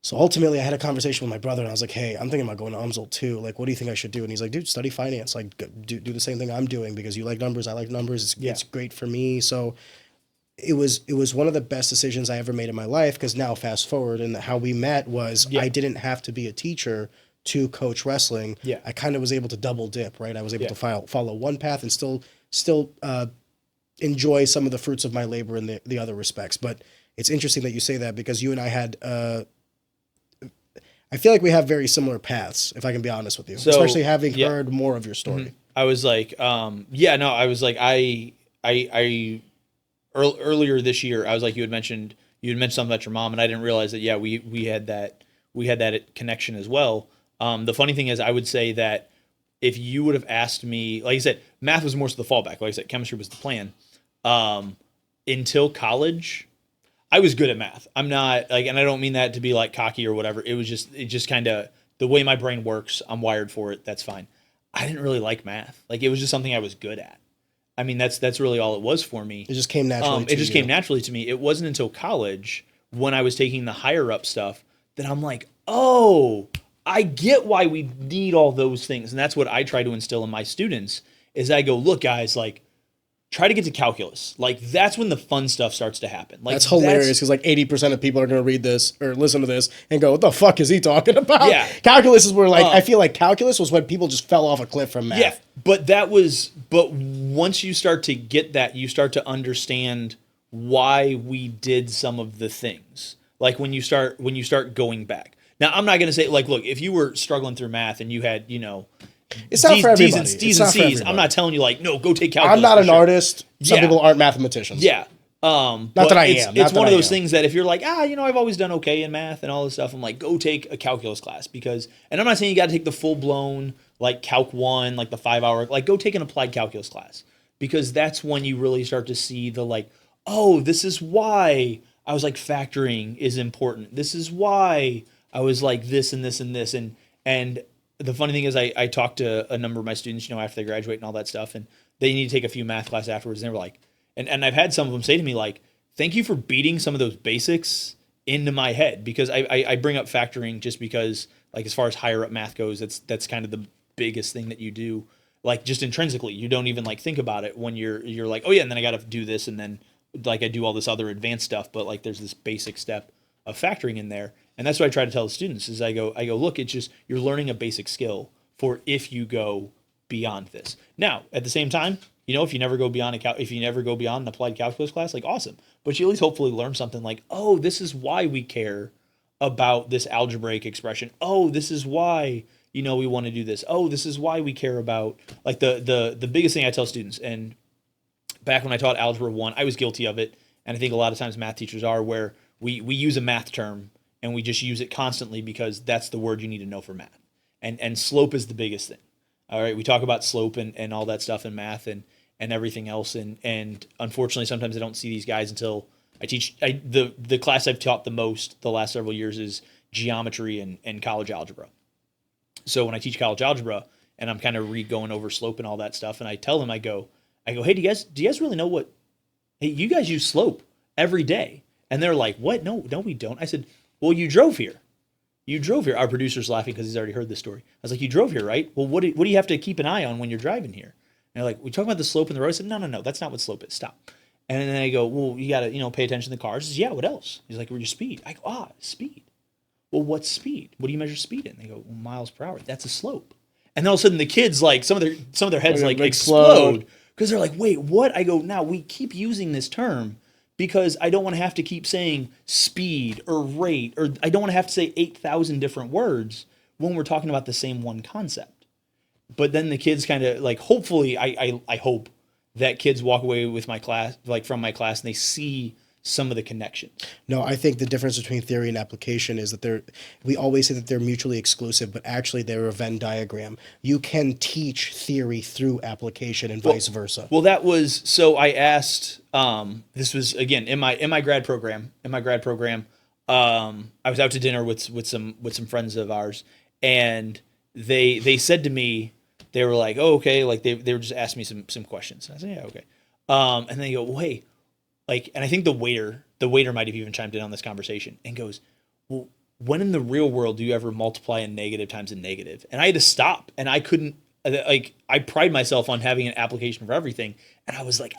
[SPEAKER 1] So ultimately I had a conversation with my brother and I was like, hey, I'm thinking about going to UMSL too. Like, what do you think I should do? And he's like, dude, study finance. Like, do the same thing I'm doing, because you like numbers, I like numbers. It's great for me. So it was one of the best decisions I ever made in my life, because now fast forward, and how we met was I didn't have to be a teacher to coach wrestling. I kind of was able to double dip, right? I was able to follow one path and still enjoy some of the fruits of my labor in the other respects. But it's interesting that you say that, because you and I had I feel like we have very similar paths, if I can be honest with you, especially having heard more of your story.
[SPEAKER 2] I was like, I was like, earlier this year, I was like, you had mentioned something about your mom, and I didn't realize that. We had that connection as well. The funny thing is, I would say that if you would have asked me, like I said, math was more so the fallback. Like I said, chemistry was the plan. Until college, I was good at math. I'm not like, and I don't mean that to be like cocky or whatever. It just kind of the way my brain works. I'm wired for it. That's fine. I didn't really like math. Like, it was just something I was good at. I mean, that's really all it was for me.
[SPEAKER 1] It just came naturally.
[SPEAKER 2] Came naturally to me. It wasn't until college, when I was taking the higher up stuff, that I'm like, oh, I get why we need all those things. And that's what I try to instill in my students, is I go, look, guys, like, try to get to calculus. Like, that's when the fun stuff starts to happen. Like,
[SPEAKER 1] that's hilarious, because like 80% of people are going to read this or listen to this and go, what the fuck is he talking about?
[SPEAKER 2] Yeah.
[SPEAKER 1] Calculus is where, like, I feel like calculus was when people just fell off a cliff from math.
[SPEAKER 2] Yeah, but once you start to get that, you start to understand why we did some of the things. Like, when you start going back. Now, I'm not going to say, like, look, if you were struggling through math and you had,
[SPEAKER 1] it's not for everybody.
[SPEAKER 2] D's and C's, I'm not telling you, like, no, go take calculus.
[SPEAKER 1] I'm not an artist. Some people aren't mathematicians.
[SPEAKER 2] Yeah.
[SPEAKER 1] Not that I am.
[SPEAKER 2] It's one of those things that if you're like, I've always done okay in math and all this stuff, I'm like, go take a calculus class, because, and I'm not saying you got to take the full blown, like, Calc 1, like the 5-hour, like, go take an applied calculus class, because that's when you really start to see the, like, oh, this is why I was like, factoring is important. This is why I was like this and this and this. And the funny thing is, I talked to a number of my students, after they graduate and all that stuff, and they need to take a few math class afterwards. And they were like, and I've had some of them say to me, like, thank you for beating some of those basics into my head, because I bring up factoring just because, like, as far as higher up math goes, that's kind of the biggest thing that you do. like just intrinsically. You don't even like think about it when you're like, oh yeah, and then I got to do this, and then like I do all this other advanced stuff. But like there's this basic step of factoring in there, and that's what I try to tell the students is I go look, it's just you're learning a basic skill for if you go beyond this. Now at the same time, you know, if you never go beyond an applied calculus class, like awesome, but you at least hopefully learn something like, oh, this is why we care about this algebraic expression. Oh, this is why, you know, we want to do this. Oh, this is why we care about, like the biggest thing I tell students, and back when I taught Algebra 1, I was guilty of it, and I think a lot of times math teachers are, where we use a math term and we just use it constantly because that's the word you need to know for math. And slope is the biggest thing. All right, we talk about slope and all that stuff in math and everything else, and unfortunately sometimes I don't see these guys until I teach. The class I've taught the most the last several years is geometry and college algebra. So when I teach college algebra and I'm kind of going over slope and all that stuff, and I tell them, I go, hey, do you guys really know what? Hey, you guys use slope every day, and they're like, what? No, we don't. I said, well, you drove here. Our producer's laughing because he's already heard this story. I was like, you drove here, right? Well, what do you have to keep an eye on when you're driving here? And they're like, we talking about the slope in the road. I said, no, that's not what slope is. Stop. And then I go, well, you got to, pay attention to the cars. He says, yeah, what else? He's like, well, your speed. I go, speed. Well, what's speed? What do you measure speed in? They go, well, miles per hour. That's a slope. And then all of a sudden the kids, like, some of their heads like explode because they're like, wait, what? I go, now we keep using this term because I don't want to have to keep saying speed or rate, or I don't want to have to say 8,000 different words when we're talking about the same one concept. But then the kids kind of like, hopefully, I hope that kids walk away with my class, like from my class, and they see some of the connections.
[SPEAKER 1] No, I think the difference between theory and application is that we always say that they're mutually exclusive, but actually they're a Venn diagram. You can teach theory through application and vice versa.
[SPEAKER 2] Well, so I asked, this was again in my grad program. I was out to dinner with some friends of ours, and they said to me, they were like, oh, okay, like they were just asking me some questions. And I said, yeah, okay. And they go, well, hey, like, and I think the waiter might have even chimed in on this conversation and goes, well, when in the real world do you ever multiply a negative times a negative? And I had to stop, and I couldn't, like, I pride myself on having an application for everything. And I was like,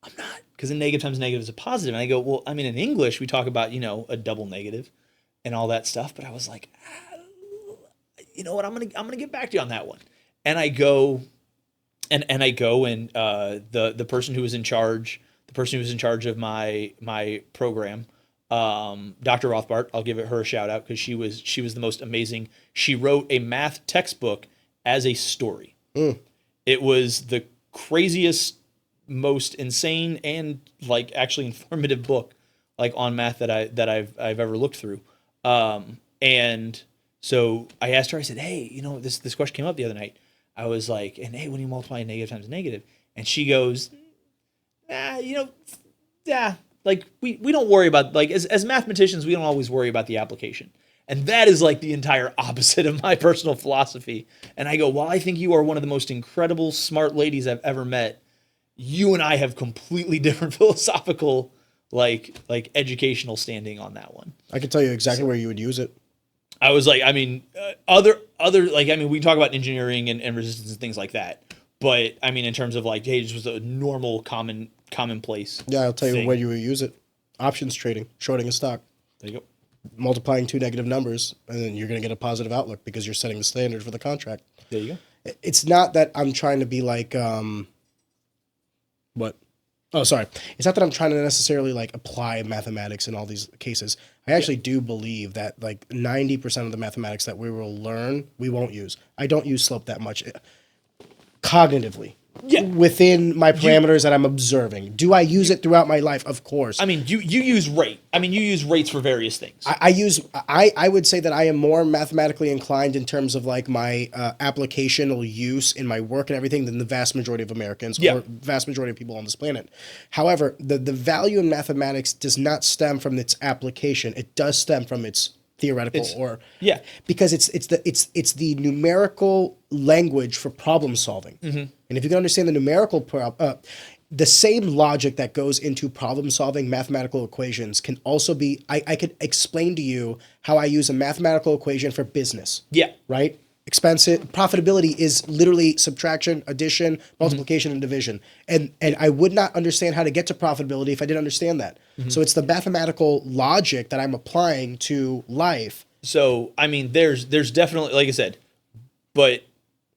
[SPEAKER 2] I'm not, because a negative times a negative is a positive. And I go, well, I mean, in English, we talk about, a double negative and all that stuff. But I was like, you know what? I'm gonna get back to you on that one. And I go, and the person who was in charge of my program, Dr. Rothbart, I'll give her a shout out because she was the most amazing. She wrote a math textbook as a story. It was the craziest, most insane, and like actually informative book like on math that I've ever looked through. And so I asked her, I said, hey, this question came up the other night. I was like, and hey, when you multiply a negative times a negative? And she goes, like we don't worry about, like, as mathematicians, we don't always worry about the application. And that is like the entire opposite of my personal philosophy. And I go, well, I think you are one of the most incredible, smart ladies I've ever met. You and I have completely different philosophical, like educational standing on that one.
[SPEAKER 1] I can tell you exactly where you would use it.
[SPEAKER 2] I was like, I mean, other like, I mean, we talk about engineering and resistance and things like that. But I mean, in terms of like, hey, this was a normal, commonplace.
[SPEAKER 1] Yeah, I'll tell you where you would use it. Options trading, shorting a stock.
[SPEAKER 2] There you go.
[SPEAKER 1] Multiplying two negative numbers, and then you're going to get a positive outlook because you're setting the standard for the contract.
[SPEAKER 2] There you go.
[SPEAKER 1] It's not that I'm trying to be like, what? Oh, sorry. It's not that I'm trying to necessarily like apply mathematics in all these cases. I actually do believe that like 90% of the mathematics that we will learn, we won't use. I don't use slope that much cognitively. Yeah. Within my parameters that I'm observing. Do I use it throughout my life? Of course.
[SPEAKER 2] I mean, you use rate. I mean, you use rates for various things.
[SPEAKER 1] I would say that I am more mathematically inclined in terms of like my applicational use in my work and everything than the vast majority of Americans or vast majority of people on this planet. However, the value in mathematics does not stem from its application. It does stem from its theoretical because it's the numerical language for problem solving. Mm-hmm. And if you can understand the numerical the same logic that goes into problem solving mathematical equations can also be I could explain to you how I use a mathematical equation for business. Yeah. Right? expensive. Profitability is literally subtraction, addition, multiplication, and division. And I would not understand how to get to profitability if I didn't understand that. So it's the mathematical logic that I'm applying to life.
[SPEAKER 2] So I mean, there's definitely, like I said, but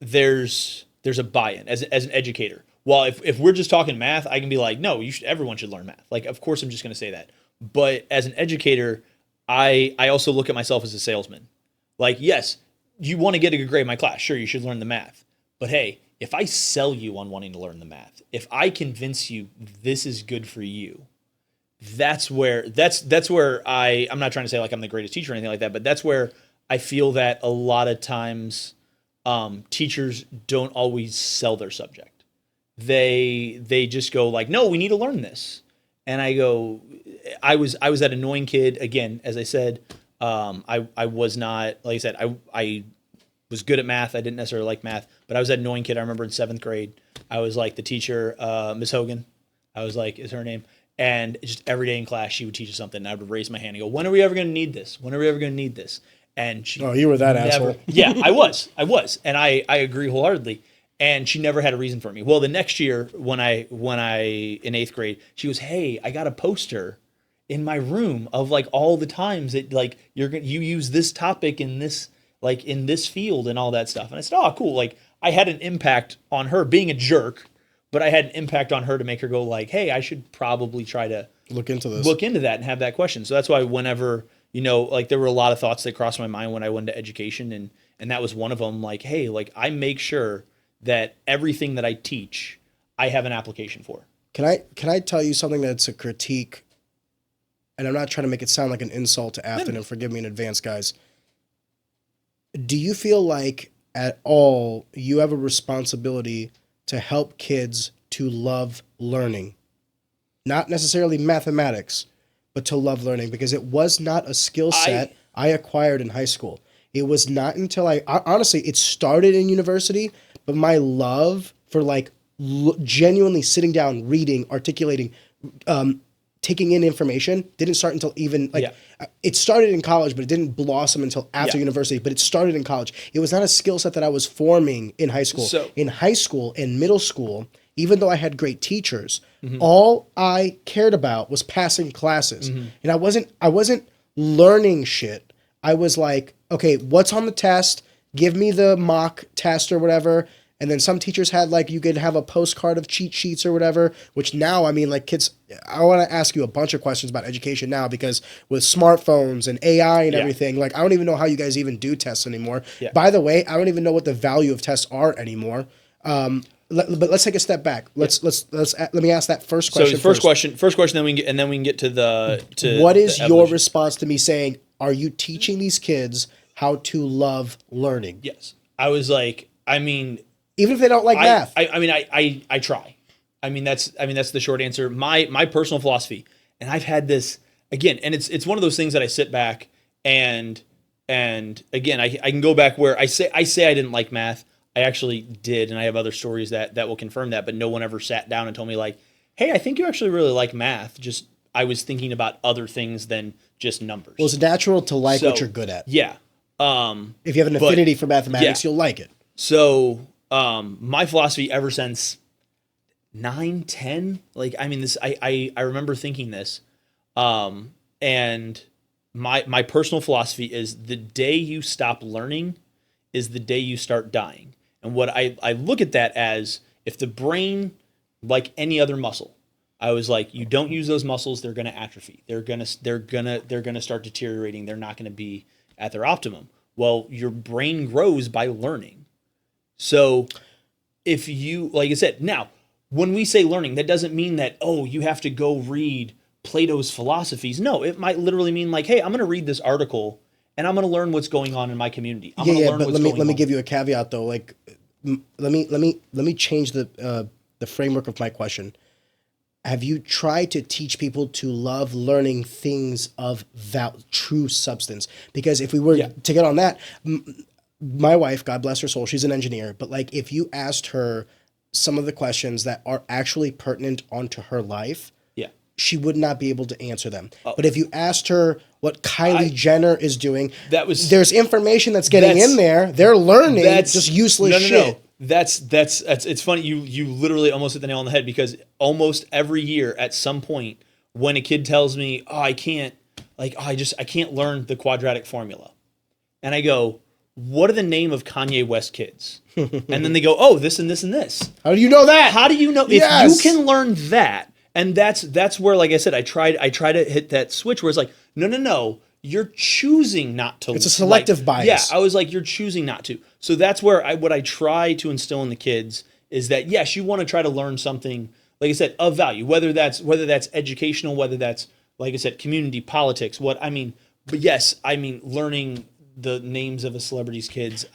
[SPEAKER 2] there's a buy-in as an educator. While if we're just talking math, I can be like, no, everyone should learn math. Like, of course, I'm just going to say that. But as an educator, I also look at myself as a salesman. Like, yes, you want to get a good grade in my class. Sure, you should learn the math. But hey, if I sell you on wanting to learn the math, if I convince you this is good for you, that's where I'm not trying to say like I'm the greatest teacher or anything like that, but that's where I feel that a lot of times teachers don't always sell their subject. They just go like, no, we need to learn this. And I go, I was that annoying kid again, as I said. I was not, like I said, I was good at math. I didn't necessarily like math, but I was that annoying kid. I remember in 7th grade, I was like the teacher, Miss Hogan. I was like, is her name? And just every day in class, she would teach us something. And I would raise my hand and go, when are we ever going to need this? When are we ever going to need this? And she,
[SPEAKER 1] Oh, you were that asshole.
[SPEAKER 2] Yeah, I was. And I agree wholeheartedly. And she never had a reason for me. Well, the next year when I in 8th grade, she goes, hey, I got a poster in my room of like all the times that like you use this topic in this field and all that stuff. And I said, oh, cool. Like I had an impact on her being a jerk, but I had an impact on her to make her go like, hey, I should probably try to
[SPEAKER 1] look into
[SPEAKER 2] that and have that question. So that's why whenever, like there were a lot of thoughts that crossed my mind when I went to education, and that was one of them. Like, hey, like I make sure that everything that I teach, I have an application for.
[SPEAKER 1] Can I tell you something that's a critique? And I'm not trying to make it sound like an insult to Afton, and forgive me in advance, guys. Do you feel like at all you have a responsibility to help kids to love learning? Not necessarily mathematics, but to love learning, because it was not a skill set I acquired in high school. It was not until honestly, it started in university, but my love for like genuinely sitting down, reading, articulating, taking in information didn't start until even it started in college, but it didn't blossom until after university, but it started in college. It was not a skill set that I was forming in high school.
[SPEAKER 2] So,
[SPEAKER 1] in high school and middle school, even though I had great teachers, all I cared about was passing classes. And I wasn't learning shit. I was like, okay, what's on the test? Give me the mock test or whatever. And then some teachers had like, you could have a postcard of cheat sheets or whatever, which now, I mean, like kids, I want to ask you a bunch of questions about education now, because with smartphones and AI and everything, like, I don't even know how you guys even do tests anymore. By the way, I don't even know what the value of tests are anymore. But let's take a step back. Let me ask that first question.
[SPEAKER 2] So first question, then we can get to
[SPEAKER 1] what is your response to me saying, are you teaching these kids how to love learning?
[SPEAKER 2] Yes. I was like, I mean,
[SPEAKER 1] even if they don't like math.
[SPEAKER 2] I try. I mean, that's the short answer. My personal philosophy, and I've had this again, and it's one of those things that I sit back and again, I can go back where I say I didn't like math. I actually did, and I have other stories that will confirm that, but no one ever sat down and told me like, hey, I think you actually really like math. Just I was thinking about other things than just numbers.
[SPEAKER 1] Well, it's natural to like what you're good at.
[SPEAKER 2] Yeah.
[SPEAKER 1] If you have an affinity for mathematics, you'll like it.
[SPEAKER 2] So my philosophy ever since 9, 10, like, I mean, this, I remember thinking this, and my personal philosophy is the day you stop learning is the day you start dying. And what I look at that as, if the brain, like any other muscle, I was like, you don't use those muscles, they're going to atrophy. They're going to start deteriorating. They're not going to be at their optimum. Well, your brain grows by learning. So if you, like I said, now, when we say learning, that doesn't mean that, oh, you have to go read Plato's philosophies. No, it might literally mean like, hey, I'm going to read this article and I'm going to learn what's going on in my community. I'm going to learn what's going on.
[SPEAKER 1] Let me give you a caveat though. Like, let me change the framework of my question. Have you tried to teach people to love learning things of true substance? Because if we were to get on that, my wife, God bless her soul, she's an engineer, but like if you asked her some of the questions that are actually pertinent onto her life, she would not be able to answer them. But if you asked her what Kylie Jenner is doing, there's information that's getting in there. They're learning just useless shit.
[SPEAKER 2] That's it's funny. You literally almost hit the nail on the head, because almost every year at some point when a kid tells me, I can't learn the quadratic formula. And I go, what are the name of Kanye West kids? And then they go, oh, this and this and this.
[SPEAKER 1] How do you know that?
[SPEAKER 2] How do you know? If you can learn that, and that's where, like I said, I try to hit that switch where it's like, no, you're choosing not to.
[SPEAKER 1] It's a selective bias.
[SPEAKER 2] Yeah, I was like, you're choosing not to. So that's where what I try to instill in the kids is that, yes, you want to try to learn something, like I said, of value, whether that's educational, whether that's, like I said, community, politics, but yes, learning the names of a celebrity's kids,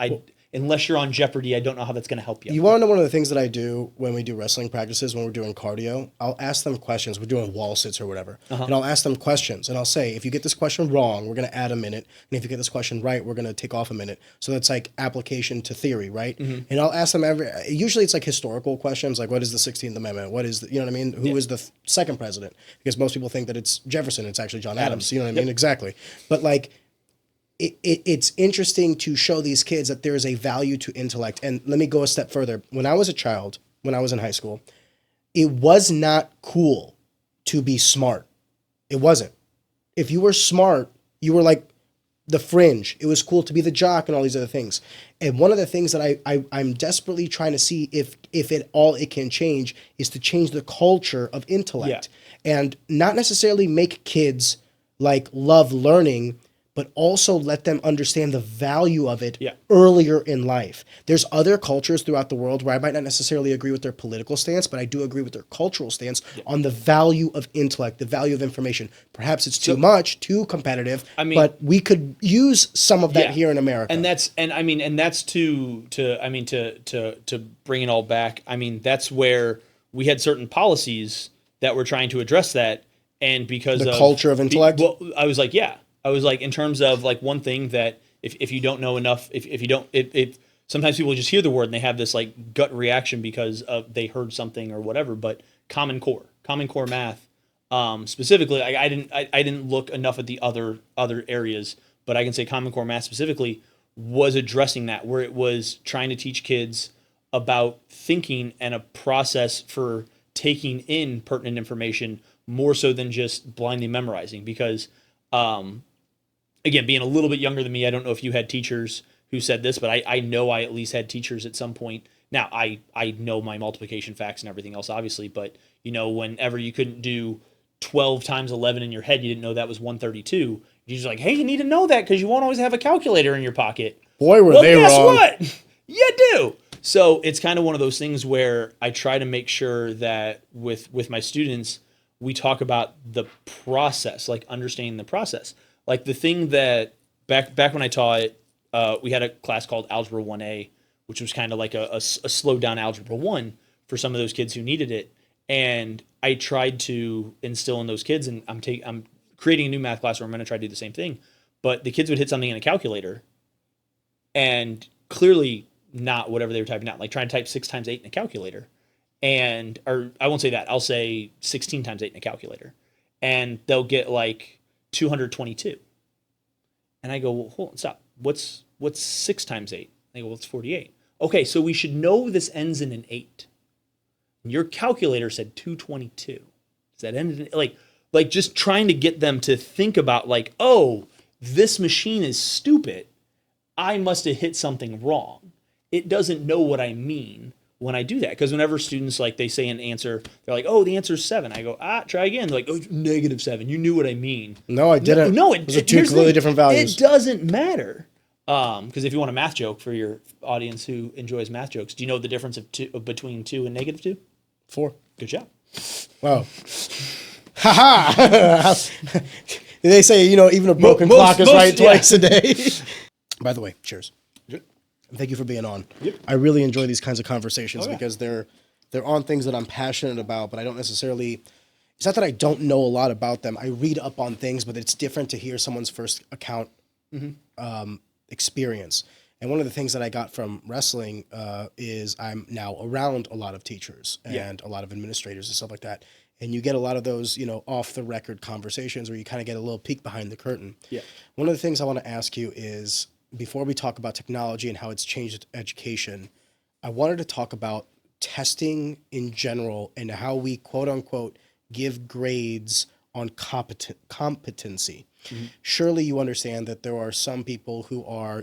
[SPEAKER 2] unless you're on Jeopardy, I don't know how that's going to help you.
[SPEAKER 1] You want to know one of the things that I do when we do wrestling practices, when we're doing cardio? I'll ask them questions. We're doing wall sits or whatever. And I'll ask them questions. And I'll say, if you get this question wrong, we're going to add a minute. And if you get this question right, we're going to take off a minute. So that's like application to theory, right? And I'll ask them usually it's like historical questions, like what is the 16th Amendment? What is you know what I mean? Who is the second president? Because most people think that it's Jefferson. It's actually John Adams. You know what I mean? Exactly. But like, it's interesting to show these kids that there is a value to intellect. And let me go a step further. When I was a child, when I was in high school, it was not cool to be smart. It wasn't. If you were smart, you were like the fringe. It was cool to be the jock and all these other things. And one of the things that I'm desperately trying to see if it can change is to change the culture of intellect. And not necessarily make kids like love learning, but also let them understand the value of it earlier in life. There's other cultures throughout the world where I might not necessarily agree with their political stance, but I do agree with their cultural stance on the value of intellect, the value of information. Perhaps it's too much, too competitive, but we could use some of that here in America.
[SPEAKER 2] And that's to bring it all back. That's where we had certain policies that were trying to address that, and because
[SPEAKER 1] the culture of intellect.
[SPEAKER 2] I was like, in terms of like one thing that if you don't know enough, if you don't, sometimes people just hear the word and they have this like gut reaction because they heard something or whatever. But Common Core math, specifically, I didn't look enough at the other areas, but I can say Common Core math specifically was addressing that, where it was trying to teach kids about thinking and a process for taking in pertinent information more so than just blindly memorizing. Because again, being a little bit younger than me, I don't know if you had teachers who said this, but I know I at least had teachers at some point. Now, I know my multiplication facts and everything else, obviously, but, whenever you couldn't do 12 times 11 in your head, you didn't know that was 132. You're just like, hey, you need to know that because you won't always have a calculator in your pocket.
[SPEAKER 1] Boy, were they wrong.
[SPEAKER 2] Guess what? You do. So it's kind of one of those things where I try to make sure that with my students, we talk about the process, like understanding the process. Like the thing that back when I taught, we had a class called Algebra 1A, which was kind of like a slowed down Algebra 1 for some of those kids who needed it. And I tried to instill in those kids, and I'm creating a new math class where I'm going to try to do the same thing. But the kids would hit something in a calculator, and clearly not whatever they were typing out, like trying to type 6 times 8 in a calculator. Or I won't say that. I'll say 16 times 8 in a calculator. And they'll get like 222. And I go, well, hold on, stop. What's 6 times 8? They go, well, it's 48. Okay, so we should know this ends in an 8. And your calculator said 222. Does that end in, like just trying to get them to think about like, oh, this machine is stupid. I must have hit something wrong. It doesn't know what I mean when I do that. Because whenever students, like, they say an answer, they're like, oh, the answer's 7. I go, try again. They're like, oh, -7. You knew what I mean.
[SPEAKER 1] No, I didn't.
[SPEAKER 2] No,
[SPEAKER 1] those are two completely different values.
[SPEAKER 2] It doesn't matter. Because if you want a math joke for your audience who enjoys math jokes, do you know the difference between 2 and -2?
[SPEAKER 1] 4.
[SPEAKER 2] Good job.
[SPEAKER 1] Wow. Ha-ha! They say, even a broken clock is right twice a day. By the way, cheers. Thank you for being on.
[SPEAKER 2] Yep.
[SPEAKER 1] I really enjoy these kinds of conversations because they're on things that I'm passionate about, but I don't necessarily. It's not that I don't know a lot about them. I read up on things, but it's different to hear someone's first account experience. And one of the things that I got from wrestling is I'm now around a lot of teachers and a lot of administrators and stuff like that. and you get a lot of those, off the record conversations where you kind of get a little peek behind the curtain.
[SPEAKER 2] Yeah.
[SPEAKER 1] One of the things I want to ask you is, before we talk about technology and how it's changed education, I wanted to talk about testing in general and how we quote unquote give grades on competency. Surely you understand that there are some people who are,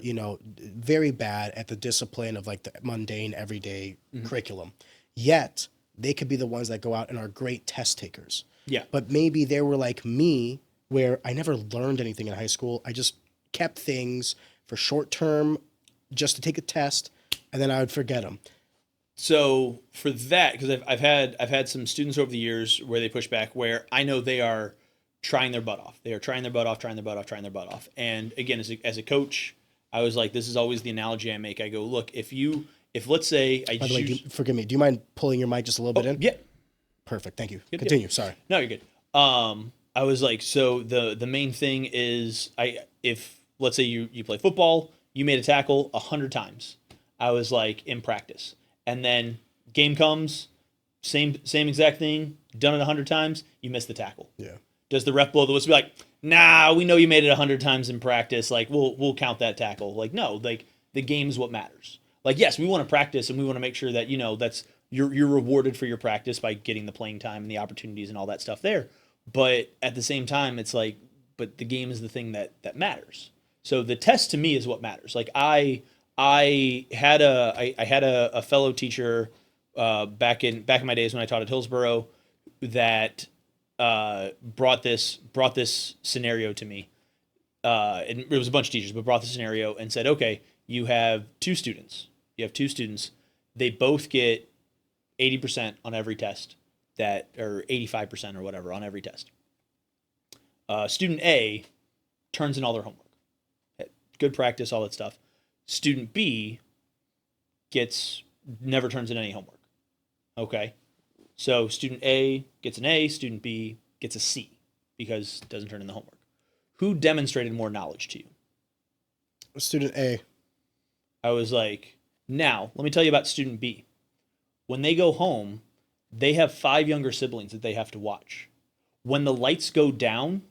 [SPEAKER 1] very bad at the discipline of like the mundane everyday curriculum. Yet they could be the ones that go out and are great test takers.
[SPEAKER 2] Yeah.
[SPEAKER 1] But maybe they were like me, where I never learned anything in high school. I just kept things for short term just to take a test, and then I would forget them.
[SPEAKER 2] So for that, because I've had some students over the years where they push back, where I know they are trying their butt off. They are trying their butt off. And again, as a coach, I was like, this is always the analogy I make. I go, look, if let's say I
[SPEAKER 1] By the way, forgive me. Do you mind pulling your mic just a little bit in?
[SPEAKER 2] Yeah.
[SPEAKER 1] Perfect. Thank you.
[SPEAKER 2] Good.
[SPEAKER 1] Continue. Sorry.
[SPEAKER 2] No, you're good. I was like, so the main thing is, if let's say you play football, you made a tackle 100 times. I was like, in practice, and then game comes, same exact thing, done it 100 times, you missed the tackle.
[SPEAKER 1] Yeah.
[SPEAKER 2] Does the ref blow the whistle? Be like, nah, we know you made it 100 times in practice. Like, we'll count that tackle. Like, no, like the game's what matters. Like, yes, we want to practice and we want to make sure that that's you're rewarded for your practice by getting the playing time and the opportunities and all that stuff there. But at the same time, it's like, but the game is the thing that matters. So the test to me is what matters. Like I had a fellow teacher back in my days when I taught at Hillsborough that brought this scenario to me. And it was a bunch of teachers, but brought the scenario and said, okay, you have two students. They both get 80% on every test, or 85% or whatever on every test. Student A turns in all their homework. Good practice, all that stuff. Student B never turns in any homework. Okay. So student A gets an A, student B gets a C because it doesn't turn in the homework. Who demonstrated more knowledge to you?
[SPEAKER 1] Student A.
[SPEAKER 2] I was like, now, let me tell you about student B. When they go home, they have 5 younger siblings that they have to watch. When the lights go down,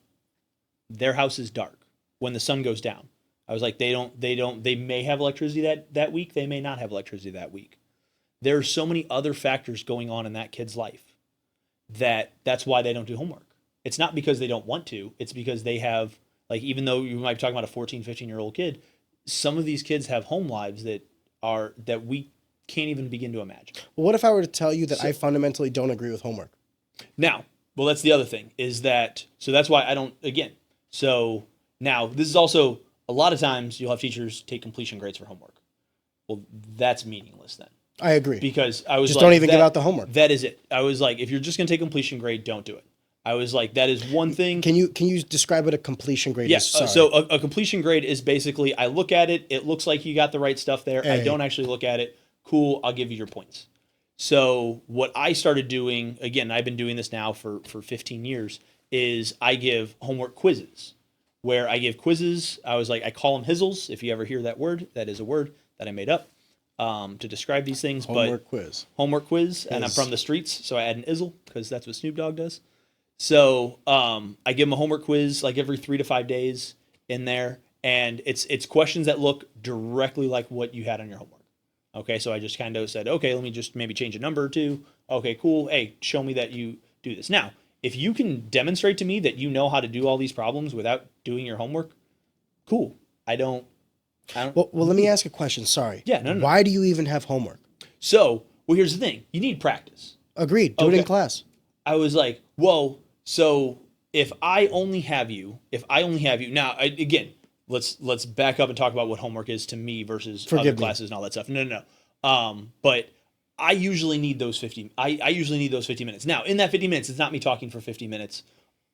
[SPEAKER 2] their house is dark. When the sun goes down. I was like, they may have electricity that week, they may not have electricity that week. There are so many other factors going on in that kid's life that's why they don't do homework. It's not because they don't want to, it's because they have, like, even though you might be talking about a 14, 15-year-old kid, some of these kids have home lives that we can't even begin to imagine.
[SPEAKER 1] Well, what if I were to tell you that I fundamentally don't agree with homework?
[SPEAKER 2] Now, well, that's the other thing, is that, so that's why I don't, again, so now this is also, a lot of times you'll have teachers take completion grades for homework. Well, that's meaningless then.
[SPEAKER 1] I agree.
[SPEAKER 2] Because I was
[SPEAKER 1] just
[SPEAKER 2] like,
[SPEAKER 1] don't even give out the homework.
[SPEAKER 2] That is it. I was like, if you're just going to take completion grade, don't do it. I was like, that is one thing.
[SPEAKER 1] Can you describe what a completion grade is?
[SPEAKER 2] Yes. So a completion grade is basically, I look at it, it looks like you got the right stuff there. I don't actually look at it. Cool, I'll give you your points. So what I started doing, again, I've been doing this now for 15 years, is I give homework quizzes. Where I give quizzes, I was like, I call them hizzles. If you ever hear that word, that is a word that I made up to describe these things.
[SPEAKER 1] Homework quiz.
[SPEAKER 2] Homework quiz, and I'm from the streets, so I add an izzle because that's what Snoop Dogg does. So I give them a homework quiz like every 3 to 5 days in there, and it's questions that look directly like what you had on your homework. Okay, so I just kind of said, okay, let me just maybe change a number or two. Okay, cool. Hey, show me that you do this. Now, if you can demonstrate to me that you know how to do all these problems without doing your homework, cool. I don't.
[SPEAKER 1] Well, let me ask a question. Sorry.
[SPEAKER 2] Yeah, no.
[SPEAKER 1] Why do you even have homework?
[SPEAKER 2] So, well, here's the thing. You need practice.
[SPEAKER 1] Agreed. Do it in class. I
[SPEAKER 2] was like, whoa. So if I only have you now, again, let's back up and talk about what homework is to me versus other classes and all that stuff. No. But I usually need those 50. I usually need those 50 minutes. Now, in that 50 minutes, it's not me talking for 50 minutes.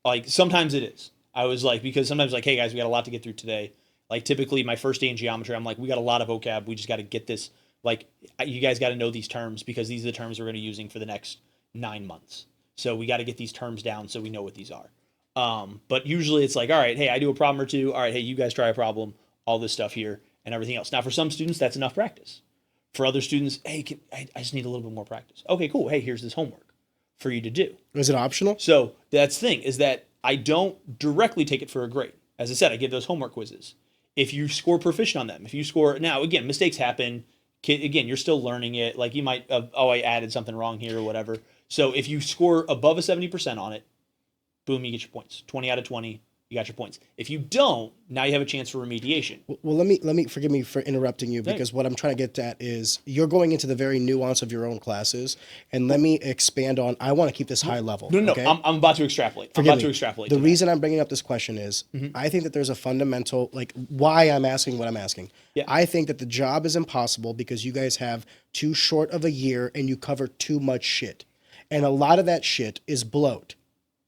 [SPEAKER 2] Like sometimes it is. I was like, because sometimes like, hey guys, we got a lot to get through today. Like typically my first day in geometry, I'm like, we got a lot of vocab. We just got to get this. Like you guys got to know these terms because these are the terms we're going to be using for the next 9 months. So we got to get these terms down so we know what these are. But usually it's like, all right, hey, I do a problem or two. All right, hey, you guys try a problem, all this stuff here and everything else. Now for some students, that's enough practice. For other students, hey, I just need a little bit more practice. Okay, cool. Hey, here's this homework. for you to do.
[SPEAKER 1] Is it optional?
[SPEAKER 2] So that's the thing, is that I don't directly take it for a grade. As I said, I give those homework quizzes. If you score proficient on them, if you score, now again, mistakes happen. Again, you're still learning it. Like you might, I added something wrong here or whatever. So if you score above a 70% on it, boom, you get your points. 20 out of 20, you got your points. If you don't, now you have a chance for remediation.
[SPEAKER 1] Well, let me forgive me for interrupting you, because what I'm trying to get at is you're going into the very nuance of your own classes, and let me expand on. I want to keep this high level.
[SPEAKER 2] No,
[SPEAKER 1] okay?
[SPEAKER 2] I'm about to extrapolate.
[SPEAKER 1] The reason I'm bringing up this question is I think that there's a fundamental, like, why I'm asking what I'm asking.
[SPEAKER 2] Yeah.
[SPEAKER 1] I think that the job is impossible because you guys have too short of a year and you cover too much shit, and a lot of that shit is bloat.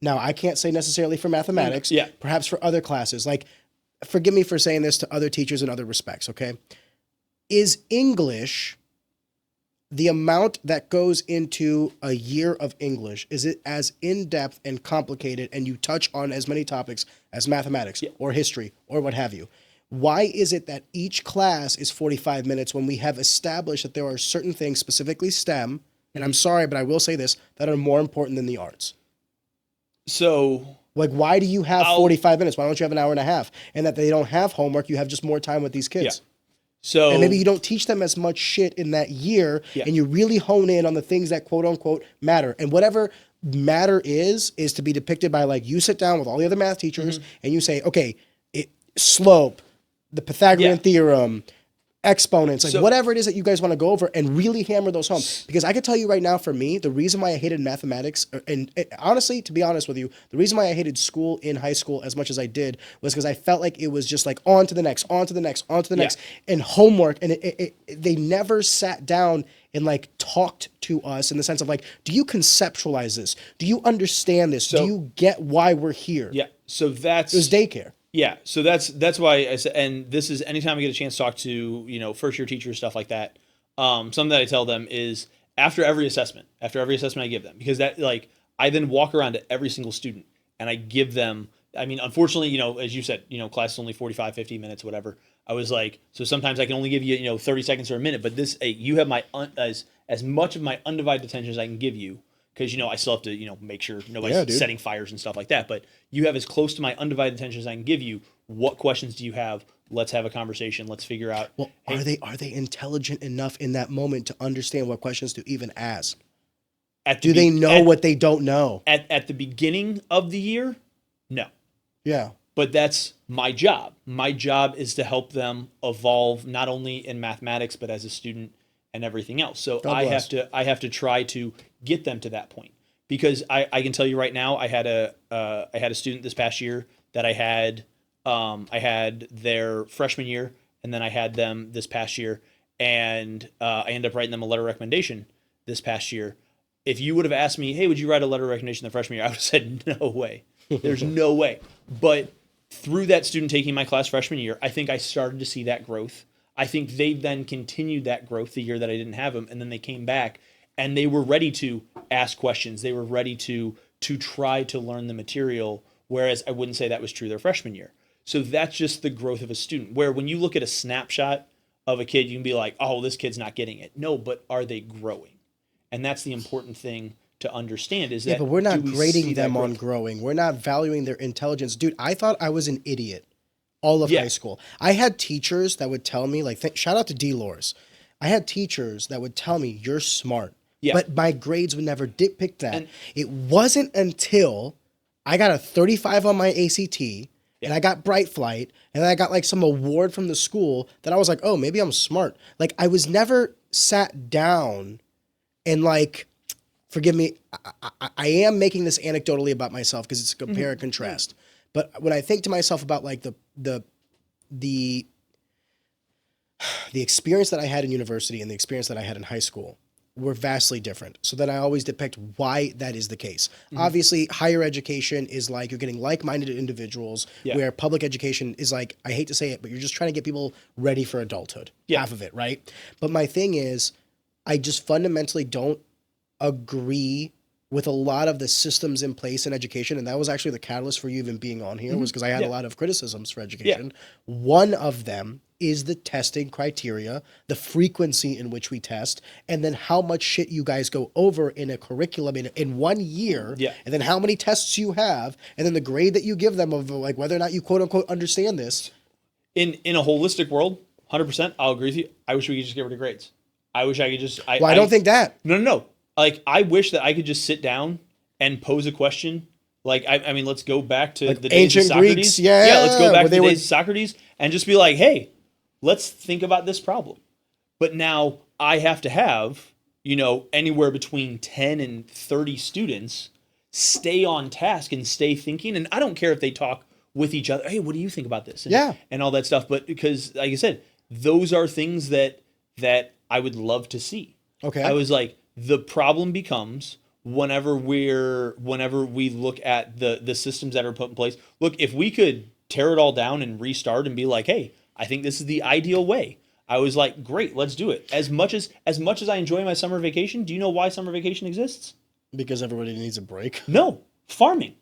[SPEAKER 1] Now, I can't say necessarily for mathematics, perhaps for other classes. Like, forgive me for saying this to other teachers in other respects, okay? Is English, the amount that goes into a year of English, is it as in-depth and complicated and you touch on as many topics as mathematics or history or what have you? Why is it that each class is 45 minutes when we have established that there are certain things, specifically STEM, and I'm sorry, but I will say this, that are more important than the arts?
[SPEAKER 2] So,
[SPEAKER 1] like, why do you have 45 minutes? Why don't you have an hour and a half? And that they don't have homework, you have just more time with these kids.
[SPEAKER 2] So,
[SPEAKER 1] and maybe you don't teach them as much shit in that year, and you really hone in on the things that quote unquote matter. And whatever matter is to be depicted by, like, you sit down with all the other math teachers and you say, okay, slope, the Pythagorean theorem, exponents, like whatever it is that you guys want to go over, and really hammer those home. Because I can tell you right now, for me, the reason why I hated mathematics, and honestly, to be honest with you, the reason why I hated school in high school as much as I did was because I felt like it was just like on to the next, on to the next, on to the next, and homework, and they never sat down and, like, talked to us in the sense of, like, do you conceptualize this? Do you understand this? Do you get why we're here?
[SPEAKER 2] Yeah. So it
[SPEAKER 1] was daycare.
[SPEAKER 2] Yeah, so that's why I said, and this is anytime I get a chance to talk to first year teachers, stuff like that. Something that I tell them is after every assessment I give them, because that, like, I then walk around to every single student and I give them. I mean, unfortunately, as you said, class is only 45, 50 minutes, whatever. I was like, so sometimes I can only give you 30 seconds or a minute, but this, you have my as much of my undivided attention as I can give you. Because, I still have to, make sure nobody's setting fires and stuff like that. But you have as close to my undivided attention as I can give you. What questions do you have? Let's have a conversation. Let's figure out.
[SPEAKER 1] Well, hey, are they intelligent enough in that moment to understand what questions to even ask? Do they know what they don't know?
[SPEAKER 2] At the beginning of the year, no.
[SPEAKER 1] Yeah.
[SPEAKER 2] But that's my job. My job is to help them evolve, not only in mathematics, but as a student and everything else. So I have to try to get them to that point, because I can tell you right now, I had a student this past year that I had their freshman year, and then I had them this past year, and I ended up writing them a letter of recommendation this past year. If you would have asked me, hey, would you write a letter of recommendation the freshman year? I would have said, no way. There's no way. But through that student taking my class freshman year, I think I started to see that growth. I think they then continued that growth the year that I didn't have them, and then they came back and they were ready to ask questions. They were ready to try to learn the material, whereas I wouldn't say that was true their freshman year. So that's just the growth of a student, where when you look at a snapshot of a kid, you can be like, oh, this kid's not getting it. No, but are they growing? And that's the important thing to understand, is that
[SPEAKER 1] but we're not grading them on growing. We're not valuing their intelligence. Dude, I thought I was an idiot all of high school. I had teachers that would tell me, like, shout out to D. Loris. I had teachers that would tell me, you're smart. Yeah. But my grades would never depict that. And it wasn't until I got a 35 on my ACT and I got Bright Flight and then I got, like, some award from the school that I was like, oh, maybe I'm smart. Like, I was never sat down and, like, forgive me, I am making this anecdotally about myself because it's a compare and contrast. But when I think to myself about, like, the experience that I had in university and the experience that I had in high school were vastly different. So then I always depict why that is the case. Obviously, higher education is like you're getting like-minded individuals, where public education is like, I hate to say it, but you're just trying to get people ready for adulthood. Half of it, right? But my thing is, I just fundamentally don't agree with a lot of the systems in place in education, and that was actually the catalyst for you even being on here, was because I had a lot of criticisms for education. One of them is the testing criteria, the frequency in which we test, and then how much shit you guys go over in a curriculum in 1 year,
[SPEAKER 2] Yeah.
[SPEAKER 1] and then how many tests you have, and then the grade that you give them of like whether or not you quote unquote understand this.
[SPEAKER 2] In a holistic world, 100%, I'll agree with you. I wish we could just get rid of grades. I wish I could just.
[SPEAKER 1] Well, I don't think that.
[SPEAKER 2] No. Like, I wish that I could just sit down and pose a question. Like, I mean, let's go back to the days of
[SPEAKER 1] ancient
[SPEAKER 2] Socrates.
[SPEAKER 1] Greeks, yeah,
[SPEAKER 2] let's go back
[SPEAKER 1] where
[SPEAKER 2] to
[SPEAKER 1] they
[SPEAKER 2] the
[SPEAKER 1] were-
[SPEAKER 2] days of Socrates and just be like, hey, let's think about this problem. But now I have to have, anywhere between 10 and 30 students stay on task and stay thinking. And I don't care if they talk with each other. Hey, what do you think about this? And all that stuff. But because, like I said, those are things that I would love to see.
[SPEAKER 1] Okay.
[SPEAKER 2] I was like, the problem becomes whenever we look at the systems that are put in place. Look, if we could tear it all down and restart and be like, hey, I think this is the ideal way. I was like, great, let's do it. As much as I enjoy my summer vacation, do you know why summer vacation exists?
[SPEAKER 1] Because everybody needs a break.
[SPEAKER 2] No, farming.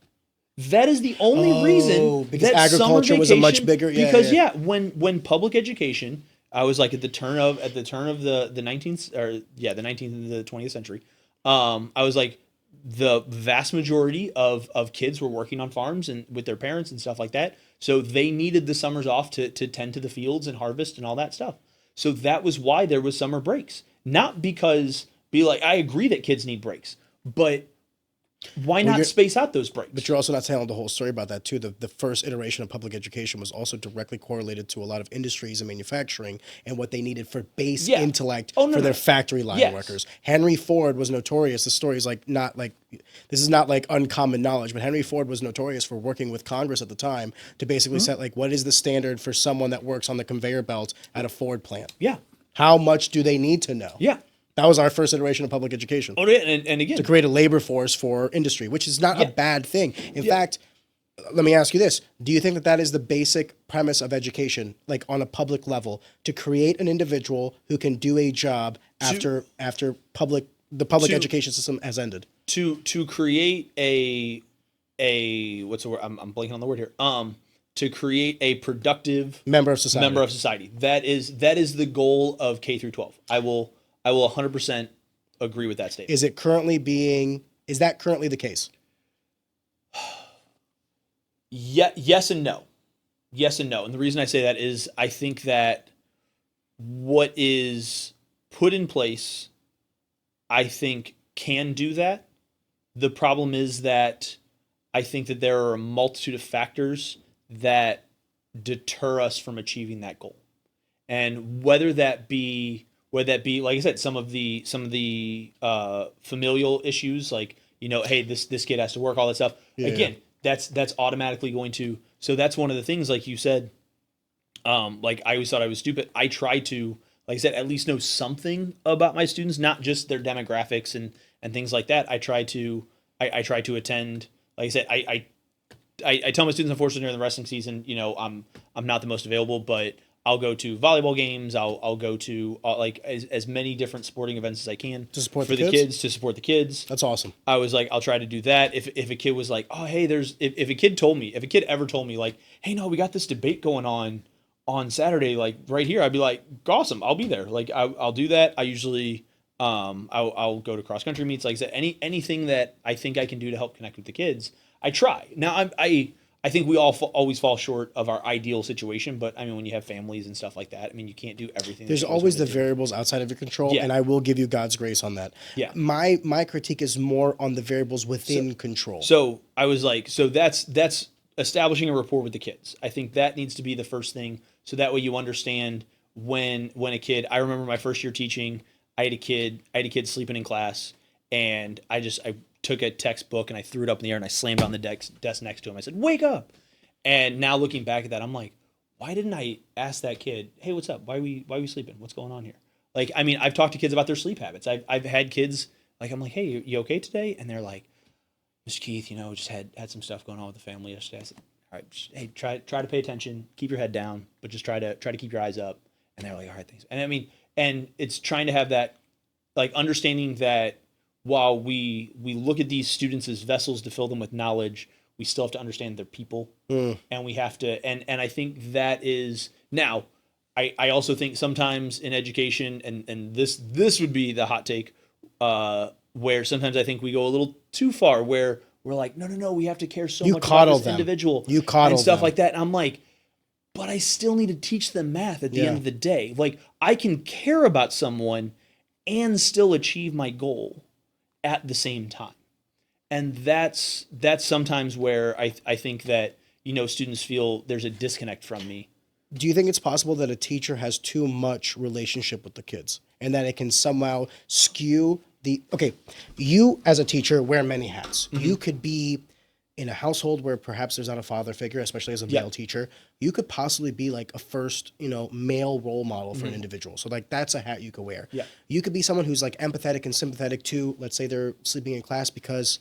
[SPEAKER 2] That is the only reason
[SPEAKER 1] because
[SPEAKER 2] that
[SPEAKER 1] agriculture
[SPEAKER 2] summer
[SPEAKER 1] was a much
[SPEAKER 2] vacation-
[SPEAKER 1] bigger- yeah,
[SPEAKER 2] because
[SPEAKER 1] yeah.
[SPEAKER 2] when public education, I was like at the turn of the 19th the 19th and the 20th century. I was like, the vast majority of kids were working on farms and with their parents and stuff like that. So they needed the summers off to tend to the fields and harvest and all that stuff. So that was why there was summer breaks. Not because I agree that kids need breaks, but why not space out those breaks?
[SPEAKER 1] But you're also not telling the whole story about that too. The first iteration of public education was also directly correlated to a lot of industries and manufacturing and what they needed for base intellect for their factory line workers. Henry Ford was notorious. The story is this is not like uncommon knowledge, but Henry Ford was notorious for working with Congress at the time to basically set like what is the standard for someone that works on the conveyor belt at a Ford plant.
[SPEAKER 2] Yeah.
[SPEAKER 1] How much do they need to know?
[SPEAKER 2] Yeah.
[SPEAKER 1] That was our first iteration of public education.
[SPEAKER 2] Oh, and again,
[SPEAKER 1] to create a labor force for industry, which is not a bad thing. In fact, let me ask you this. Do you think that that is the basic premise of education, like on a public level, to create an individual who can do a job after the public education system has ended?
[SPEAKER 2] To create a what's the word? I'm blanking on the word here. To create a productive
[SPEAKER 1] member of society.
[SPEAKER 2] That is the goal of K through 12. I will 100% agree with that statement.
[SPEAKER 1] Is that currently the case?
[SPEAKER 2] Yes and no. Yes and no. And the reason I say that is I think that what is put in place, I think can do that. The problem is that I think that there are a multitude of factors that deter us from achieving that goal. And whether that be, like I said, some of the familial issues, like, hey, this kid has to work, all that stuff. Yeah. Again, that's automatically going to. So that's one of the things, like you said. Like I always thought I was stupid. I try to, like I said, at least know something about my students, not just their demographics and things like that. I try to attend. Like I said, I tell my students, unfortunately, during the wrestling season, I'm not the most available, but I'll go to volleyball games. I'll go to like as many different sporting events as I can
[SPEAKER 1] to support
[SPEAKER 2] for the kids. To support the kids.
[SPEAKER 1] That's awesome.
[SPEAKER 2] I was like, I'll try to do that. If a kid was like, oh hey, if a kid ever told me like, hey, no, we got this debate going on Saturday, like right here, I'd be like, awesome, I'll be there. Like I'll do that. I usually I'll go to cross country meets. Like I said, anything that I think I can do to help connect with the kids, I try. Now I think we all always fall short of our ideal situation, but I mean, when you have families and stuff like that, I mean, you can't do everything.
[SPEAKER 1] There's always the variables outside of your control, and I will give you God's grace on that.
[SPEAKER 2] Yeah.
[SPEAKER 1] My critique is more on the variables within control.
[SPEAKER 2] So I was like, that's establishing a rapport with the kids. I think that needs to be the first thing, so that way you understand when a kid. I remember my first year teaching, I had a kid sleeping in class, and I took a textbook and I threw it up in the air and I slammed on the desk next to him. I said, "Wake up!" And now looking back at that, I'm like, why didn't I ask that kid, "Hey, what's up? Why are we sleeping? What's going on here?" Like, I mean, I've talked to kids about their sleep habits. I've had kids like, I'm like, "Hey, you okay today?" And they're like, "Mr. Keith, just had some stuff going on with the family yesterday." I said, "All right, hey, try to pay attention, keep your head down, but just try to keep your eyes up." And they're like, "All right, thanks." And I mean, and it's trying to have that, like, understanding that while we look at these students as vessels to fill them with knowledge, we still have to understand they're people, and we have to. And I think that is now. I also think sometimes in education, and this would be the hot take, where sometimes I think we go a little too far, where we're like, no, we have to care so
[SPEAKER 1] You
[SPEAKER 2] much about
[SPEAKER 1] coddle
[SPEAKER 2] this
[SPEAKER 1] them.
[SPEAKER 2] individual
[SPEAKER 1] You coddle
[SPEAKER 2] and stuff
[SPEAKER 1] them.
[SPEAKER 2] like that. And I'm like, but I still need to teach them math at the end of the day. Like, I can care about someone and still achieve my goal at the same time. And that's sometimes where I think that, students feel there's a disconnect from me.
[SPEAKER 1] Do you think it's possible that a teacher has too much relationship with the kids and that it can somehow skew you as a teacher wear many hats.
[SPEAKER 2] Mm-hmm.
[SPEAKER 1] You could be in a household where perhaps there's not a father figure, especially as a male teacher. You could possibly be like a first, male role model for an individual. So like that's a hat you could wear.
[SPEAKER 2] Yeah.
[SPEAKER 1] You could be someone who's like empathetic and sympathetic to, let's say they're sleeping in class because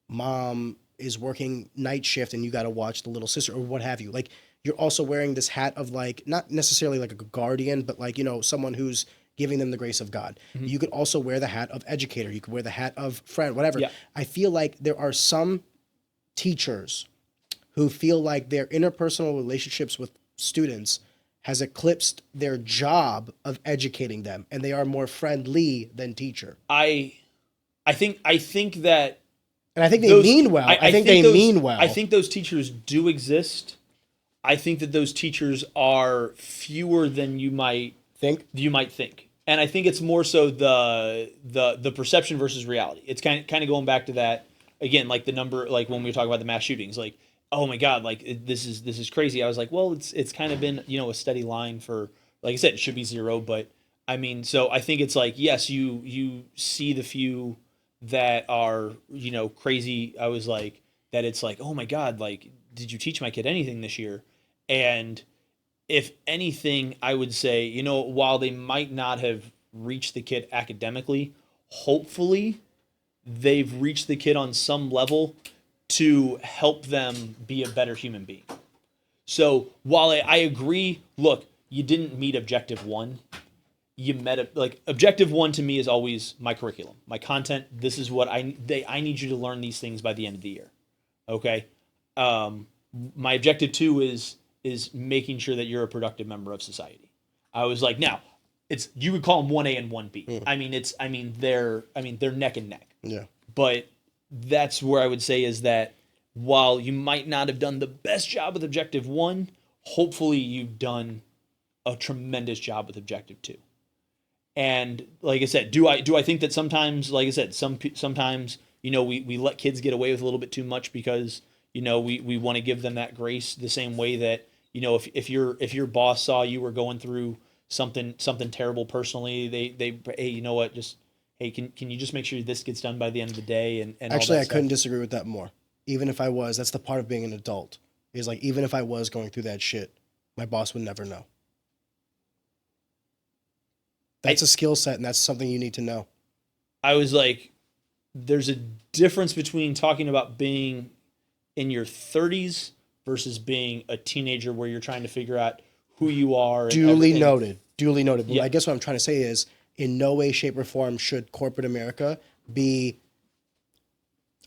[SPEAKER 1] mom is working night shift and you got to watch the little sister or what have you. Like you're also wearing this hat of like, not necessarily like a guardian, but like, someone who's giving them the grace of God. Mm-hmm. You could also wear the hat of educator. You could wear the hat of friend, whatever. Yeah. I feel like there are some teachers who feel like their interpersonal relationships with students has eclipsed their job of educating them, and they are more friendly than teacher.
[SPEAKER 2] I think that,
[SPEAKER 1] and I think they mean well. I think they mean well.
[SPEAKER 2] I think those teachers do exist. I think that those teachers are fewer than you might think. And I think it's more so the perception versus reality. It's kind of going back to that again, like the number, like when we talk about the mass shootings, like, oh my God, like this is crazy. I was like, well, it's kind of been, a steady line for, like I said, it should be 0, but I mean, so I think it's like, yes, you see the few that are, crazy. I was like, that it's like, oh my God, like, did you teach my kid anything this year? And if anything, I would say, while they might not have reached the kid academically, hopefully they've reached the kid on some level to help them be a better human being. So while I agree, look, you didn't meet objective 1. You met objective 1 to me is always my curriculum, my content. This is what I need you to learn these things by the end of the year. Okay. My objective 2 is making sure that you're a productive member of society. I was like, now you would call them 1A and 1B. Mm. They're neck and neck.
[SPEAKER 1] Yeah.
[SPEAKER 2] But that's where I would say is that while you might not have done the best job with objective 1, hopefully you've done a tremendous job with objective 2. And like I said, do I think that sometimes, like I said, sometimes, we let kids get away with a little bit too much because, we want to give them that grace the same way that, if your boss saw you were going through something terrible personally, they hey, you know what, just, hey, can you just make sure this gets done by the end of the day? And
[SPEAKER 1] actually,
[SPEAKER 2] all that
[SPEAKER 1] I
[SPEAKER 2] stuff.
[SPEAKER 1] couldn't disagree with that more. Even if I was, that's the part of being an adult. Is like, even if I was going through that shit, my boss would never know. That's a skill set, and that's something you need to know.
[SPEAKER 2] I was like, there's a difference between talking about being in your 30s versus being a teenager where you're trying to figure out who you are.
[SPEAKER 1] Duly noted. But
[SPEAKER 2] Yeah.
[SPEAKER 1] I guess what I'm trying to say is, in no way, shape, or form should corporate America be...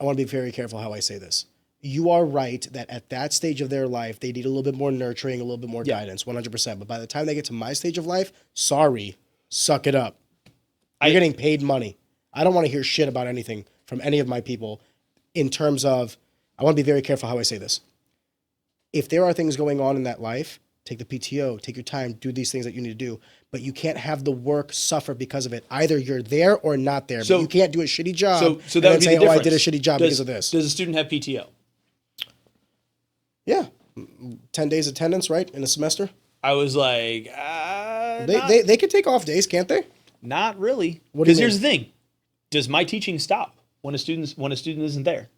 [SPEAKER 1] I want to be very careful how I say this. You are right that at that stage of their life, they need a little bit more nurturing, a little bit more guidance, 100%. But by the time they get to my stage of life, sorry, suck it up. You're getting paid money. I don't want to hear shit about anything from any of my people in terms of... I want to be very careful how I say this. If there are things going on in that life, take the PTO, take your time, do these things that you need to do. But you can't have the work suffer because of it. Either you're there or not there. But you can't do a shitty job
[SPEAKER 2] so that would be
[SPEAKER 1] say,
[SPEAKER 2] the difference.
[SPEAKER 1] I did a shitty job because of this.
[SPEAKER 2] Does a student have PTO?
[SPEAKER 1] Yeah. 10 days attendance, right, in a semester?
[SPEAKER 2] I was like,
[SPEAKER 1] They could take off days, can't they?
[SPEAKER 2] Not really.
[SPEAKER 1] What do you
[SPEAKER 2] Because here's
[SPEAKER 1] mean?
[SPEAKER 2] the thing. Does my teaching stop when a student isn't there?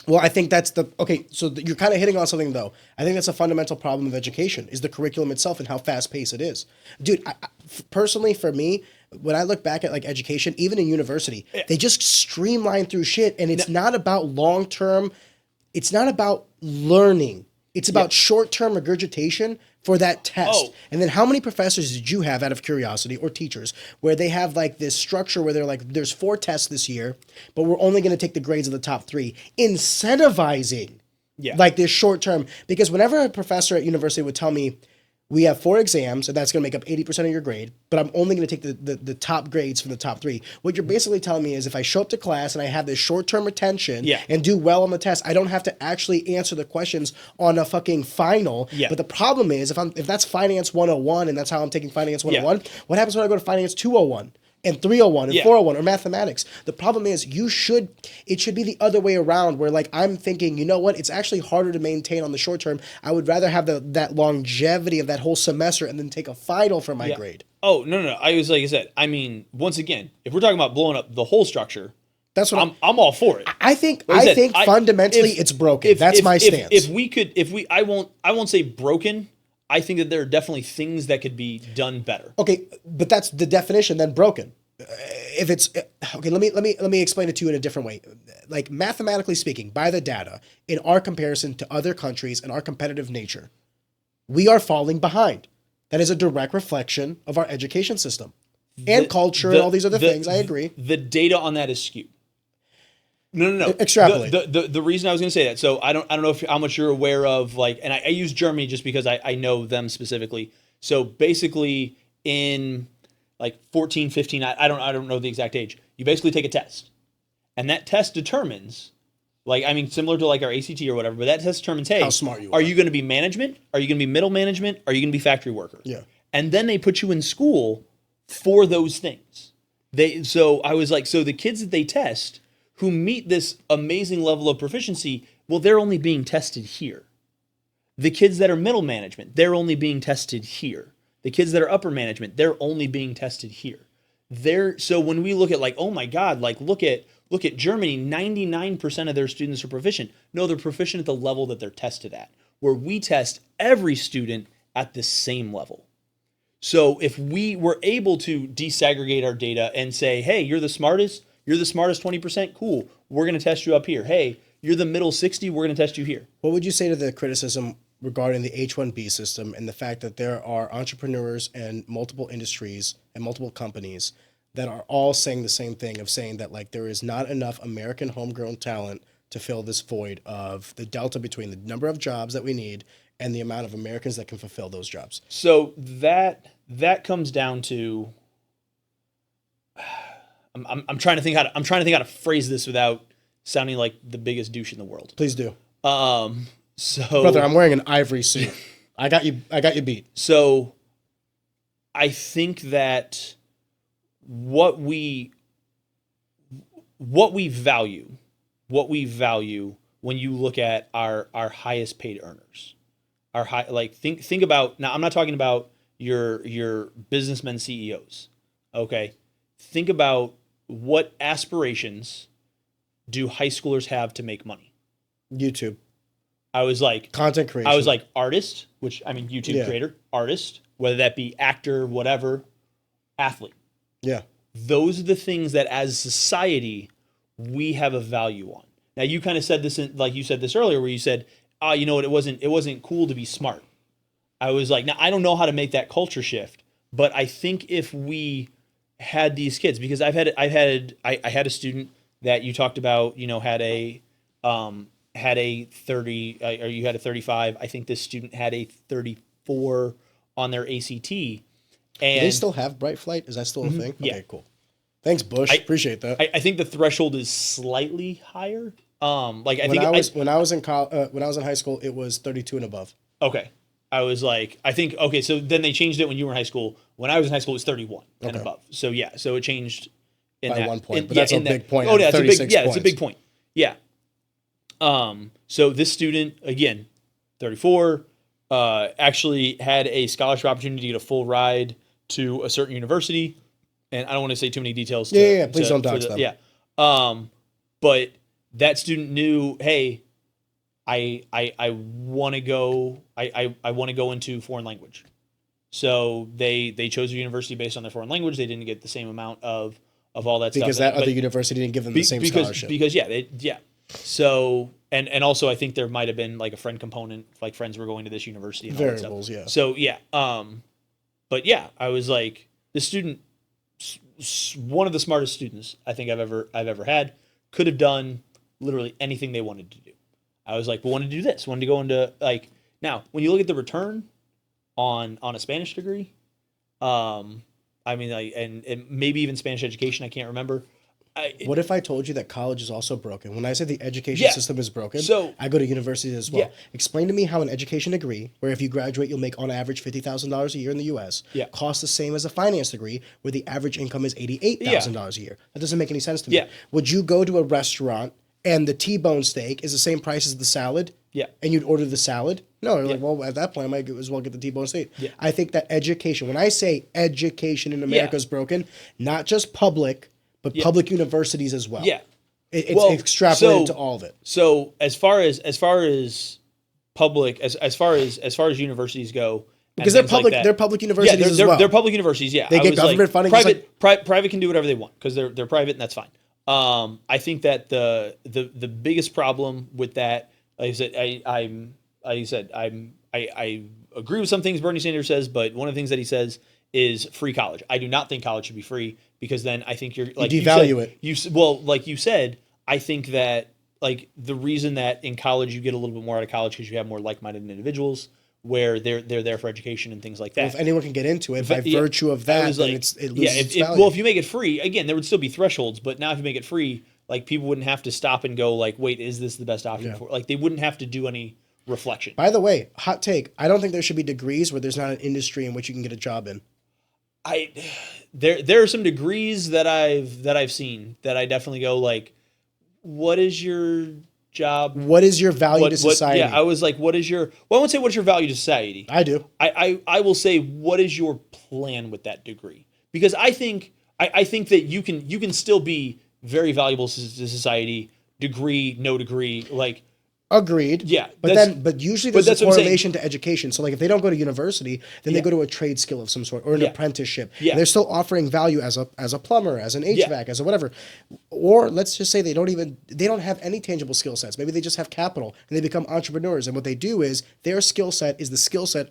[SPEAKER 1] Well, I think that's you're kind of hitting on something, though. I think that's a fundamental problem of education, is the curriculum itself and how fast-paced it is. Dude, personally, for me, when I look back at, like, education, even in university, they just streamline through shit, and it's not about long-term, it's not about learning. It's about short-term regurgitation for that test.
[SPEAKER 2] Oh.
[SPEAKER 1] And then how many professors did you have, out of curiosity, or teachers, where they have like this structure where they're like, there's 4 tests this year, but we're only going to take the grades of the top 3, incentivizing like this short term. Because whenever a professor at university would tell me, We have 4 exams, and that's going to make up 80% of your grade, but I'm only going to take the top grades from the top 3. What you're basically telling me is if I show up to class and I have this short-term retention
[SPEAKER 2] Yeah.
[SPEAKER 1] and do well on the test, I don't have to actually answer the questions on a fucking final.
[SPEAKER 2] Yeah.
[SPEAKER 1] But the problem is if that's Finance 101 and that's how I'm taking Finance 101, what happens when I go to Finance 201? And 301 and 401 or mathematics? The problem is it should be the other way around where like I'm thinking, you know what, it's actually harder to maintain on the short term. I would rather have that longevity of that whole semester and then take a final for my grade.
[SPEAKER 2] Oh, no. I was like I said, I mean, once again, if we're talking about blowing up the whole structure,
[SPEAKER 1] that's what
[SPEAKER 2] I'm all for it.
[SPEAKER 1] I think fundamentally it's broken. That's my stance.
[SPEAKER 2] I won't say broken. I think that there are definitely things that could be done better.
[SPEAKER 1] Okay, but that's the definition then broken. If it's okay, let me explain it to you in a different way. Like mathematically speaking, by the data, in our comparison to other countries and our competitive nature, we are falling behind. That is a direct reflection of our education system and culture and all these other things. I agree.
[SPEAKER 2] The data on that is skewed. No.
[SPEAKER 1] Extrapolate.
[SPEAKER 2] The reason I was going to say that, so I don't know how much you're aware of, like, and I use Germany just because I know them specifically. So basically in like 14, 15, I don't know the exact age. You basically take a test. And that test determines, like, I mean, similar to like our ACT or whatever, but that test determines, hey,
[SPEAKER 1] how smart you
[SPEAKER 2] are you going to be management? Are you going to be middle management? Are you going to be factory worker?
[SPEAKER 1] Yeah.
[SPEAKER 2] And then they put you in school for those things. So I was like, so the kids that they test who meet this amazing level of proficiency, well, they're only being tested here. The kids that are middle management, they're only being tested here. The kids that are upper management, they're only being tested here. So when we look at like, oh my God, like look at Germany, 99% of their students are proficient. No, they're proficient at the level that they're tested at, where we test every student at the same level. So if we were able to desegregate our data and say, hey, you're the smartest 20%, cool, we're going to test you up here. Hey, you're the middle 60, we're going to test you here.
[SPEAKER 1] What would you say to the criticism regarding the H-1B system and the fact that there are entrepreneurs and multiple industries and multiple companies that are all saying the same thing of saying that like there is not enough American homegrown talent to fill this void of the delta between the number of jobs that we need and the amount of Americans that can fulfill those jobs?
[SPEAKER 2] So that comes down to I'm trying to think how to phrase this without sounding like the biggest douche in the world.
[SPEAKER 1] Please do.
[SPEAKER 2] So
[SPEAKER 1] brother, I'm wearing an ivory suit. I got you beat.
[SPEAKER 2] So I think that what we value when you look at our highest paid earners, think about, now I'm not talking about your businessmen CEOs. Okay. Think about what aspirations do high schoolers have to make money?
[SPEAKER 1] YouTube.
[SPEAKER 2] I was like
[SPEAKER 1] content creation.
[SPEAKER 2] I was like artist, which I mean YouTube creator, artist, whether that be actor, whatever, athlete.
[SPEAKER 1] Yeah.
[SPEAKER 2] Those are the things that as society we have a value on. Now you kind of said this like you said this earlier where you said, you know what, it wasn't cool to be smart. I was like, now I don't know how to make that culture shift, but I think if we had these kids, because I had a student that you talked about, you know, had a 30 or you had a 35. I think this student had a 34 on their ACT. And
[SPEAKER 1] do they still have Bright Flight? Is that still a thing?
[SPEAKER 2] Yeah.
[SPEAKER 1] Okay, cool. Thanks, Bush. Appreciate that.
[SPEAKER 2] I think the threshold is slightly higher. When I was in high school, it was 32 and above. Okay. I was like, I think, okay, so then they changed it when you were in high school. When I was in high school, it was 31 and above. So yeah, so it changed
[SPEAKER 1] by 1 point. But that's a big point.
[SPEAKER 2] Oh, yeah,
[SPEAKER 1] it's
[SPEAKER 2] a big point. Yeah. So this student, again, 34, actually had a scholarship opportunity to get a full ride to a certain university. And I don't want to say too many details.
[SPEAKER 1] Please don't dox them.
[SPEAKER 2] Yeah. But that student knew, hey, I want to go. I want to go into foreign language. So they chose a university based on their foreign language. They didn't get the same amount of all that stuff.
[SPEAKER 1] Because that other university didn't give them the same scholarship.
[SPEAKER 2] Because So and also I think there might have been like a friend component, like friends were going to this university. And
[SPEAKER 1] variables,
[SPEAKER 2] all that stuff.
[SPEAKER 1] yeah.
[SPEAKER 2] So yeah, but yeah, I was like, this student, one of the smartest students I think I've ever had, could have done literally anything they wanted to do. I was like, well, wanted to do this, wanted to go into like, now when you look at the return on a Spanish degree. I mean, and maybe even Spanish education. I can't remember.
[SPEAKER 1] What if I told you that college is also broken? When I say the education
[SPEAKER 2] Yeah.
[SPEAKER 1] system is broken,
[SPEAKER 2] So-
[SPEAKER 1] I go to universities as well.
[SPEAKER 2] Yeah.
[SPEAKER 1] Explain to me how an education degree, where if you graduate, you'll make on average $50,000 a year in the U.S.,
[SPEAKER 2] Yeah.
[SPEAKER 1] costs the same as a finance degree, where the average income is $88,000 a year. That doesn't make any sense to me.
[SPEAKER 2] Yeah.
[SPEAKER 1] Would you go to a restaurant and the T-bone steak is the same price as the salad?
[SPEAKER 2] Yeah.
[SPEAKER 1] And you'd order the salad? No, you're like, well, at that point, I might as well get the T-bone steak.
[SPEAKER 2] Yeah.
[SPEAKER 1] I think that education, when I say education in America is broken, not just public, but public universities as well.
[SPEAKER 2] Yeah.
[SPEAKER 1] It's
[SPEAKER 2] Well,
[SPEAKER 1] extrapolated to all of it.
[SPEAKER 2] So as far as public, as far as universities go, and
[SPEAKER 1] Because they're
[SPEAKER 2] things like
[SPEAKER 1] public,
[SPEAKER 2] that-
[SPEAKER 1] they're public universities as well.
[SPEAKER 2] They're public universities. Yeah,
[SPEAKER 1] They
[SPEAKER 2] I
[SPEAKER 1] get
[SPEAKER 2] was
[SPEAKER 1] government funding just
[SPEAKER 2] Private can do whatever they want because they're private and that's fine. I think that the biggest problem with that, like I said, I agree with some things Bernie Sanders says, but one of the things that he says is free college. I do not think college should be free because then I think you're like
[SPEAKER 1] devalue it.
[SPEAKER 2] Well, like you said, I think that like the reason that in college you get a little bit more out of college because you have more like-minded individuals where they're there for education and things like that.
[SPEAKER 1] If anyone can get into it by
[SPEAKER 2] Yeah,
[SPEAKER 1] virtue of
[SPEAKER 2] I
[SPEAKER 1] that,
[SPEAKER 2] was
[SPEAKER 1] then
[SPEAKER 2] like,
[SPEAKER 1] it loses its value.
[SPEAKER 2] well, if you make it free, again, there would still be thresholds, but now if you make it free, like people wouldn't have to stop and go like, wait, is this the best option for? Like they wouldn't have to do any reflection.
[SPEAKER 1] By the way, hot take, I don't think there should be degrees where there's not an industry in which you can get a job in.
[SPEAKER 2] There are some degrees that I've seen that I definitely go like, what is your job?
[SPEAKER 1] What is your value to society?
[SPEAKER 2] Yeah, I was like, what is your? Well, I won't say what's your value to society.
[SPEAKER 1] I do.
[SPEAKER 2] I will say what is your plan with that degree? Because I think that you can still be very valuable to society. Degree, no degree, like.
[SPEAKER 1] Agreed.
[SPEAKER 2] Yeah,
[SPEAKER 1] but usually there's
[SPEAKER 2] that's
[SPEAKER 1] a
[SPEAKER 2] what I'm saying.
[SPEAKER 1] correlation to education. So like if they don't go to university, then they go to a trade skill of some sort or an apprenticeship.
[SPEAKER 2] Yeah.
[SPEAKER 1] They're still offering value as a plumber, as an HVAC, as a whatever. Or let's just say they don't have any tangible skill sets. Maybe they just have capital and they become entrepreneurs. And what they do is their skill set is the skill set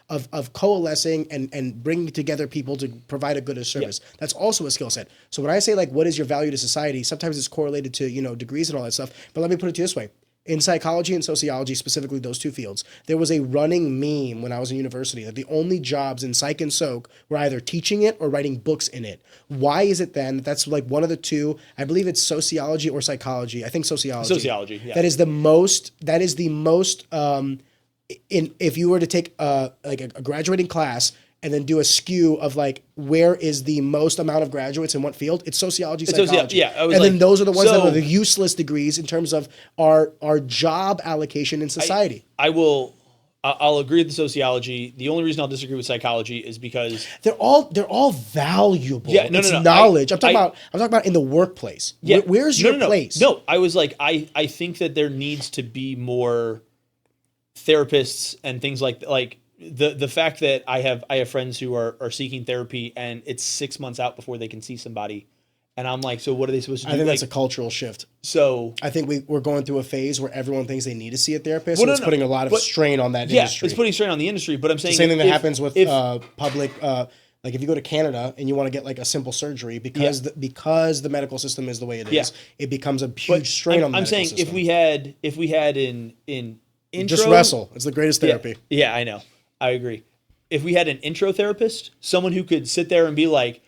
[SPEAKER 1] of coalescing and bringing together people to provide a good service. That's also a skill set. So when I say like what is your value to society, sometimes it's correlated to degrees and all that stuff. But let me put it to you this way. In psychology and sociology, specifically those two fields, there was a running meme when I was in university that the only jobs in psych and soc were either teaching it or writing books in it. Why is it then that's like one of the two? I believe it's sociology or psychology. I think sociology.
[SPEAKER 2] Sociology, yeah.
[SPEAKER 1] That is the most. If you were to take like a graduating class and then do a skew of like where is the most amount of graduates in what field? It's sociology, psychology. Then those are the ones that are the useless degrees in terms of our job allocation in society.
[SPEAKER 2] I'll agree with the sociology. The only reason I'll disagree with psychology is because
[SPEAKER 1] they're all valuable.
[SPEAKER 2] Yeah, no,
[SPEAKER 1] it's
[SPEAKER 2] no, no.
[SPEAKER 1] knowledge. I'm talking about in the workplace.
[SPEAKER 2] yeah,
[SPEAKER 1] Where's your place?
[SPEAKER 2] No, I was like I think that there needs to be more therapists and things like the fact that I have friends who are seeking therapy and it's 6 months out before they can see somebody, and I'm like, so what are they supposed to do?
[SPEAKER 1] I think that's a cultural shift.
[SPEAKER 2] So
[SPEAKER 1] I think we're going through a phase where everyone thinks they need to see a therapist,
[SPEAKER 2] Well,
[SPEAKER 1] and it's putting a lot of strain on that industry.
[SPEAKER 2] it's putting strain on the industry. But I'm saying
[SPEAKER 1] the same thing that happens with
[SPEAKER 2] if,
[SPEAKER 1] public. Like if you go to Canada and you want to get like a simple surgery because the medical system is the way it is, it becomes a huge strain on the medical
[SPEAKER 2] saying
[SPEAKER 1] system.
[SPEAKER 2] if we had in intro,
[SPEAKER 1] just wrestle. It's the greatest therapy.
[SPEAKER 2] Yeah, I know. I agree. If we had an intro therapist, someone who could sit there and be like,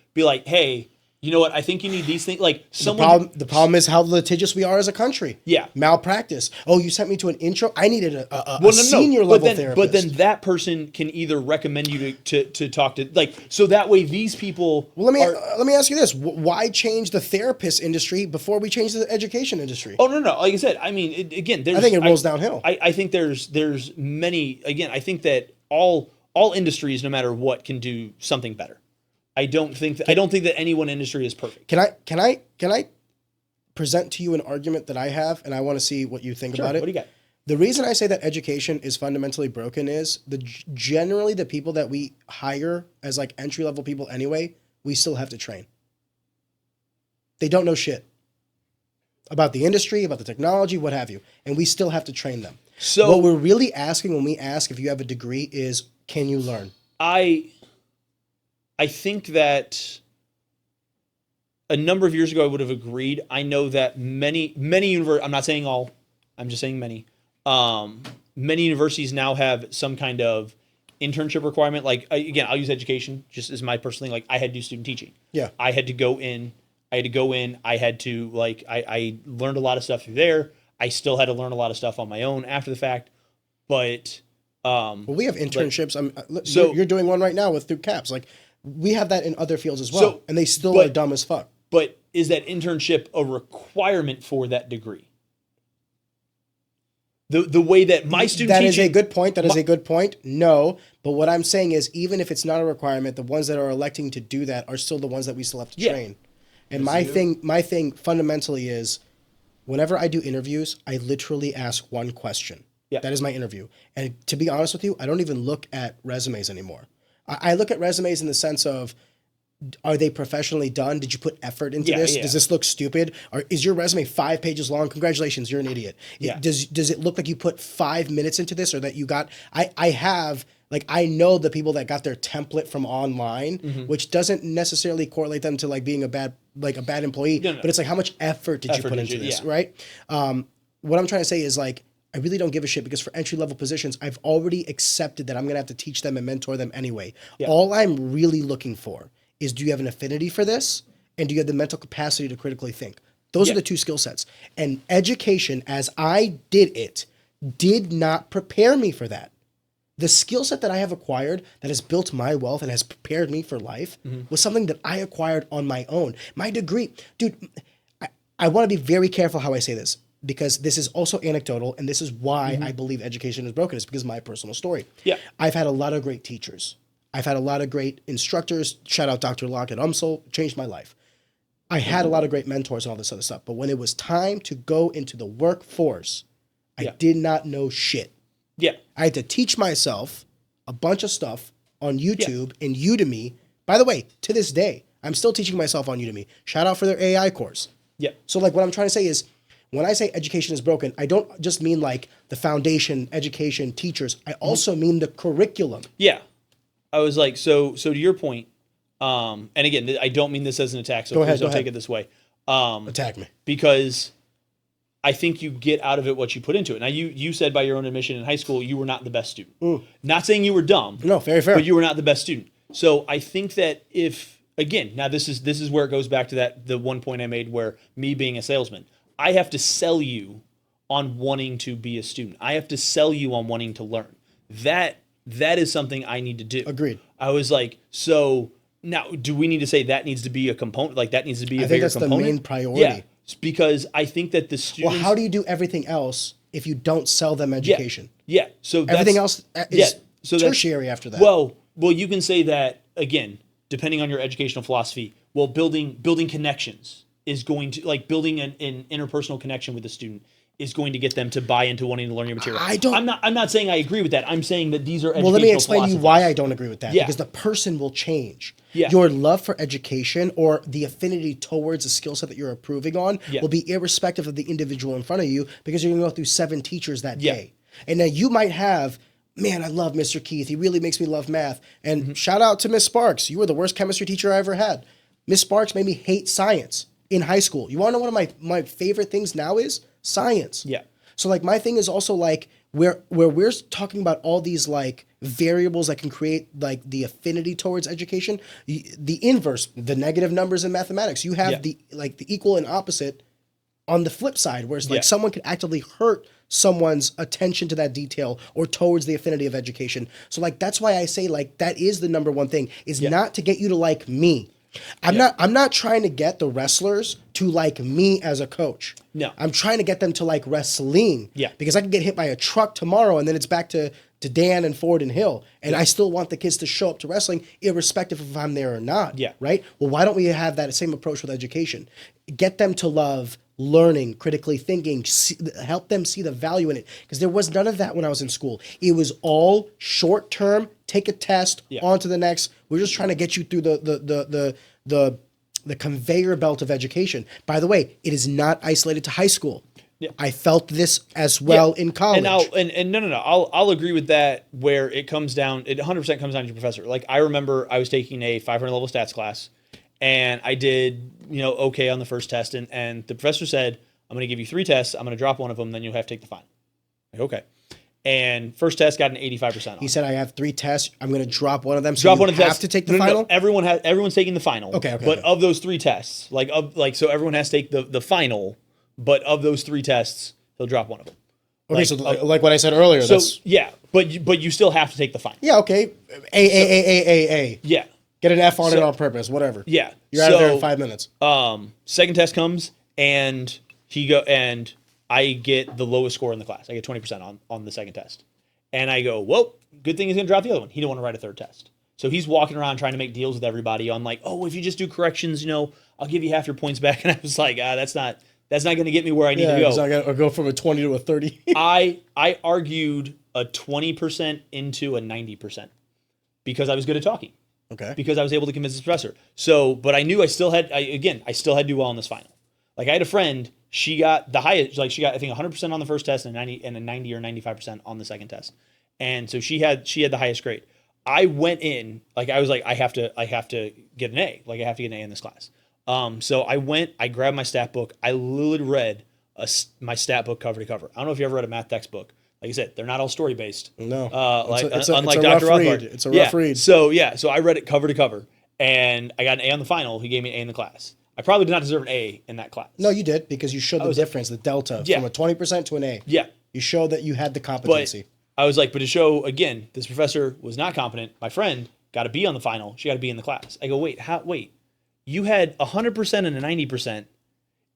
[SPEAKER 2] hey, you know what? I think you need these things. Like someone.
[SPEAKER 1] The problem is how litigious we are as a country.
[SPEAKER 2] Yeah.
[SPEAKER 1] Malpractice. Oh, you sent me to an intro. I needed a senior level therapist.
[SPEAKER 2] But then that person can either recommend you to talk to so that way these people.
[SPEAKER 1] Well, let me ask you this: why change the therapist industry before we change the education industry?
[SPEAKER 2] Oh no! Like I said, I mean, again,
[SPEAKER 1] I think it rolls downhill.
[SPEAKER 2] I think there's many. Again, I think that all industries, no matter what, can do something better. I don't think that any one industry is perfect.
[SPEAKER 1] Can I present to you an argument that I have, and I want to see what you think about it?
[SPEAKER 2] What do you got?
[SPEAKER 1] The reason I say that education is fundamentally broken is generally the people that we hire as like entry level people anyway, we still have to train. They don't know shit about the industry, about the technology, what have you, and we still have to train them. So what we're really asking when we ask if you have a degree is, can you learn?
[SPEAKER 2] I think that a number of years ago I would have agreed. I know that many I'm not saying all, I'm just saying many. Many universities now have some kind of internship requirement, like again, I'll use education just as my personal thing. Like I had to do student teaching.
[SPEAKER 1] Yeah.
[SPEAKER 2] I had to go in. I had to like I learned a lot of stuff through there. I still had to learn a lot of stuff on my own after the fact, but
[SPEAKER 1] Well, we have internships.
[SPEAKER 2] So-
[SPEAKER 1] you're doing one right now through CAPS. Like we have that in other fields as well,
[SPEAKER 2] So-
[SPEAKER 1] and they still
[SPEAKER 2] but-
[SPEAKER 1] are dumb as fuck.
[SPEAKER 2] But is that internship a requirement for that degree? The way that my student
[SPEAKER 1] That
[SPEAKER 2] teaching,
[SPEAKER 1] is a good point. That is a good point. No, but what I'm saying is, even if it's not a requirement, the ones that are electing to do that are still the ones that we still have to
[SPEAKER 2] Yeah.
[SPEAKER 1] train. And my thing fundamentally is, whenever I do interviews, I literally ask one question.
[SPEAKER 2] Yeah.
[SPEAKER 1] That is my interview. And to be honest with you, I don't even look at resumes anymore. I look at resumes in the sense of, are they professionally done? Did you put effort into this?
[SPEAKER 2] Yeah.
[SPEAKER 1] Does this look stupid? Or is your resume 5 pages long? Congratulations, you're an idiot.
[SPEAKER 2] Yeah.
[SPEAKER 1] Does it look like you put 5 minutes into this, or that you got? I know the people that got their template from online, which doesn't necessarily correlate them to like being a bad employee.
[SPEAKER 2] No.
[SPEAKER 1] But it's like, how much effort did you put into this, right? What I'm trying to say is like, I really don't give a shit, because for entry level positions, I've already accepted that I'm gonna have to teach them and mentor them anyway.
[SPEAKER 2] Yeah.
[SPEAKER 1] All I'm really looking for is, do you have an affinity for this? And do you have the mental capacity to critically think? Those are the two skill sets. And education, as I did it, did not prepare me for that. The skill set that I have acquired that has built my wealth and has prepared me for life was something that I acquired on my own. My degree, dude, I want to be very careful how I say this, because this is also anecdotal, and this is why I believe education is broken. It's because of my personal story.
[SPEAKER 2] Yeah.
[SPEAKER 1] I've had a lot of great teachers. I've had a lot of great instructors. Shout out Dr. Locke at UMSL, changed my life. I had a lot of great mentors and all this other stuff. But when it was time to go into the workforce, I did not know shit.
[SPEAKER 2] Yeah.
[SPEAKER 1] I had to teach myself a bunch of stuff on YouTube and Udemy. By the way, to this day, I'm still teaching myself on Udemy. Shout out for their AI course.
[SPEAKER 2] Yeah.
[SPEAKER 1] So like what I'm trying to say is, when I say education is broken, I don't just mean like the foundation, education, teachers. I also mean the curriculum.
[SPEAKER 2] Yeah. I was like, so to your point, and again, I don't mean this as an attack, so please don't take it this way.
[SPEAKER 1] Attack me.
[SPEAKER 2] Because I think you get out of it what you put into it. Now, you said by your own admission in high school, you were not the best student. Not saying you were dumb.
[SPEAKER 1] No, very fair.
[SPEAKER 2] But you were not the best student. So I think that if, again, now this is where it goes back to the one point I made where me being a salesman, I have to sell you on wanting to be a student. I have to sell you on wanting to learn. That is something I need to do.
[SPEAKER 1] Agreed.
[SPEAKER 2] I was like, so now do we need to say that needs to be a component? Like that needs to be a
[SPEAKER 1] I think
[SPEAKER 2] bigger
[SPEAKER 1] that's
[SPEAKER 2] component?
[SPEAKER 1] the main priority.
[SPEAKER 2] Yeah, because I think that the students...
[SPEAKER 1] Well, how do you do everything else if you don't sell them education?
[SPEAKER 2] Yeah. So
[SPEAKER 1] Everything else is
[SPEAKER 2] so that's-
[SPEAKER 1] tertiary after that.
[SPEAKER 2] Well, you can say that, again, depending on your educational philosophy, building connections is going to, like building an interpersonal connection with the student is going to get them to buy into wanting to learn your material. I'm not saying I agree with that. I'm saying that these are educational
[SPEAKER 1] well, let me explain to you
[SPEAKER 2] philosophies.
[SPEAKER 1] why I don't agree with that.
[SPEAKER 2] Yeah.
[SPEAKER 1] Because the person will change.
[SPEAKER 2] Yeah.
[SPEAKER 1] Your love for education or the affinity towards the skill set that you're improving on will be irrespective of the individual in front of you, because you're going to go through 7 teachers that day. And now you might have, man, I love Mr. Keith. He really makes me love math. And shout out to Miss Sparks. You were the worst chemistry teacher I ever had. Miss Sparks made me hate science in high school. You want to know one of my favorite things now is? Science.
[SPEAKER 2] Yeah.
[SPEAKER 1] So like my thing is also like where we're talking about all these like variables that can create like the affinity towards education, the inverse, the negative numbers in mathematics. You have the equal and opposite on the flip side, whereas like someone could actively hurt someone's attention to that detail or towards the affinity of education. So like that's why I say like that is the number one thing, is not to get you to like me. I'm not trying to get the wrestlers to like me as a coach.
[SPEAKER 2] No.
[SPEAKER 1] I'm trying to get them to like wrestling.
[SPEAKER 2] Yeah.
[SPEAKER 1] Because I can get hit by a truck tomorrow and then it's back to Dan and Ford and Hill. And I still want the kids to show up to wrestling irrespective of if I'm there or not.
[SPEAKER 2] Yeah.
[SPEAKER 1] Right? Well, why don't we have that same approach with education? Get them to love learning, critically thinking, help them see the value in it. Because there was none of that when I was in school. It was all short term, take a test, on to the next. We're just trying to get you through the conveyor belt of education. By the way, it is not isolated to high school. Yeah. I felt this as well in college.
[SPEAKER 2] And no. I'll agree with that, where it comes down, it 100% comes down to your professor. Like I remember I was taking a 500 level stats class and I did, okay on the first test. And the professor said, I'm going to give you 3 tests. I'm going to drop one of them. Then you'll have to take the final. Like, okay. and first test got an 85% on.
[SPEAKER 1] He said, I have 3 tests. I'm going to drop one of them. So
[SPEAKER 2] Drop
[SPEAKER 1] you
[SPEAKER 2] one of the
[SPEAKER 1] have
[SPEAKER 2] tests.
[SPEAKER 1] to take the
[SPEAKER 2] No,
[SPEAKER 1] final?
[SPEAKER 2] everyone's taking the final.
[SPEAKER 1] Okay.
[SPEAKER 2] But of those 3 tests, so everyone has to take the final, but of those 3 tests, he'll drop one of them.
[SPEAKER 1] Okay, so like what I said earlier.
[SPEAKER 2] So
[SPEAKER 1] that's,
[SPEAKER 2] yeah, but you still have to take the final.
[SPEAKER 1] yeah, okay. A.
[SPEAKER 2] Yeah.
[SPEAKER 1] Get an F on it on purpose, whatever.
[SPEAKER 2] Yeah.
[SPEAKER 1] You're out of there in 5 minutes.
[SPEAKER 2] Second test comes and I get the lowest score in the class. I get 20% on the second test. And I go, well, good thing he's going to drop the other one. He didn't want to write a third test. So he's walking around trying to make deals with everybody on like, oh, if you just do corrections, I'll give you half your points back. And I was like, that's not going to get me where I need to go.
[SPEAKER 1] So I got to go from a 20 to a 30.
[SPEAKER 2] I argued a 20% into a 90% because I was good at talking.
[SPEAKER 1] Okay.
[SPEAKER 2] Because I was able to convince the professor. So, but I knew I still had to do well in this final. Like I had a friend, she got the highest, like she got I think 100% on the first test and a 90 or 95% on the second test. And so she had the highest grade. I went in, like I was like, I have to get an A. Like I have to get an A in this class. So I grabbed my stat book. I literally read my stat book cover to cover. I don't know if you ever read a math textbook. Like I said, they're not all story based.
[SPEAKER 1] No.
[SPEAKER 2] Unlike
[SPEAKER 1] Dr.
[SPEAKER 2] Rothbard.
[SPEAKER 1] Read. It's a rough read.
[SPEAKER 2] So I read it cover to cover, and I got an A on the final. He gave me an A in the class. I probably did not deserve an A in that class.
[SPEAKER 1] No, you did because you showed the difference, the delta from a 20% to an A.
[SPEAKER 2] Yeah.
[SPEAKER 1] You showed that you had the competency.
[SPEAKER 2] But I was like, but to show again, this professor was not competent. My friend got a B on the final. She got a B in the class. I go, wait, you had 100% and a 90%,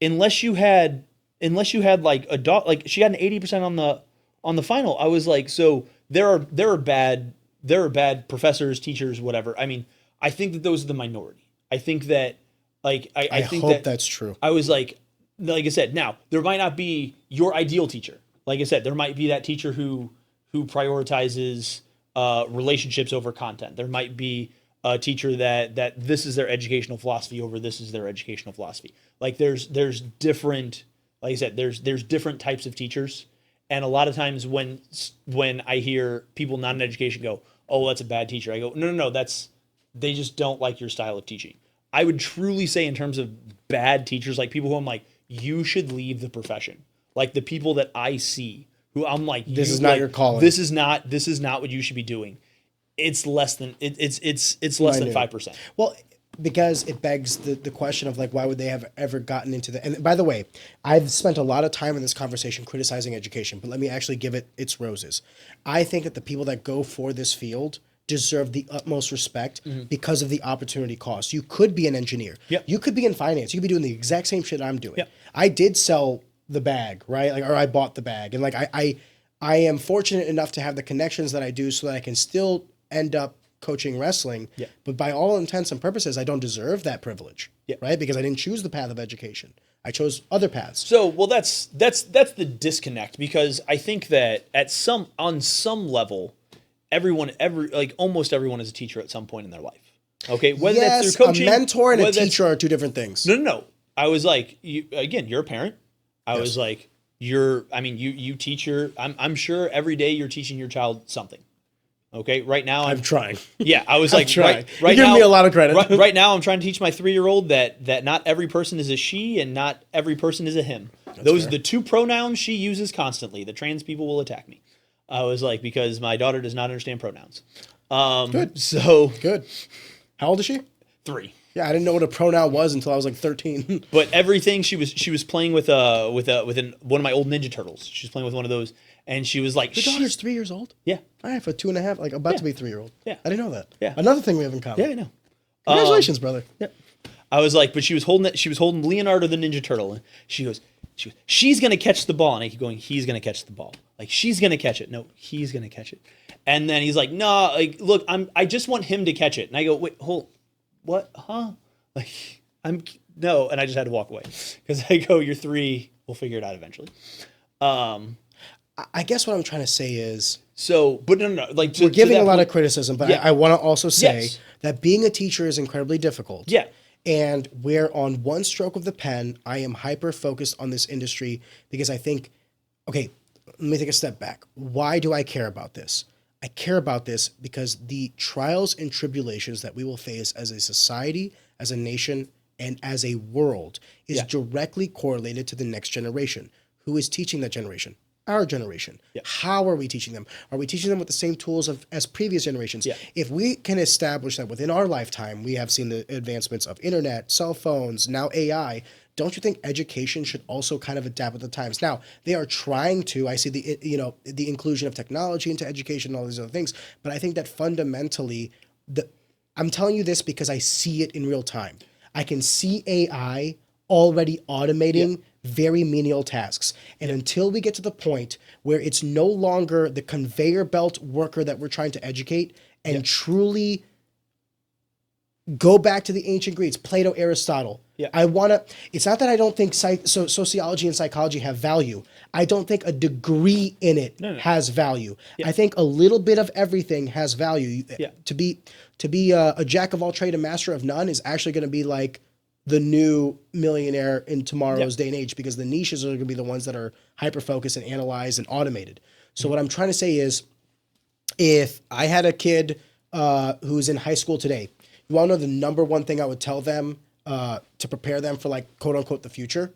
[SPEAKER 2] unless you had like a dot, like she had an 80% on the final. I was like, so there are bad professors, teachers, whatever. I mean, I think that those are the minority. I think that like I think
[SPEAKER 1] hope that's true.
[SPEAKER 2] I was like I said, now there might not be your ideal teacher. Like I said, there might be that teacher who prioritizes relationships over content. There might be a teacher that this is their educational philosophy over this is their educational philosophy. Like there's different, like I said, there's different types of teachers. And a lot of times when I hear people not in education go, oh, that's a bad teacher, I go, no, they just don't like your style of teaching. I would truly say in terms of bad teachers, like people who I'm like, you should leave the profession. Like the people that I see who I'm like,
[SPEAKER 1] this is not your calling.
[SPEAKER 2] This is not what you should be doing. It's less than it's less than 5%.
[SPEAKER 1] Well, because it begs the question of like, why would they have ever gotten into the, and by the way, I've spent a lot of time in this conversation criticizing education, but let me actually give it its roses. I think that the people that go for this field deserve the utmost respect because of the opportunity cost. You could be an engineer.
[SPEAKER 2] Yep.
[SPEAKER 1] You could be in finance. You could be doing the exact same shit I'm doing.
[SPEAKER 2] Yep.
[SPEAKER 1] I did sell the bag, right? Like, or I bought the bag. And like, I am fortunate enough to have the connections that I do so that I can still end up coaching wrestling.
[SPEAKER 2] Yeah.
[SPEAKER 1] But by all intents and purposes, I don't deserve that privilege, right? Because I didn't choose the path of education. I chose other paths.
[SPEAKER 2] So, well, that's the disconnect, because I think that on some level, almost everyone is a teacher at some point in their life. Okay, whether that's through coaching,
[SPEAKER 1] a mentor and a teacher are two different things.
[SPEAKER 2] No. I was like, you're a parent. I was like, you teach I'm sure every day you're teaching your child something. Okay, right now
[SPEAKER 1] I'm trying.
[SPEAKER 2] Yeah, I was like,
[SPEAKER 1] trying.
[SPEAKER 2] Right
[SPEAKER 1] You're
[SPEAKER 2] now,
[SPEAKER 1] giving me a lot of credit.
[SPEAKER 2] Right now, I'm trying to teach my 3-year-old that not every person is a she and not every person is a him. Those are the two pronouns she uses constantly. The trans people will attack me. I was like, because my daughter does not understand pronouns.
[SPEAKER 1] Good.
[SPEAKER 2] So
[SPEAKER 1] good. How old is she?
[SPEAKER 2] 3.
[SPEAKER 1] Yeah, I didn't know what a pronoun was until I was like 13.
[SPEAKER 2] But everything she was playing with one of my old Ninja Turtles. She was playing with one of those, and she was like,
[SPEAKER 1] Your daughter's 3 years old?
[SPEAKER 2] Yeah.
[SPEAKER 1] I have a 2.5, like about to be 3-year-old.
[SPEAKER 2] Yeah.
[SPEAKER 1] I didn't know that.
[SPEAKER 2] Yeah.
[SPEAKER 1] Another thing we have in common.
[SPEAKER 2] Yeah, I know.
[SPEAKER 1] Congratulations, brother.
[SPEAKER 2] Yeah. I was like, but she was holding Leonardo the Ninja Turtle, and she goes, she's gonna catch the ball, and I keep going, he's gonna catch the ball. Like, she's gonna catch it. No, he's gonna catch it. And then he's like, no, like, look, I just want him to catch it. And I go, wait, hold, what? Huh? Like, no, and I just had to walk away because I go, you're 3, we'll figure it out eventually.
[SPEAKER 1] I guess what I'm trying to say is,
[SPEAKER 2] so, but no, like
[SPEAKER 1] we're giving a lot of criticism, but
[SPEAKER 2] Yeah.
[SPEAKER 1] I want to also say
[SPEAKER 2] Yes.
[SPEAKER 1] that being a teacher is incredibly difficult.
[SPEAKER 2] Yeah.
[SPEAKER 1] And where on one stroke of the pen, I am hyper focused on this industry because I think, okay, let me take a step back. Why do I care about this? I care about this because the trials and tribulations that we will face as a society, as a nation, and as a world is directly correlated to the next generation. Who is teaching that generation? our generation.
[SPEAKER 2] Yeah.
[SPEAKER 1] How are we teaching them? Are we teaching them with the same tools as previous generations?
[SPEAKER 2] Yeah.
[SPEAKER 1] If we can establish that within our lifetime, we have seen the advancements of internet, cell phones, now AI, don't you think education should also kind of adapt with the times? Now, they are trying to. I see the inclusion of technology into education and all these other things, but I think that fundamentally, I'm telling you this because I see it in real time. I can see AI already automating very menial tasks. And until we get to the point where it's no longer the conveyor belt worker that we're trying to educate and truly go back to the ancient Greeks, Plato, Aristotle.
[SPEAKER 2] Yeah.
[SPEAKER 1] It's not that I don't think sociology and psychology have value. I don't think a degree in it has value. I think a little bit of everything has value. To be a jack of all trade, a master of none is actually going to be like the new millionaire in tomorrow's day and age, because the niches are going to be the ones that are hyper-focused and analyzed and automated. So what I'm trying to say is, if I had a kid who's in high school today, you want to know the number one thing I would tell them to prepare them for, like, quote unquote, the future?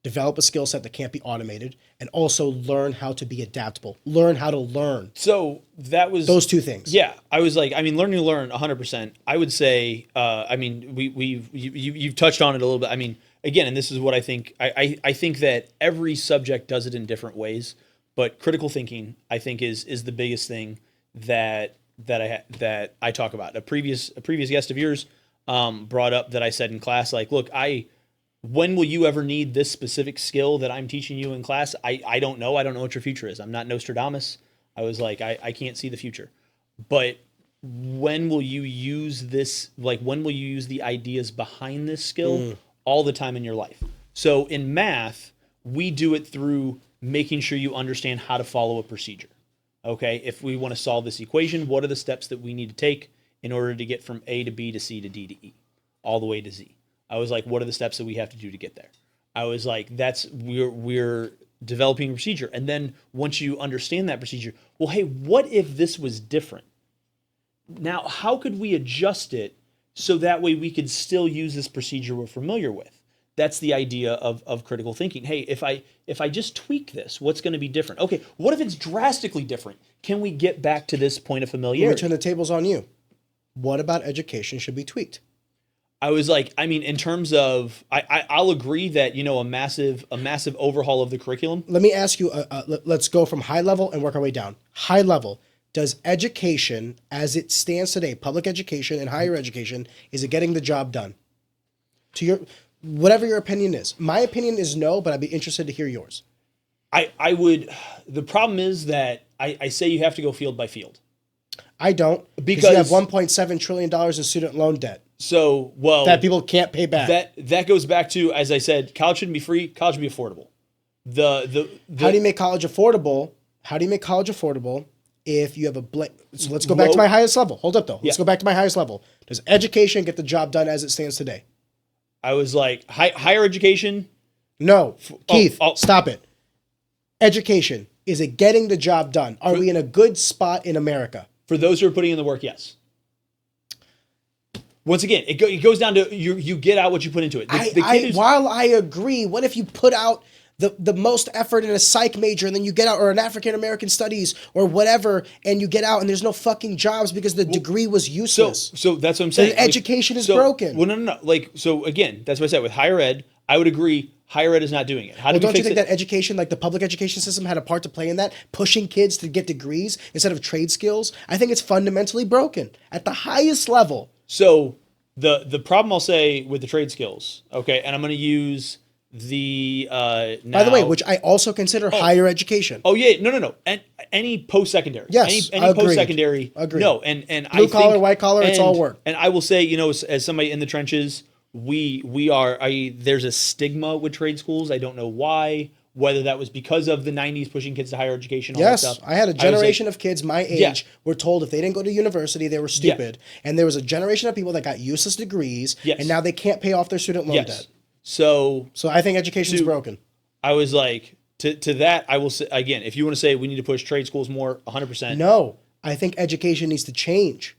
[SPEAKER 1] Develop a skill set that can't be automated, and also learn how to be adaptable. Learn how to learn.
[SPEAKER 2] So that was
[SPEAKER 1] those two things.
[SPEAKER 2] Yeah, I was like, I mean, learning to learn 100%. I would say, I mean, you've touched on it a little bit. I mean, again, and this is what I think. I think that every subject does it in different ways, but critical thinking, I think, is the biggest thing that I talk about. A previous guest of yours brought up that I said in class, like, look, when will you ever need this specific skill that I'm teaching you in class? I don't know. I don't know what your future is. I'm not Nostradamus. I was like, I can't see the future. But when will you use this? Like, when will you use the ideas behind this skill? All the time in your life. So in math, we do it through making sure you understand how to follow a procedure. Okay, if we want to solve this equation, what are the steps that we need to take in order to get from A to B to C to D to E, all the way to Z? I was like, what are the steps that we have to do to get there? I was like, we're developing a procedure. And then once you understand that procedure, well, hey, what if this was different? Now, how could we adjust it so that way we could still use this procedure we're familiar with? That's the idea of critical thinking. Hey, if I just tweak this, what's going to be different? Okay, what if it's drastically different? Can we get back to this point of familiarity?
[SPEAKER 1] Let me turn the tables on you. What about education should be tweaked?
[SPEAKER 2] I was like, I mean, in terms of, I'll agree that, a massive overhaul of the curriculum.
[SPEAKER 1] Let me ask you, let's go from high level and work our way down. High level, does education as it stands today, public education and higher education, is it getting the job done? Whatever your opinion is. My opinion is no, but I'd be interested to hear yours.
[SPEAKER 2] I would, the problem is that I say you have to go field by field.
[SPEAKER 1] I don't, because you have $1.7 trillion in student loan debt.
[SPEAKER 2] So, well,
[SPEAKER 1] that people can't pay back.
[SPEAKER 2] That goes back to, as I said, college shouldn't be free. College should be affordable.
[SPEAKER 1] How do you make college affordable? How do you make college affordable if you have so let's go back to my highest level. Hold up, though. Let's go back to my highest level. Does education get the job done as it stands today?
[SPEAKER 2] I was like, higher education?
[SPEAKER 1] No. Keith, stop it. Education, is it getting the job done? Are we in a good spot in America?
[SPEAKER 2] For those who are putting in the work, yes. Once again, it goes down to you get out what you put into it.
[SPEAKER 1] While I agree, what if you put out the most effort in a psych major and then you get out, or an African American studies or whatever, and you get out and there's no fucking jobs because the degree was useless?
[SPEAKER 2] So that's what I'm saying.
[SPEAKER 1] And education is broken.
[SPEAKER 2] Well, no. Like, so again, that's what I said with higher ed. I would agree. Higher ed is not doing it.
[SPEAKER 1] Don't you think that education, like the public education system, had a part to play in that, pushing kids to get degrees instead of trade skills? I think it's fundamentally broken at the highest level.
[SPEAKER 2] So the problem I'll say with the trade skills, okay, and I'm going to use the
[SPEAKER 1] by the way, which I also consider higher education.
[SPEAKER 2] Oh yeah, no, and any post-secondary,
[SPEAKER 1] yes,
[SPEAKER 2] any post-secondary,
[SPEAKER 1] agreed.
[SPEAKER 2] No, and
[SPEAKER 1] blue collar, white collar, it's all work.
[SPEAKER 2] And I will say, as somebody in the trenches, we are. There's a stigma with trade schools. I don't know why. Whether that was because of the 90s pushing kids to higher education, all that stuff.
[SPEAKER 1] I had a generation of kids my age were told if they didn't go to university, they were stupid. And there was a generation of people that got useless degrees, and now they can't pay off their student loan debt. So I think education is broken.
[SPEAKER 2] I was like, to that, I will say, again, if you want to say we need to push trade schools more, 100%.
[SPEAKER 1] No, I think education needs to change.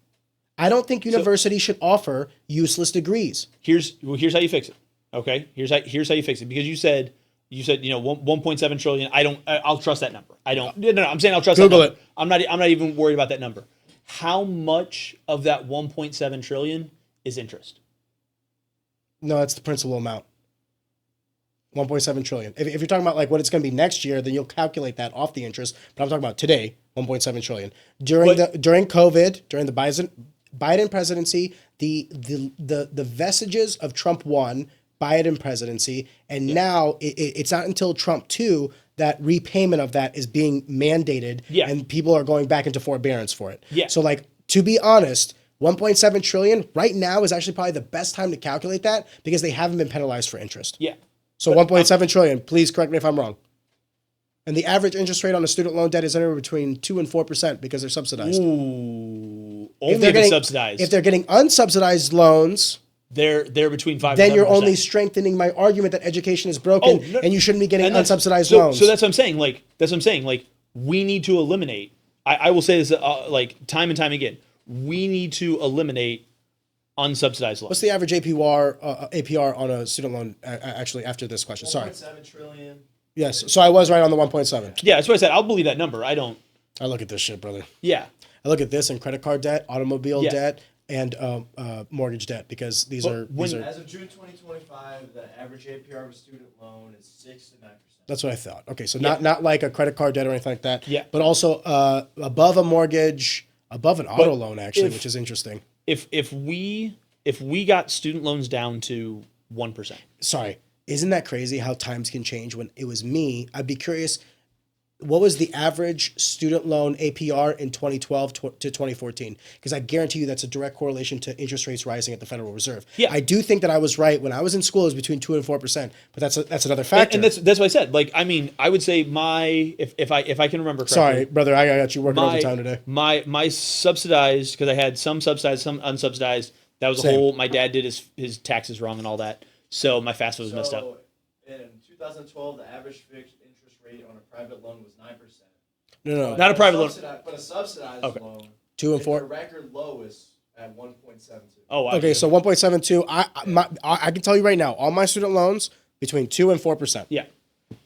[SPEAKER 1] I don't think universities should offer useless degrees.
[SPEAKER 2] Here's how you fix it. Okay? Here's how you fix it. Because you said You said 1.7 trillion. I'll trust that number. I don't. No. I'm saying I'll trust
[SPEAKER 1] Google
[SPEAKER 2] that number.
[SPEAKER 1] it.
[SPEAKER 2] I'm not even worried about that number. How much of that 1.7 trillion is interest?
[SPEAKER 1] No, that's the principal amount. 1.7 trillion. If you're talking about like what it's going to be next year, then you'll calculate that off the interest. But I'm talking about today, 1.7 trillion. During COVID, during the Biden presidency, the vestiges of Trump 1, Biden presidency, and now it's not until Trump 2 that repayment of that is being mandated, and people are going back into forbearance for it.
[SPEAKER 2] Yeah.
[SPEAKER 1] So like, to be honest, 1.7 trillion right now is actually probably the best time to calculate that because they haven't been penalized for interest.
[SPEAKER 2] Yeah.
[SPEAKER 1] So 1.7 trillion, please correct me if I'm wrong. And the average interest rate on a student loan debt is anywhere between 2 and 4% because they're subsidized.
[SPEAKER 2] Ooh, only if it's subsidized.
[SPEAKER 1] If they're getting unsubsidized loans,
[SPEAKER 2] they're between 5
[SPEAKER 1] then
[SPEAKER 2] and 7%.
[SPEAKER 1] you're only strengthening my argument that education is broken and you shouldn't be getting unsubsidized loans.
[SPEAKER 2] So that's what I'm saying. Like we need to eliminate. I will say this like time and time again. We need to eliminate unsubsidized loans.
[SPEAKER 1] What's the average APR on a student loan actually after this question? Sorry.
[SPEAKER 3] 1.7 trillion.
[SPEAKER 1] Yes. So I was right on the 1.7.
[SPEAKER 2] Yeah, that's what I said. I'll believe that number. I
[SPEAKER 1] look at this shit, brother.
[SPEAKER 2] Yeah.
[SPEAKER 1] I look at this and credit card debt, automobile debt, and mortgage debt because these are.
[SPEAKER 3] As of June 2025, the average APR of a student loan is 6 to 9%.
[SPEAKER 1] That's what I thought. Okay, so not like a credit card debt or anything like that.
[SPEAKER 2] Yeah.
[SPEAKER 1] But also above a mortgage, above an auto loan actually, which is interesting.
[SPEAKER 2] If we got student loans down to 1%.
[SPEAKER 1] Sorry, isn't that crazy how times can change? When it was me, I'd be curious. What was the average student loan APR in 2012 to 2014? Because I guarantee you that's a direct correlation to interest rates rising at the Federal Reserve.
[SPEAKER 2] Yeah.
[SPEAKER 1] I do think that I was right when I was in school. It was between 2 and 4%, but that's another factor.
[SPEAKER 2] And that's what I said. Like, I mean, I would say if I can remember correctly.
[SPEAKER 1] Sorry, brother, I got you working overtime today.
[SPEAKER 2] My subsidized, because I had some subsidized, some unsubsidized. That was a whole. My dad did his taxes wrong and all that, so my FAFSA was messed up.
[SPEAKER 3] In 2012, the average fixed interest rate on a private loan was 9%.
[SPEAKER 1] No,
[SPEAKER 2] not a private loan,
[SPEAKER 3] but a subsidized loan.
[SPEAKER 1] 2 and 4.
[SPEAKER 3] The record low is at 1.72.
[SPEAKER 2] Oh, wow.
[SPEAKER 1] Okay, so 1.72. I can tell you right now, all my student loans between 2 and 4%.
[SPEAKER 2] Yeah.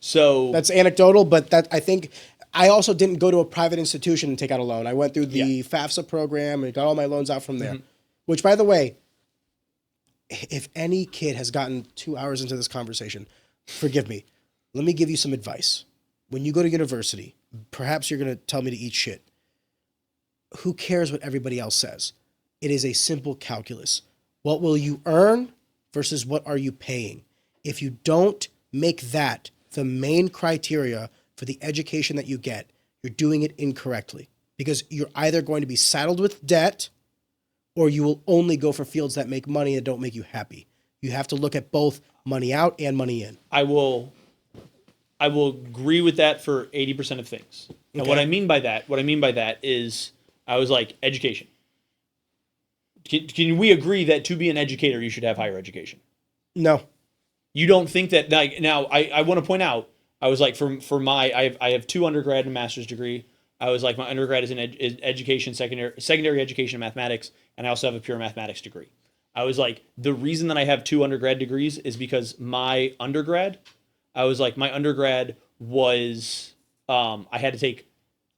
[SPEAKER 2] So
[SPEAKER 1] that's anecdotal, but that I think I also didn't go to a private institution and take out a loan. I went through the FAFSA program and got all my loans out from there. Mm-hmm. Which, by the way, if any kid has gotten 2 hours into this conversation, forgive me. Let me give you some advice. When you go to university, perhaps you're going to tell me to eat shit. Who cares what everybody else says? It is a simple calculus. What will you earn versus what are you paying? If you don't make that the main criteria for the education that you get, you're doing it incorrectly. Because you're either going to be saddled with debt or you will only go for fields that make money and don't make you happy. You have to look at both money out and money in.
[SPEAKER 2] I will agree with that for 80% of things. And
[SPEAKER 1] Okay.
[SPEAKER 2] what I mean by that is I was like, education. Can we agree that to be an educator, you should have higher education?
[SPEAKER 1] No.
[SPEAKER 2] You don't think that, like, now I want to point out, I was like, I have 2 undergrad and master's degree. I was like, my undergrad is in education, secondary education and mathematics, and I also have a pure mathematics degree. I was like, the reason that I have 2 undergrad degrees is because my undergrad was, I had to take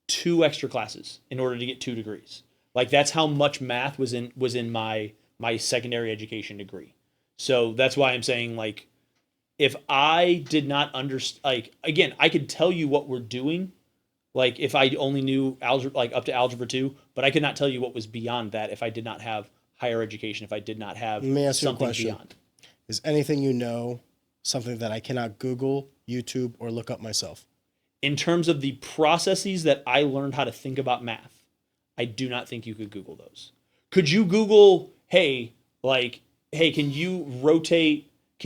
[SPEAKER 2] 2 extra classes in order to get 2 degrees. Like, that's how much math was in my secondary education degree. So that's why I'm saying, like, if I did not understand, like, again, I could tell you what we're doing, like, if I only knew algebra, like up to algebra 2, but I could not tell you what was beyond that if I did not have higher education, if I did not have something beyond.
[SPEAKER 1] Is anything you know something that I cannot Google, YouTube, or look up myself?
[SPEAKER 2] In terms of the processes that I learned how to think about math, I do not think you could Google those. Could you Google, hey, can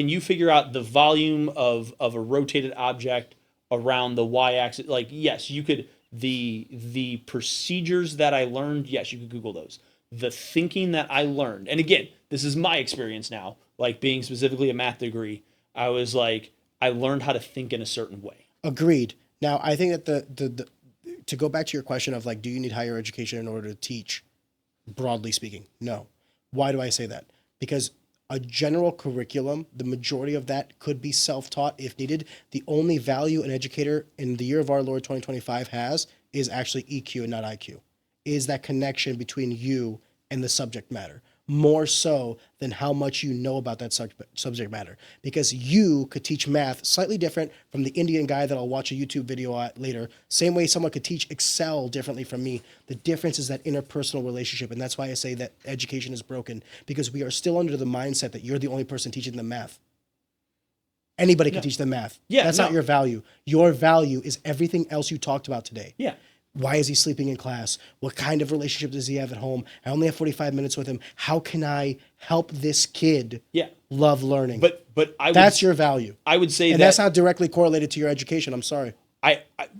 [SPEAKER 2] you figure out the volume of a rotated object around the y-axis? Like, yes, you could. The procedures that I learned, yes, you could Google those. The thinking that I learned, and again, this is my experience now, like being specifically a math degree, I was like, I learned how to think in a certain way.
[SPEAKER 1] Agreed. Now, I think that the to go back to your question of like, do you need higher education in order to teach, broadly speaking? No. Why do I say that? Because a general curriculum, the majority of that could be self-taught if needed. The only value an educator in the year of our Lord 2025 has is actually EQ and not IQ. Is that connection between you and the subject matter, more so than how much you know about that subject matter. Because you could teach math slightly different from the Indian guy that I'll watch a YouTube video at later. Same way someone could teach Excel differently from me. The difference is that interpersonal relationship. And that's why I say that education is broken, because we are still under the mindset that you're the only person teaching them math. Anybody can teach them math.
[SPEAKER 2] Yeah,
[SPEAKER 1] That's not your value. Your value is everything else you talked about today.
[SPEAKER 2] Yeah.
[SPEAKER 1] Why is he sleeping in class? What kind of relationship does he have at home? I only have 45 minutes with him. How can I help this kid love learning?
[SPEAKER 2] But
[SPEAKER 1] that's your value.
[SPEAKER 2] I would say
[SPEAKER 1] and that's not directly correlated to your education. I'm sorry.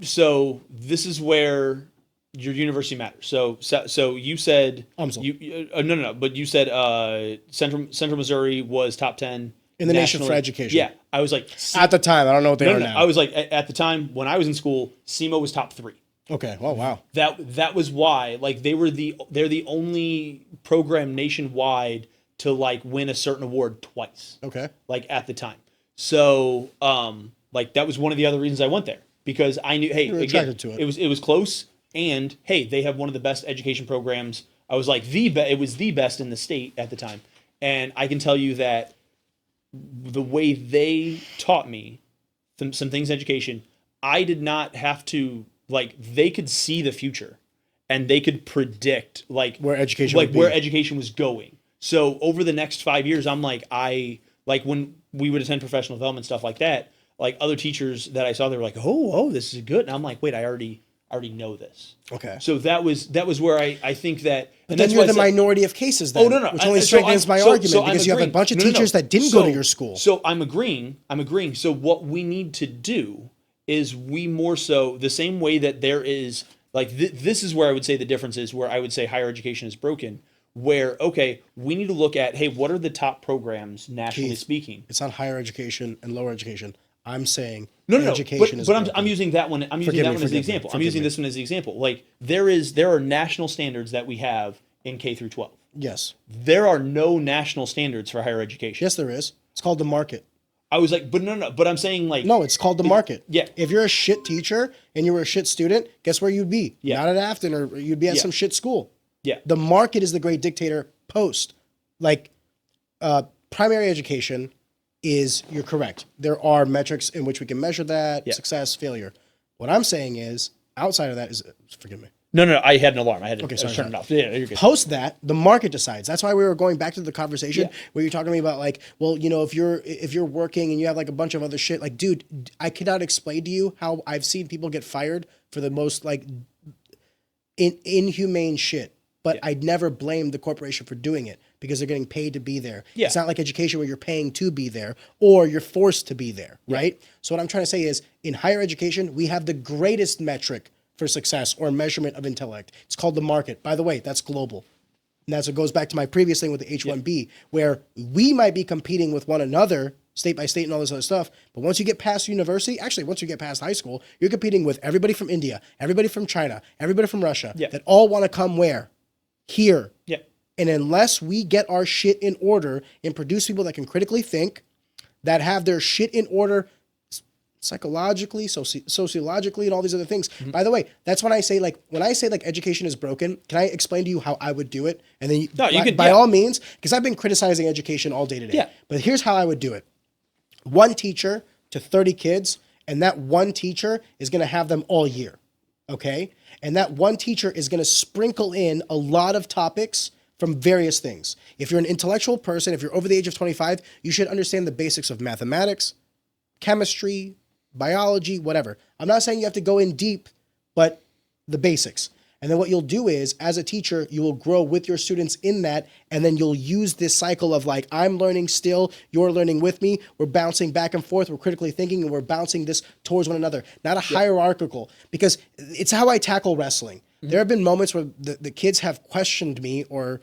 [SPEAKER 2] So this is where your university matters. So you said no. But you said Central Missouri was top 10
[SPEAKER 1] in the nation for education.
[SPEAKER 2] Yeah, I was like
[SPEAKER 1] at the time. I don't know what they are now.
[SPEAKER 2] I was like at the time when I was in school, SEMO was top 3.
[SPEAKER 1] Okay. Oh wow.
[SPEAKER 2] That was why, like, they're the only program nationwide to like win a certain award twice.
[SPEAKER 1] Okay.
[SPEAKER 2] Like at the time. So like that was one of the other reasons I went there, because I knew, hey, again, it was close, and hey, they have one of the best education programs. I was like it was the best in the state at the time. And I can tell you that the way they taught me some things in education, I did not have to, like, they could see the future and they could predict like
[SPEAKER 1] where education
[SPEAKER 2] was going. So over the next 5 years, I'm like, when we would attend professional development, stuff like that, like other teachers that I saw, they were like, oh, this is good. And I'm like, wait, I already know this.
[SPEAKER 1] Okay.
[SPEAKER 2] So that was where I think that.
[SPEAKER 1] But then you're the minority of cases then.
[SPEAKER 2] No.
[SPEAKER 1] Which only strengthens my argument, because you have a bunch of teachers that didn't go to your school.
[SPEAKER 2] So I'm agreeing. So what we need to do is we more so, the same way that there is, like, this is where I would say the difference is, where I would say higher education is broken, where, okay, we need to look at, hey, what are the top programs nationally speaking?
[SPEAKER 1] It's not higher education and lower education. I'm saying
[SPEAKER 2] education is broken. I'm using that one. I'm using that one as the example. I'm using this one as the example. Like, there are national standards that we have in K through 12.
[SPEAKER 1] Yes.
[SPEAKER 2] There are no national standards for higher education.
[SPEAKER 1] Yes, there is. It's called the market.
[SPEAKER 2] I was like, but no. But I'm saying, like,
[SPEAKER 1] no, it's called the market.
[SPEAKER 2] Yeah.
[SPEAKER 1] If you're a shit teacher and you were a shit student, guess where you'd be?
[SPEAKER 2] Yeah.
[SPEAKER 1] Not at Afton, or you'd be at some shit school.
[SPEAKER 2] Yeah.
[SPEAKER 1] The market is the great dictator post. Like, primary education is, you're correct. There are metrics in which we can measure that, success, failure. What I'm saying is, outside of that is, forgive me.
[SPEAKER 2] No, I had an alarm. I had to turn it off.
[SPEAKER 1] Yeah, you're good. Post that, the market decides. That's why we were going back to the conversation where you're talking to me about, like, well, you know, if you're working and you have like a bunch of other shit, like, dude, I cannot explain to you how I've seen people get fired for the most, like, inhumane shit. But I'd never blame the corporation for doing it, because they're getting paid to be there. Yeah. It's not like education where you're paying to be there or you're forced to be there, right? So what I'm trying to say is, in higher education, we have the greatest metric for success or measurement of intellect. It's called the market. By the way, that's global. And that's what goes back to my previous thing with the H-1B, where we might be competing with one another, state by state and all this other stuff. But once you get past university, actually, once you get past high school, you're competing with everybody from India, everybody from China, everybody from Russia, that all want to come where? Here.
[SPEAKER 2] Yeah.
[SPEAKER 1] And unless we get our shit in order and produce people that can critically think, that have their shit in order psychologically, sociologically, and all these other things. Mm-hmm. By the way, that's when I say education is broken. Can I explain to you how I would do it? And then by all means, because I've been criticizing education all day today. Yeah. But here's how I would do it. One teacher to 30 kids, and that one teacher is going to have them all year. Okay? And that one teacher is going to sprinkle in a lot of topics from various things. If you're an intellectual person, if you're over the age of 25, you should understand the basics of mathematics, chemistry, biology, whatever. I'm not saying you have to go in deep, but the basics. And then what you'll do is, as a teacher, you will grow with your students in that, and then you'll use this cycle of, like, I'm learning still, you're learning with me, we're bouncing back and forth, we're critically thinking, and we're bouncing this towards one another. Not a hierarchical, because it's how I tackle wrestling. Mm-hmm. There have been moments where the kids have questioned me or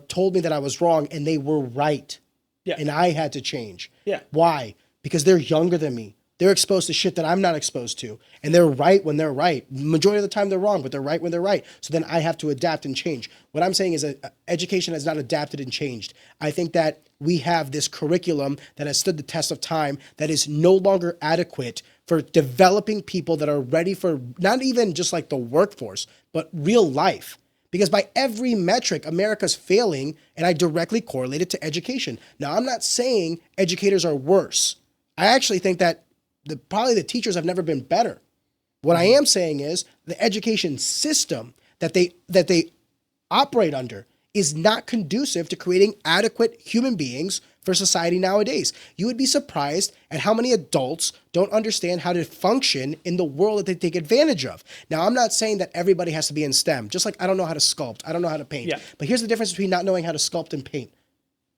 [SPEAKER 1] told me that I was wrong, and they were right. Yeah. And I had to change. Yeah. Why? Because they're younger than me. They're exposed to shit that I'm not exposed to. And they're right when they're right. Majority of the time they're wrong, but they're right when they're right. So then I have to adapt and change. What I'm saying is that education has not adapted and changed. I think that we have this curriculum that has stood the test of time that is no longer adequate for developing people that are ready for not even just like the workforce, but real life. Because by every metric, America's failing, and I directly correlate it to education. Now, I'm not saying educators are worse. I actually think that probably the teachers have never been better. What I am saying is the education system that they operate under is not conducive to creating adequate human beings for society nowadays. You would be surprised at how many adults don't understand how to function in the world that they take advantage of. Now, I'm not saying that everybody has to be in STEM, just like I don't know how to sculpt, I don't know how to paint.
[SPEAKER 2] Yeah.
[SPEAKER 1] But here's the difference between not knowing how to sculpt and paint.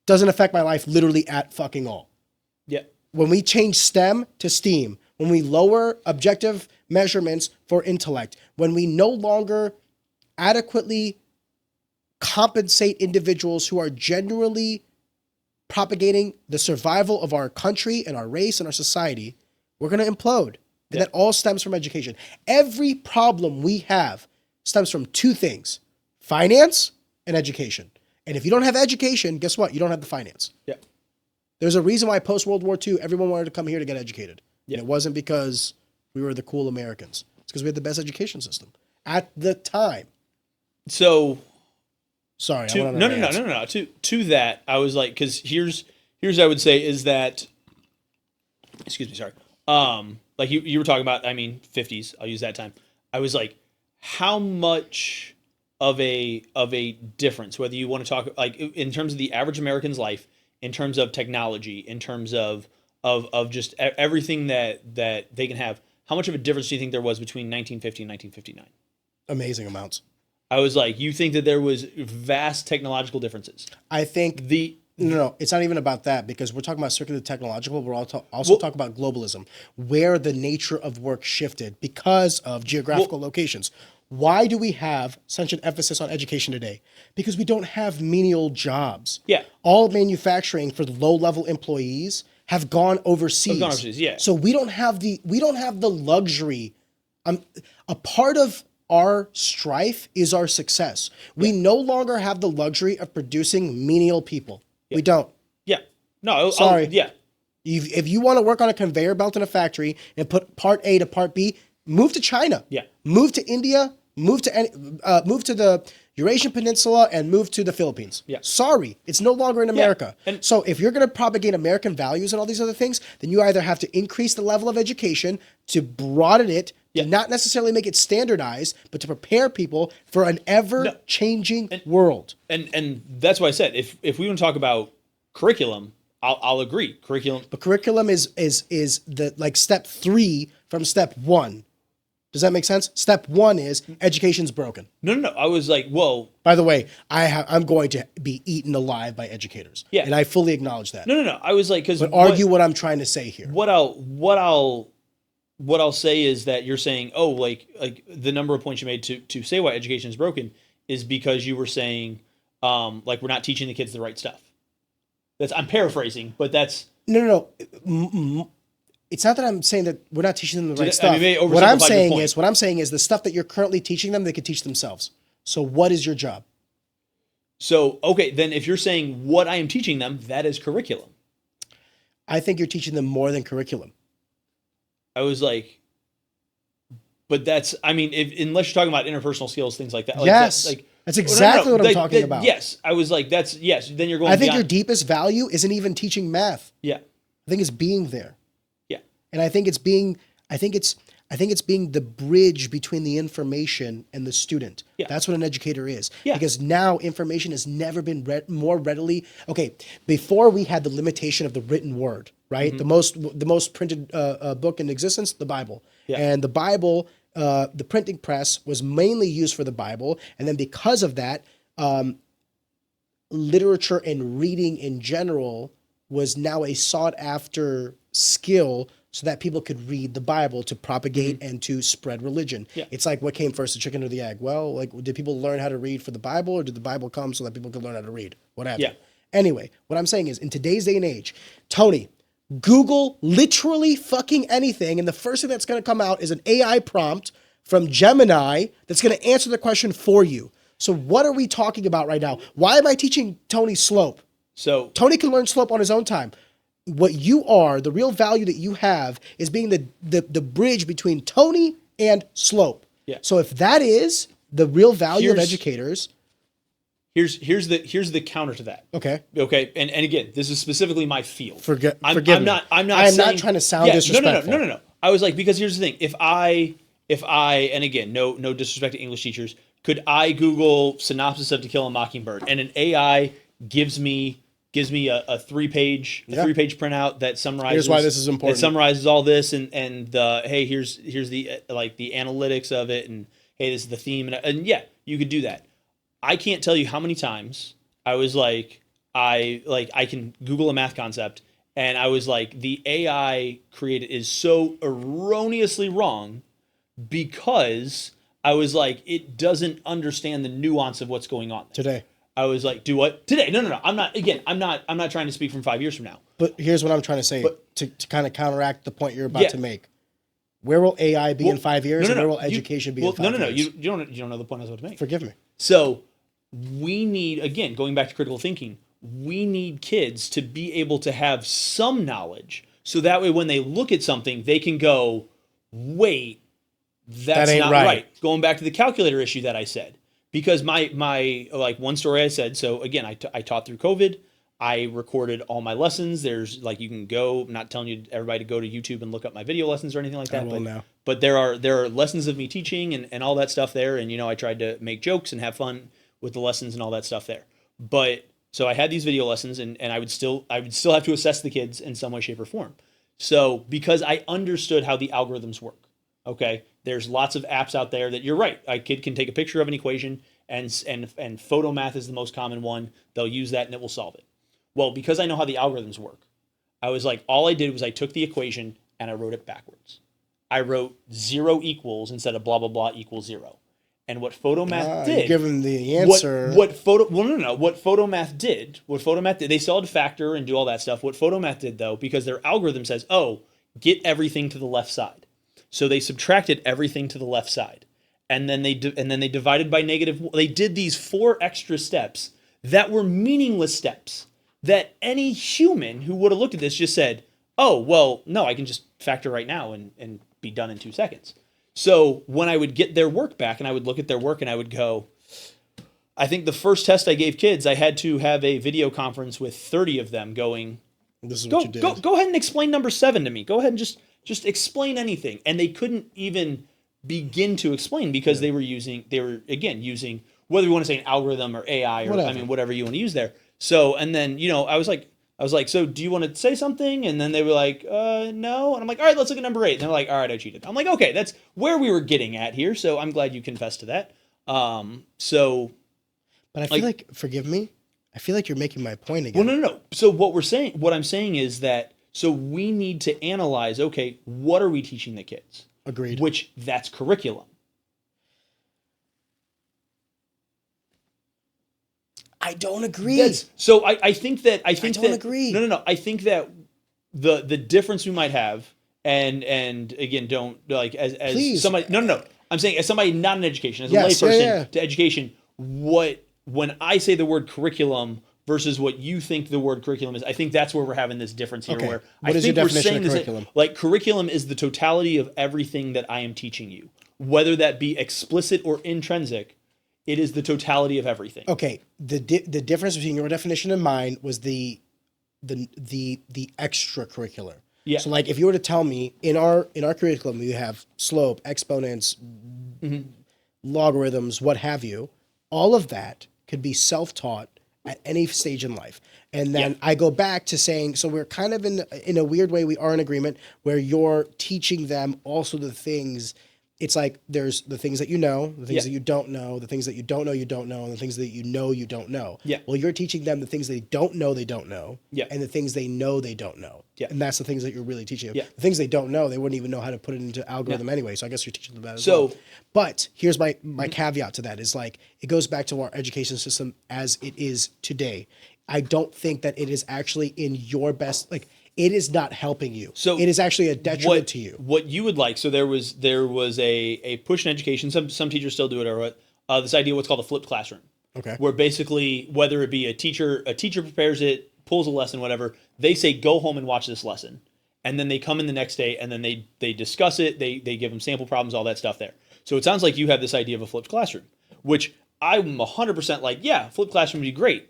[SPEAKER 1] Doesn't affect my life literally at fucking all.
[SPEAKER 2] Yeah.
[SPEAKER 1] When we change STEM to STEAM, when we lower objective measurements for intellect, when we no longer adequately compensate individuals who are genuinely propagating the survival of our country and our race and our society, we're going to implode. And that all stems from education. Every problem we have stems from two things: finance and education. And if you don't have education, guess what? You don't have the finance.
[SPEAKER 2] Yeah.
[SPEAKER 1] There's a reason why post-World War II, everyone wanted to come here to get educated.
[SPEAKER 2] Yeah.
[SPEAKER 1] And it wasn't because we were the cool Americans. It's because we had the best education system at the time.
[SPEAKER 2] So
[SPEAKER 1] Sorry, I
[SPEAKER 2] to,
[SPEAKER 1] went on
[SPEAKER 2] no,
[SPEAKER 1] a
[SPEAKER 2] no, no,
[SPEAKER 1] rant.
[SPEAKER 2] no, no, no. To that, I was like, because here's I would say is that, excuse me, sorry. Like you were talking about, I mean, 50s. I'll use that time. I was like, how much of a difference, whether you want to talk like in terms of the average American's life, in terms of technology, in terms of just everything that they can have, how much of a difference do you think there was between 1950 and 1959?
[SPEAKER 1] Amazing amounts.
[SPEAKER 2] I was like, you think that there was vast technological differences?
[SPEAKER 1] I think No, it's not even about that, because we're talking about strictly technological, but we're also talking about globalism, where the nature of work shifted because of geographical locations. Why do we have such an emphasis on education today? Because we don't have menial jobs.
[SPEAKER 2] Yeah.
[SPEAKER 1] All manufacturing for the low-level employees have gone overseas.
[SPEAKER 2] Yeah.
[SPEAKER 1] So we don't have the luxury. A part of our strife is our success. We no longer have the luxury of producing menial people. We don't.
[SPEAKER 2] Yeah. No.
[SPEAKER 1] Sorry.
[SPEAKER 2] Yeah.
[SPEAKER 1] If you want to work on a conveyor belt in a factory and put part A to part B, move to China.
[SPEAKER 2] Yeah.
[SPEAKER 1] Move to India. Move to the Eurasian Peninsula and move to the Philippines.
[SPEAKER 2] Yeah.
[SPEAKER 1] Sorry, it's no longer in America.
[SPEAKER 2] And
[SPEAKER 1] so if you're going to propagate American values and all these other things, then you either have to increase the level of education to broaden it, to not necessarily make it standardized, but to prepare people for an ever-changing world.
[SPEAKER 2] And that's why I said if we want to talk about curriculum, I'll agree. Curriculum.
[SPEAKER 1] But curriculum is the like step 3 from step 1. Does that make sense? Step 1 is education's broken.
[SPEAKER 2] No. I was like, whoa.
[SPEAKER 1] By the way, I'm going to be eaten alive by educators.
[SPEAKER 2] Yeah.
[SPEAKER 1] And I fully acknowledge that.
[SPEAKER 2] No. I was like, because
[SPEAKER 1] But argue what I'm trying to say here.
[SPEAKER 2] What I'll say is that you're saying, oh, like the number of points you made to say why education is broken is because you were saying, like we're not teaching the kids the right stuff. I'm paraphrasing, but that's
[SPEAKER 1] No. It's not that I'm saying that we're not teaching them the right stuff.
[SPEAKER 2] I mean,
[SPEAKER 1] What I'm saying is the stuff that you're currently teaching them, they could teach themselves. So what is your job?
[SPEAKER 2] So, okay, then if you're saying what I am teaching them, that is curriculum.
[SPEAKER 1] I think you're teaching them more than curriculum.
[SPEAKER 2] I was like, but that's, I mean, unless you're talking about interpersonal skills, things like that. Like
[SPEAKER 1] Yes. That's exactly what I'm talking about.
[SPEAKER 2] Yes. I was like, yes. Then you're going
[SPEAKER 1] I think
[SPEAKER 2] beyond.
[SPEAKER 1] your deepest value isn't even teaching math.
[SPEAKER 2] Yeah.
[SPEAKER 1] I think it's being there.
[SPEAKER 2] Yeah.
[SPEAKER 1] And I think it's being the bridge between the information and the student.
[SPEAKER 2] Yeah.
[SPEAKER 1] That's what an educator is.
[SPEAKER 2] Yeah.
[SPEAKER 1] Because now information has never been more readily. Okay, before we had the limitation of the written word, right?
[SPEAKER 2] Mm-hmm.
[SPEAKER 1] The most printed book in existence, the Bible.
[SPEAKER 2] Yeah.
[SPEAKER 1] And the Bible, the printing press was mainly used for the Bible, and then because of that, literature and reading in general was now a sought after skill so that people could read the Bible to propagate and to spread religion.
[SPEAKER 2] Yeah.
[SPEAKER 1] It's like, what came first, the chicken or the egg? Well, like, did people learn how to read for the Bible, or did the Bible come so that people could learn how to read? What happened?
[SPEAKER 2] Yeah.
[SPEAKER 1] Anyway, what I'm saying is, in today's day and age, Tony, Google literally fucking anything, and the first thing that's going to come out is an AI prompt from Gemini that's going to answer the question for you. So what are we talking about right now? Why am I teaching Tony slope?
[SPEAKER 2] So
[SPEAKER 1] Tony can learn slope on his own time. What you are, the real value that you have, is being the bridge between Tony and slope.
[SPEAKER 2] Yeah.
[SPEAKER 1] So if that is the real value of
[SPEAKER 2] Here's-
[SPEAKER 1] educators,
[SPEAKER 2] here's the counter to that.
[SPEAKER 1] okay.
[SPEAKER 2] Okay, and again, this is specifically my field.
[SPEAKER 1] Forgive
[SPEAKER 2] I'm
[SPEAKER 1] me.
[SPEAKER 2] not
[SPEAKER 1] I am
[SPEAKER 2] saying,
[SPEAKER 1] not trying to sound disrespectful.
[SPEAKER 2] No. I was like, because here's the thing: if I, and again, no disrespect to English teachers, could I Google synopsis of To Kill a Mockingbird, and an AI gives me a three-page printout that summarizes.
[SPEAKER 1] Here's why this is important.
[SPEAKER 2] That summarizes all this, and hey, here's the like the analytics of it, and hey, this is the theme, and yeah, you could do that. I can't tell you how many times I was like, I can Google a math concept, and I was like, the AI created is so erroneously wrong because I was like, it doesn't understand the nuance of what's going on there.
[SPEAKER 1] Today.
[SPEAKER 2] I was like, do what? Today? No. I'm not trying to speak from 5 years from now.
[SPEAKER 1] But here's what I'm trying to say to kind of counteract the point you're about
[SPEAKER 2] Yeah.
[SPEAKER 1] to make. Where will AI be in 5 years, and where will
[SPEAKER 2] You-
[SPEAKER 1] education be
[SPEAKER 2] well,
[SPEAKER 1] in 5 years?
[SPEAKER 2] No. You don't know the point I was about to make.
[SPEAKER 1] Forgive me.
[SPEAKER 2] So we need, again, going back to critical thinking, we need kids to be able to have some knowledge so that way when they look at something, they can go, wait, that's
[SPEAKER 1] That ain't
[SPEAKER 2] not
[SPEAKER 1] right.
[SPEAKER 2] right. Going back to the calculator issue that I said. Because my like one story I said, so again, I taught through COVID. I recorded all my lessons. There's like, you can go, I'm not telling you everybody to go to YouTube and look up my video lessons or anything like that.
[SPEAKER 1] I will now.
[SPEAKER 2] But there are lessons of me teaching and all that stuff there. And, I tried to make jokes and have fun with the lessons and all that stuff there. But so I had these video lessons and I would still have to assess the kids in some way, shape, or form. So because I understood how the algorithms work, okay, there's lots of apps out there that you're right. A kid can take a picture of an equation and photo math is the most common one. They'll use that and it will solve it. Well, because I know how the algorithms work, I was like, all I did was I took the equation and I wrote it backwards. I wrote 0 equals instead of blah, blah, blah equals 0. And what photomath did,
[SPEAKER 1] You give them the answer.
[SPEAKER 2] what photomath did, they still had to factor and do all that stuff. What photomath did though, because their algorithm says, oh, get everything to the left side. So they subtracted everything to the left side. And then they divided by negative. They did these 4 extra steps that were meaningless steps that any human who would have looked at this just said, oh, well, no, I can just factor right now and be done in 2 seconds. So when I would get their work back and I would look at their work and I would go, I think the first test I gave kids, I had to have a video conference with 30 of them going,
[SPEAKER 1] This is what you did.
[SPEAKER 2] go ahead and explain number 7 to me. Go ahead and just explain anything. And they couldn't even begin to explain because they were using, whether you want to say an algorithm or AI or whatever you want to use there. So, and then, I was like, so do you want to say something? And then they were like, no. And I'm like, all right, let's look at number 8. And they're like, all right, I cheated. I'm like, okay, that's where we were getting at here. So I'm glad you confessed to that.
[SPEAKER 1] But I feel like, forgive me, I feel like you're making my point again.
[SPEAKER 2] Well, no. So what I'm saying is that, so we need to analyze, okay, what are we teaching the kids?
[SPEAKER 1] Agreed.
[SPEAKER 2] Which that's curriculum.
[SPEAKER 1] I don't agree.
[SPEAKER 2] I think that I
[SPEAKER 1] don't agree.
[SPEAKER 2] No. I think that the difference we might have, and again, don't like as
[SPEAKER 1] Please.
[SPEAKER 2] somebody. No. I'm saying as somebody not in education, as a
[SPEAKER 1] Yes,
[SPEAKER 2] layperson to education. When I say the word curriculum versus what you think the word curriculum is, I think that's where we're having this difference here.
[SPEAKER 1] Okay.
[SPEAKER 2] Where
[SPEAKER 1] What
[SPEAKER 2] I
[SPEAKER 1] is your
[SPEAKER 2] think we're
[SPEAKER 1] definition
[SPEAKER 2] saying
[SPEAKER 1] of
[SPEAKER 2] this,
[SPEAKER 1] curriculum?
[SPEAKER 2] like curriculum is the totality of everything that I am teaching you, whether that be explicit or intrinsic. It is the totality of everything.
[SPEAKER 1] Okay, the difference between your definition and mine was the extracurricular.
[SPEAKER 2] Yeah.
[SPEAKER 1] So like if you were to tell me in our curriculum we have slope, exponents, logarithms, what have you, all of that could be self-taught at any stage in life. And then I go back to saying, so we're kind of in a weird way, we are in agreement where you're teaching them also the things. It's like there's the things that you know, the things that you don't know, the things that you don't know, and the things that you don't know.
[SPEAKER 2] Yeah.
[SPEAKER 1] Well, you're teaching them the things they don't know,
[SPEAKER 2] Yeah.
[SPEAKER 1] and the things they know, they don't know.
[SPEAKER 2] Yeah.
[SPEAKER 1] And that's the things that you're really teaching them.
[SPEAKER 2] Yeah.
[SPEAKER 1] The things they don't know, they wouldn't even know how to put it into algorithm anyway. So I guess you're teaching them that as
[SPEAKER 2] So-
[SPEAKER 1] well. But here's my caveat to that is like, it goes back to our education system as it is today. I don't think that it is actually in your best, like, it is not helping you.
[SPEAKER 2] So
[SPEAKER 1] it is actually a detriment to you.
[SPEAKER 2] What you would like, so there was a push in education. Some teachers still do it, or this idea of what's called a flipped classroom.
[SPEAKER 1] Okay.
[SPEAKER 2] Where basically, whether it be a teacher prepares it, pulls a lesson, whatever, they say, go home and watch this lesson. And then they come in the next day and then they discuss it. They give them sample problems, all that stuff there. So it sounds like you have this idea of a flipped classroom, which I'm 100% like, yeah, flipped classroom would be great.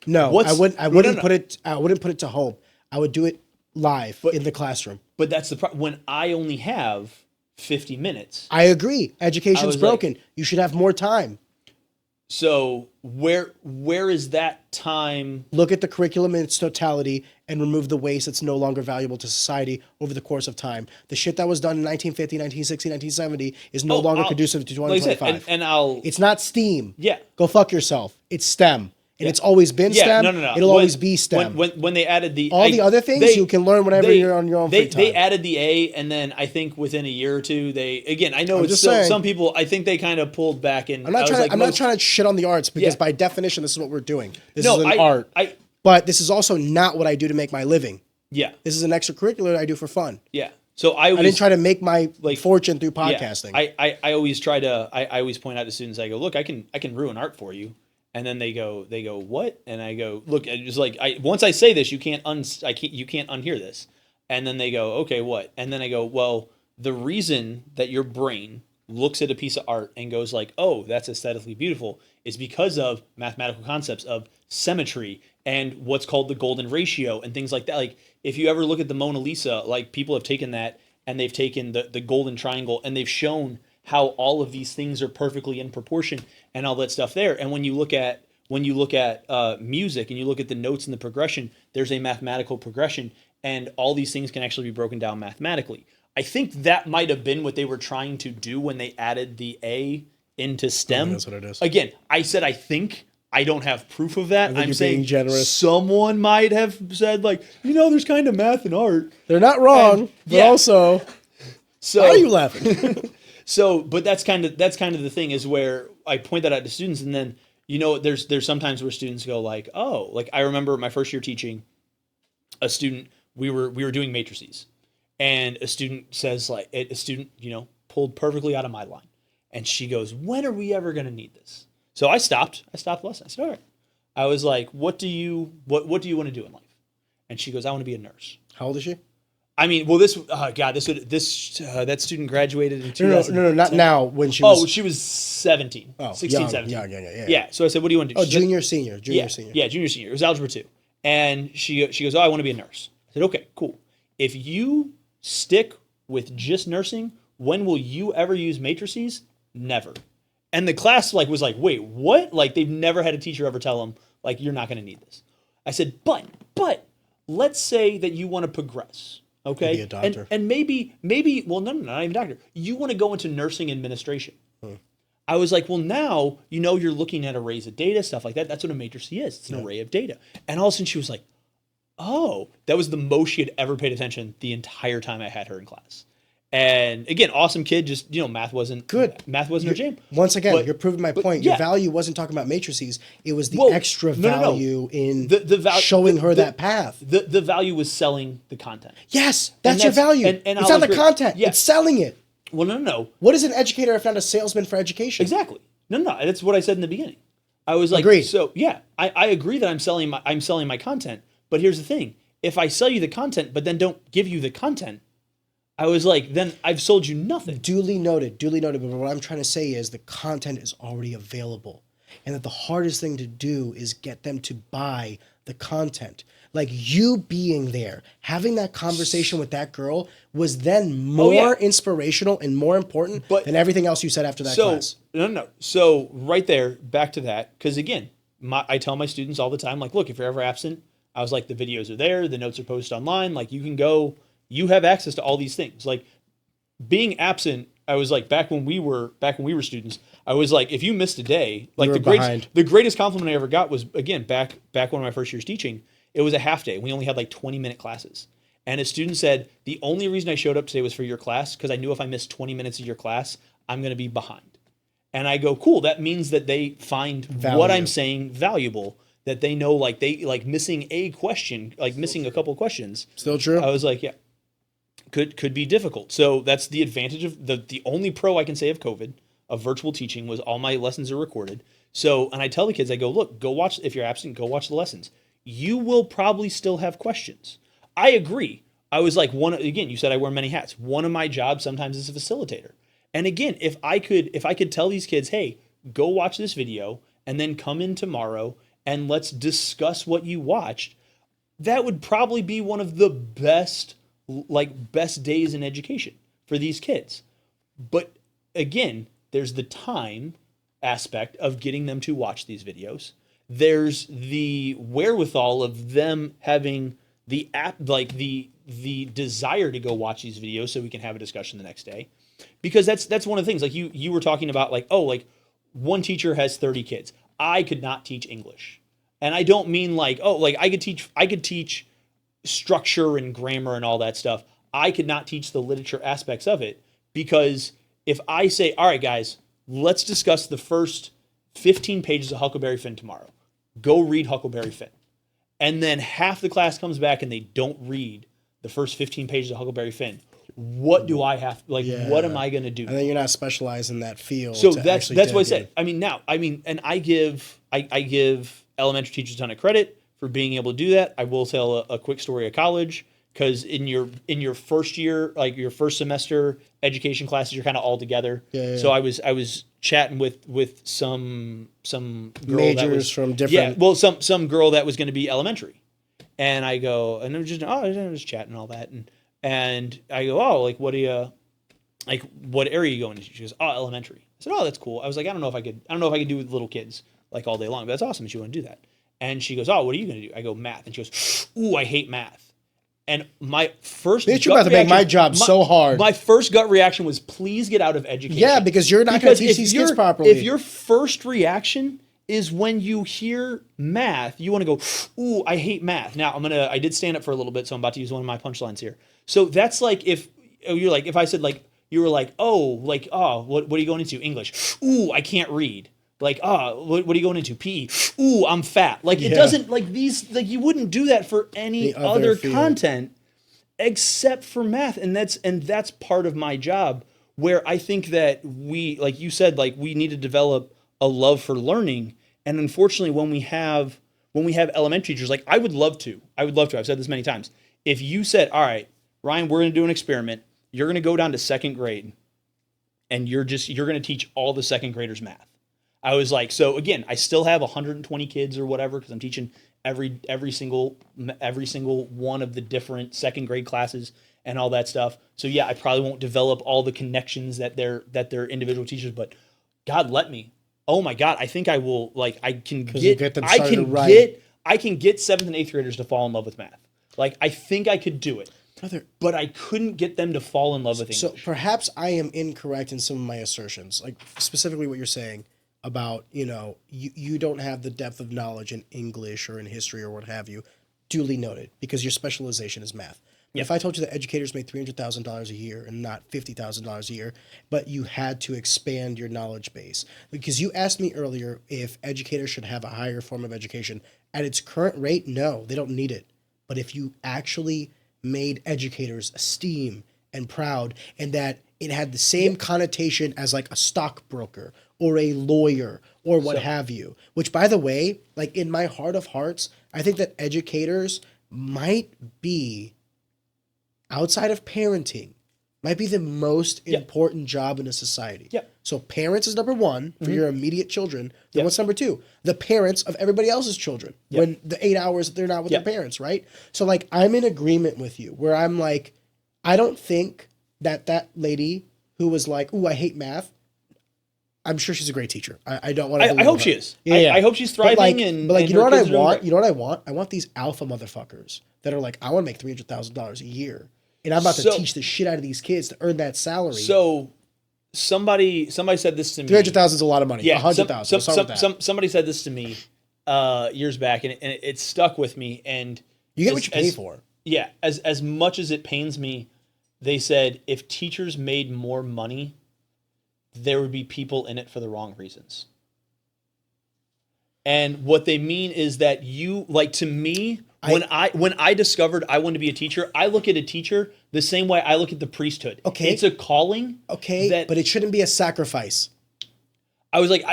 [SPEAKER 1] No,
[SPEAKER 2] What's-
[SPEAKER 1] I wouldn't. I
[SPEAKER 2] no,
[SPEAKER 1] wouldn't
[SPEAKER 2] no.
[SPEAKER 1] put it. I wouldn't put it to home. I would do it live in the classroom.
[SPEAKER 2] But that's the problem. When I only have 50 minutes.
[SPEAKER 1] I agree. Education's
[SPEAKER 2] was
[SPEAKER 1] broken. You should have more time.
[SPEAKER 2] So where is that time?
[SPEAKER 1] Look at the curriculum in its totality and remove the waste that's no longer valuable to society over the course of time. The shit that was done in 1950, 1960, 1970 is no longer conducive to
[SPEAKER 2] Like I said,
[SPEAKER 1] 2025.
[SPEAKER 2] and I'll
[SPEAKER 1] It's not STEAM.
[SPEAKER 2] Yeah.
[SPEAKER 1] Go fuck yourself. It's STEM. And it's always been STEM.
[SPEAKER 2] No.
[SPEAKER 1] It'll always be STEM.
[SPEAKER 2] When they added the
[SPEAKER 1] All the other things you can learn whenever you're on your own free time.
[SPEAKER 2] They added the A, and then I think within a year or two, I know
[SPEAKER 1] I'm
[SPEAKER 2] it's
[SPEAKER 1] just
[SPEAKER 2] still
[SPEAKER 1] saying.
[SPEAKER 2] some people. I think they kind of pulled back, and
[SPEAKER 1] I'm not trying to shit on the arts because
[SPEAKER 2] Yeah.
[SPEAKER 1] by definition this is what we're doing. This
[SPEAKER 2] No,
[SPEAKER 1] is an art.
[SPEAKER 2] I
[SPEAKER 1] But this is also not what I do to make my living.
[SPEAKER 2] yeah
[SPEAKER 1] This is an extracurricular I do for fun.
[SPEAKER 2] yeah. So
[SPEAKER 1] I didn't try to make my
[SPEAKER 2] like,
[SPEAKER 1] fortune through
[SPEAKER 2] yeah,
[SPEAKER 1] podcasting.
[SPEAKER 2] I always try to. I always point out to students. I go, look, I can ruin art for you. And then they go, what? And I go, look, just like once I say this, you can't unhear this. And then they go, okay, what? And then I go, well, the reason that your brain looks at a piece of art and goes like, oh, that's aesthetically beautiful is because of mathematical concepts of symmetry and what's called the golden ratio and things like that. Like if you ever look at the Mona Lisa, like people have taken that and they've taken the golden triangle and they've shown how all of these things are perfectly in proportion and all that stuff there. And when you look at music and you look at the notes and the progression, there's a mathematical progression, and all these things can actually be broken down mathematically. I think that might have been what they were trying to do when they added the A into STEM.
[SPEAKER 1] That's what it is.
[SPEAKER 2] Again, I said I think. I don't have proof of that. I'm
[SPEAKER 1] you're
[SPEAKER 2] saying
[SPEAKER 1] being generous.
[SPEAKER 2] Someone might have said like, there's kind of math and art.
[SPEAKER 1] They're not wrong, but
[SPEAKER 2] yeah.
[SPEAKER 1] also,
[SPEAKER 2] So
[SPEAKER 1] why are you laughing?
[SPEAKER 2] So, but that's kind of the thing is where I point that out to students, and then there's sometimes where students go like, oh, like I remember my first year teaching a student, we were doing matrices, and a student says like a student pulled perfectly out of my line, and she goes, when are we ever going to need this? So I stopped the lesson. I said, all right. I was like, what do you want to do in life? And she goes, I want to be a nurse.
[SPEAKER 1] How old is she?
[SPEAKER 2] I mean, well, that student graduated in 2000.
[SPEAKER 1] No, not now. When she was.
[SPEAKER 2] She was 17.
[SPEAKER 1] Oh,
[SPEAKER 2] 16,
[SPEAKER 1] young,
[SPEAKER 2] 17.
[SPEAKER 1] Yeah.
[SPEAKER 2] Yeah. So I said, what do you want to do?
[SPEAKER 1] Oh,
[SPEAKER 2] She said-
[SPEAKER 1] junior, senior.
[SPEAKER 2] Yeah, junior, senior. It was algebra 2. And she goes, oh, I want to be a nurse. I said, okay, cool. If you stick with just nursing, when will you ever use matrices? Never. And the class was like, wait, what? Like they've never had a teacher ever tell them like, you're not going to need this. I said, but let's say that you want to progress. Okay.
[SPEAKER 1] Be a doctor.
[SPEAKER 2] And maybe, well, no, not even doctor. You want to go into nursing administration. I was like, well, now, you're looking at arrays of data, stuff like that. That's what a matrix is. It's an array of data. And all of a sudden she was like, oh, that was the most she had ever paid attention the entire time I had her in class. And again, awesome kid, just, math wasn't
[SPEAKER 1] Good.
[SPEAKER 2] Math wasn't her jam.
[SPEAKER 1] Once again,
[SPEAKER 2] But-
[SPEAKER 1] you're proving my
[SPEAKER 2] but
[SPEAKER 1] point.
[SPEAKER 2] yeah.
[SPEAKER 1] Your value wasn't talking about matrices. It was the
[SPEAKER 2] Well,
[SPEAKER 1] extra
[SPEAKER 2] no.
[SPEAKER 1] value in
[SPEAKER 2] The
[SPEAKER 1] showing her that path.
[SPEAKER 2] The value was selling the content.
[SPEAKER 1] Yes, that's your
[SPEAKER 2] that's-
[SPEAKER 1] value.
[SPEAKER 2] and
[SPEAKER 1] It's
[SPEAKER 2] I'll
[SPEAKER 1] not the
[SPEAKER 2] agree.
[SPEAKER 1] content.
[SPEAKER 2] Yeah.
[SPEAKER 1] It's selling it.
[SPEAKER 2] Well, no.
[SPEAKER 1] What is an educator if not a salesman for education?
[SPEAKER 2] Exactly. No. That's what I said in the beginning. I was like,
[SPEAKER 1] Agreed.
[SPEAKER 2] so yeah, I agree that I'm selling my content. But here's the thing: if I sell you the content, but then don't give you the content, I was like, then I've sold you nothing.
[SPEAKER 1] Duly noted. But what I'm trying to say is the content is already available. And that the hardest thing to do is get them to buy the content. Like you being there, having that conversation with that girl was then more inspirational and more important than everything else you said after that class.
[SPEAKER 2] No. So right there, back to that, because again, I tell my students all the time, like, look, if you're ever absent, I was like, the videos are there, the notes are posted online, like you can go, you have access to all these things. Like being absent, I was like, back when we were students, I was like, if you missed a day, like the greatest compliment I ever got was, again, back one of my first years teaching, it was a half day. We only had like 20-minute classes. And a student said, the only reason I showed up today was for your class, because I knew if I missed 20 minutes of your class, I'm going to be behind. And I go, cool, that means that they find what I'm saying valuable, that they know like missing a question, like missing a couple of questions.
[SPEAKER 1] Still true?
[SPEAKER 2] I was like, yeah, could be difficult. So that's the advantage of the only pro I can say of COVID, of virtual teaching, was all my lessons are recorded. So, and I tell the kids, I go, look, go watch, if you're absent, go watch the lessons. You will probably still have questions. I agree. I was like, again, you said I wear many hats. One of my jobs sometimes is a facilitator. And again, if I could tell these kids, hey, go watch this video and then come in tomorrow and let's discuss what you watched, that would probably be one of the best days in education for these kids. But again, there's the time aspect of getting them to watch these videos. There's the wherewithal of them having the desire to go watch these videos so we can have a discussion the next day. Because that's one of the things, like you were talking about, like, oh, like one teacher has 30 kids. I could not teach English. And I don't mean like, oh, like I could teach structure and grammar and all that stuff. I could not teach the literature aspects of it, because if I say, all right, guys, let's discuss the first 15 pages of Huckleberry Finn tomorrow. Go read Huckleberry Finn. And then half the class comes back and they don't read the first 15 pages of Huckleberry Finn. What do I have, what am I going to do?
[SPEAKER 1] And then you're not specialized in that field.
[SPEAKER 2] So that's what I said. And I give elementary teachers a ton of credit for being able to do that. I will tell a quick story of college, because in your first year, like your first semester education classes, you're kind of all together.
[SPEAKER 1] Yeah.
[SPEAKER 2] So I was chatting with some girl
[SPEAKER 1] majors
[SPEAKER 2] that was
[SPEAKER 1] from different.
[SPEAKER 2] Yeah, well, some girl that was going to be elementary, and I go, and I'm just chatting and all that, and I go, oh, like what area are you going to? She goes, oh, elementary. I said, oh, that's cool. I was like, I don't know if I could do with little kids like all day long, but that's awesome if you want to do that. And she goes, oh, what are you going to do? I go, math. And she goes, ooh, I hate math. And my first
[SPEAKER 1] Bitch, you're about to make my job so hard.
[SPEAKER 2] My first gut reaction was, please get out of education.
[SPEAKER 1] Yeah, because you're not going to teach these kids properly.
[SPEAKER 2] If your first reaction is when you hear math, you want to go, ooh, I hate math. Now I did stand up for a little bit, so I'm about to use one of my punchlines here. So that's like if I said, like, you were like, what are you going into? English. Ooh, I can't read. Like, what are you going into? PE. Ooh, I'm fat. Like, it doesn't, like, these, like, you wouldn't do that for any other content except for math. And that's part of my job, where I think that we, like you said, like, we need to develop a love for learning. And unfortunately, when we have elementary teachers, like, I would love to, I've said this many times. If you said, all right, Ryan, we're going to do an experiment. You're going to go down to second grade and you're going to teach all the second graders math. I was like, so again, I still have 120 kids or whatever, because I'm teaching every single one of the different second grade classes and all that stuff. So yeah, I probably won't develop all the connections that they're individual teachers, but God let me. Oh my God, I think I will. Like, I can get 7th and 8th graders to fall in love with math. Like, I think I could do it. But I couldn't get them to fall in love with English.
[SPEAKER 1] So perhaps I am incorrect in some of my assertions, like specifically what you're saying about, you don't have the depth of knowledge in English or in history or what have you. Duly noted, because your specialization is math. Yep. If I told you that educators made $300,000 a year and not $50,000 a year, but you had to expand your knowledge base, because you asked me earlier if educators should have a higher form of education. At its current rate, no, they don't need it. But if you actually made educators esteem and proud, and that it had the same connotation as like a stockbroker or a lawyer or what have you, which, by the way, like, in my heart of hearts, I think that educators might be, outside of parenting, might be the most important job in a society.
[SPEAKER 2] Yeah.
[SPEAKER 1] So parents is number one for your immediate children. Then what's number two? The parents of everybody else's children when the 8 hours they're not with their parents, right? So, like, I'm in agreement with you, where I'm like, I don't think that lady who was like, ooh, I hate math, I'm sure she's a great teacher. I don't want to.
[SPEAKER 2] I hope she is. Yeah. I hope she's thriving.
[SPEAKER 1] But you know what I want? You know what I want? I want these alpha motherfuckers that are like, I want to make $300,000 a year, and I'm about to teach the shit out of these kids to earn that salary.
[SPEAKER 2] So somebody said this to me.
[SPEAKER 1] 300,000 is a lot of money.
[SPEAKER 2] Yeah,
[SPEAKER 1] 100,000.
[SPEAKER 2] Somebody said this to me years back, and it stuck with me. And
[SPEAKER 1] you get what you pay for.
[SPEAKER 2] Yeah, as much as it pains me, they said if teachers made more money, there would be people in it for the wrong reasons. And what they mean is that you, like, to me, when I discovered I wanted to be a teacher, I look at a teacher the same way I look at the priesthood.
[SPEAKER 1] Okay.
[SPEAKER 2] It's a calling.
[SPEAKER 1] Okay, but it shouldn't be a sacrifice.
[SPEAKER 2] I was like,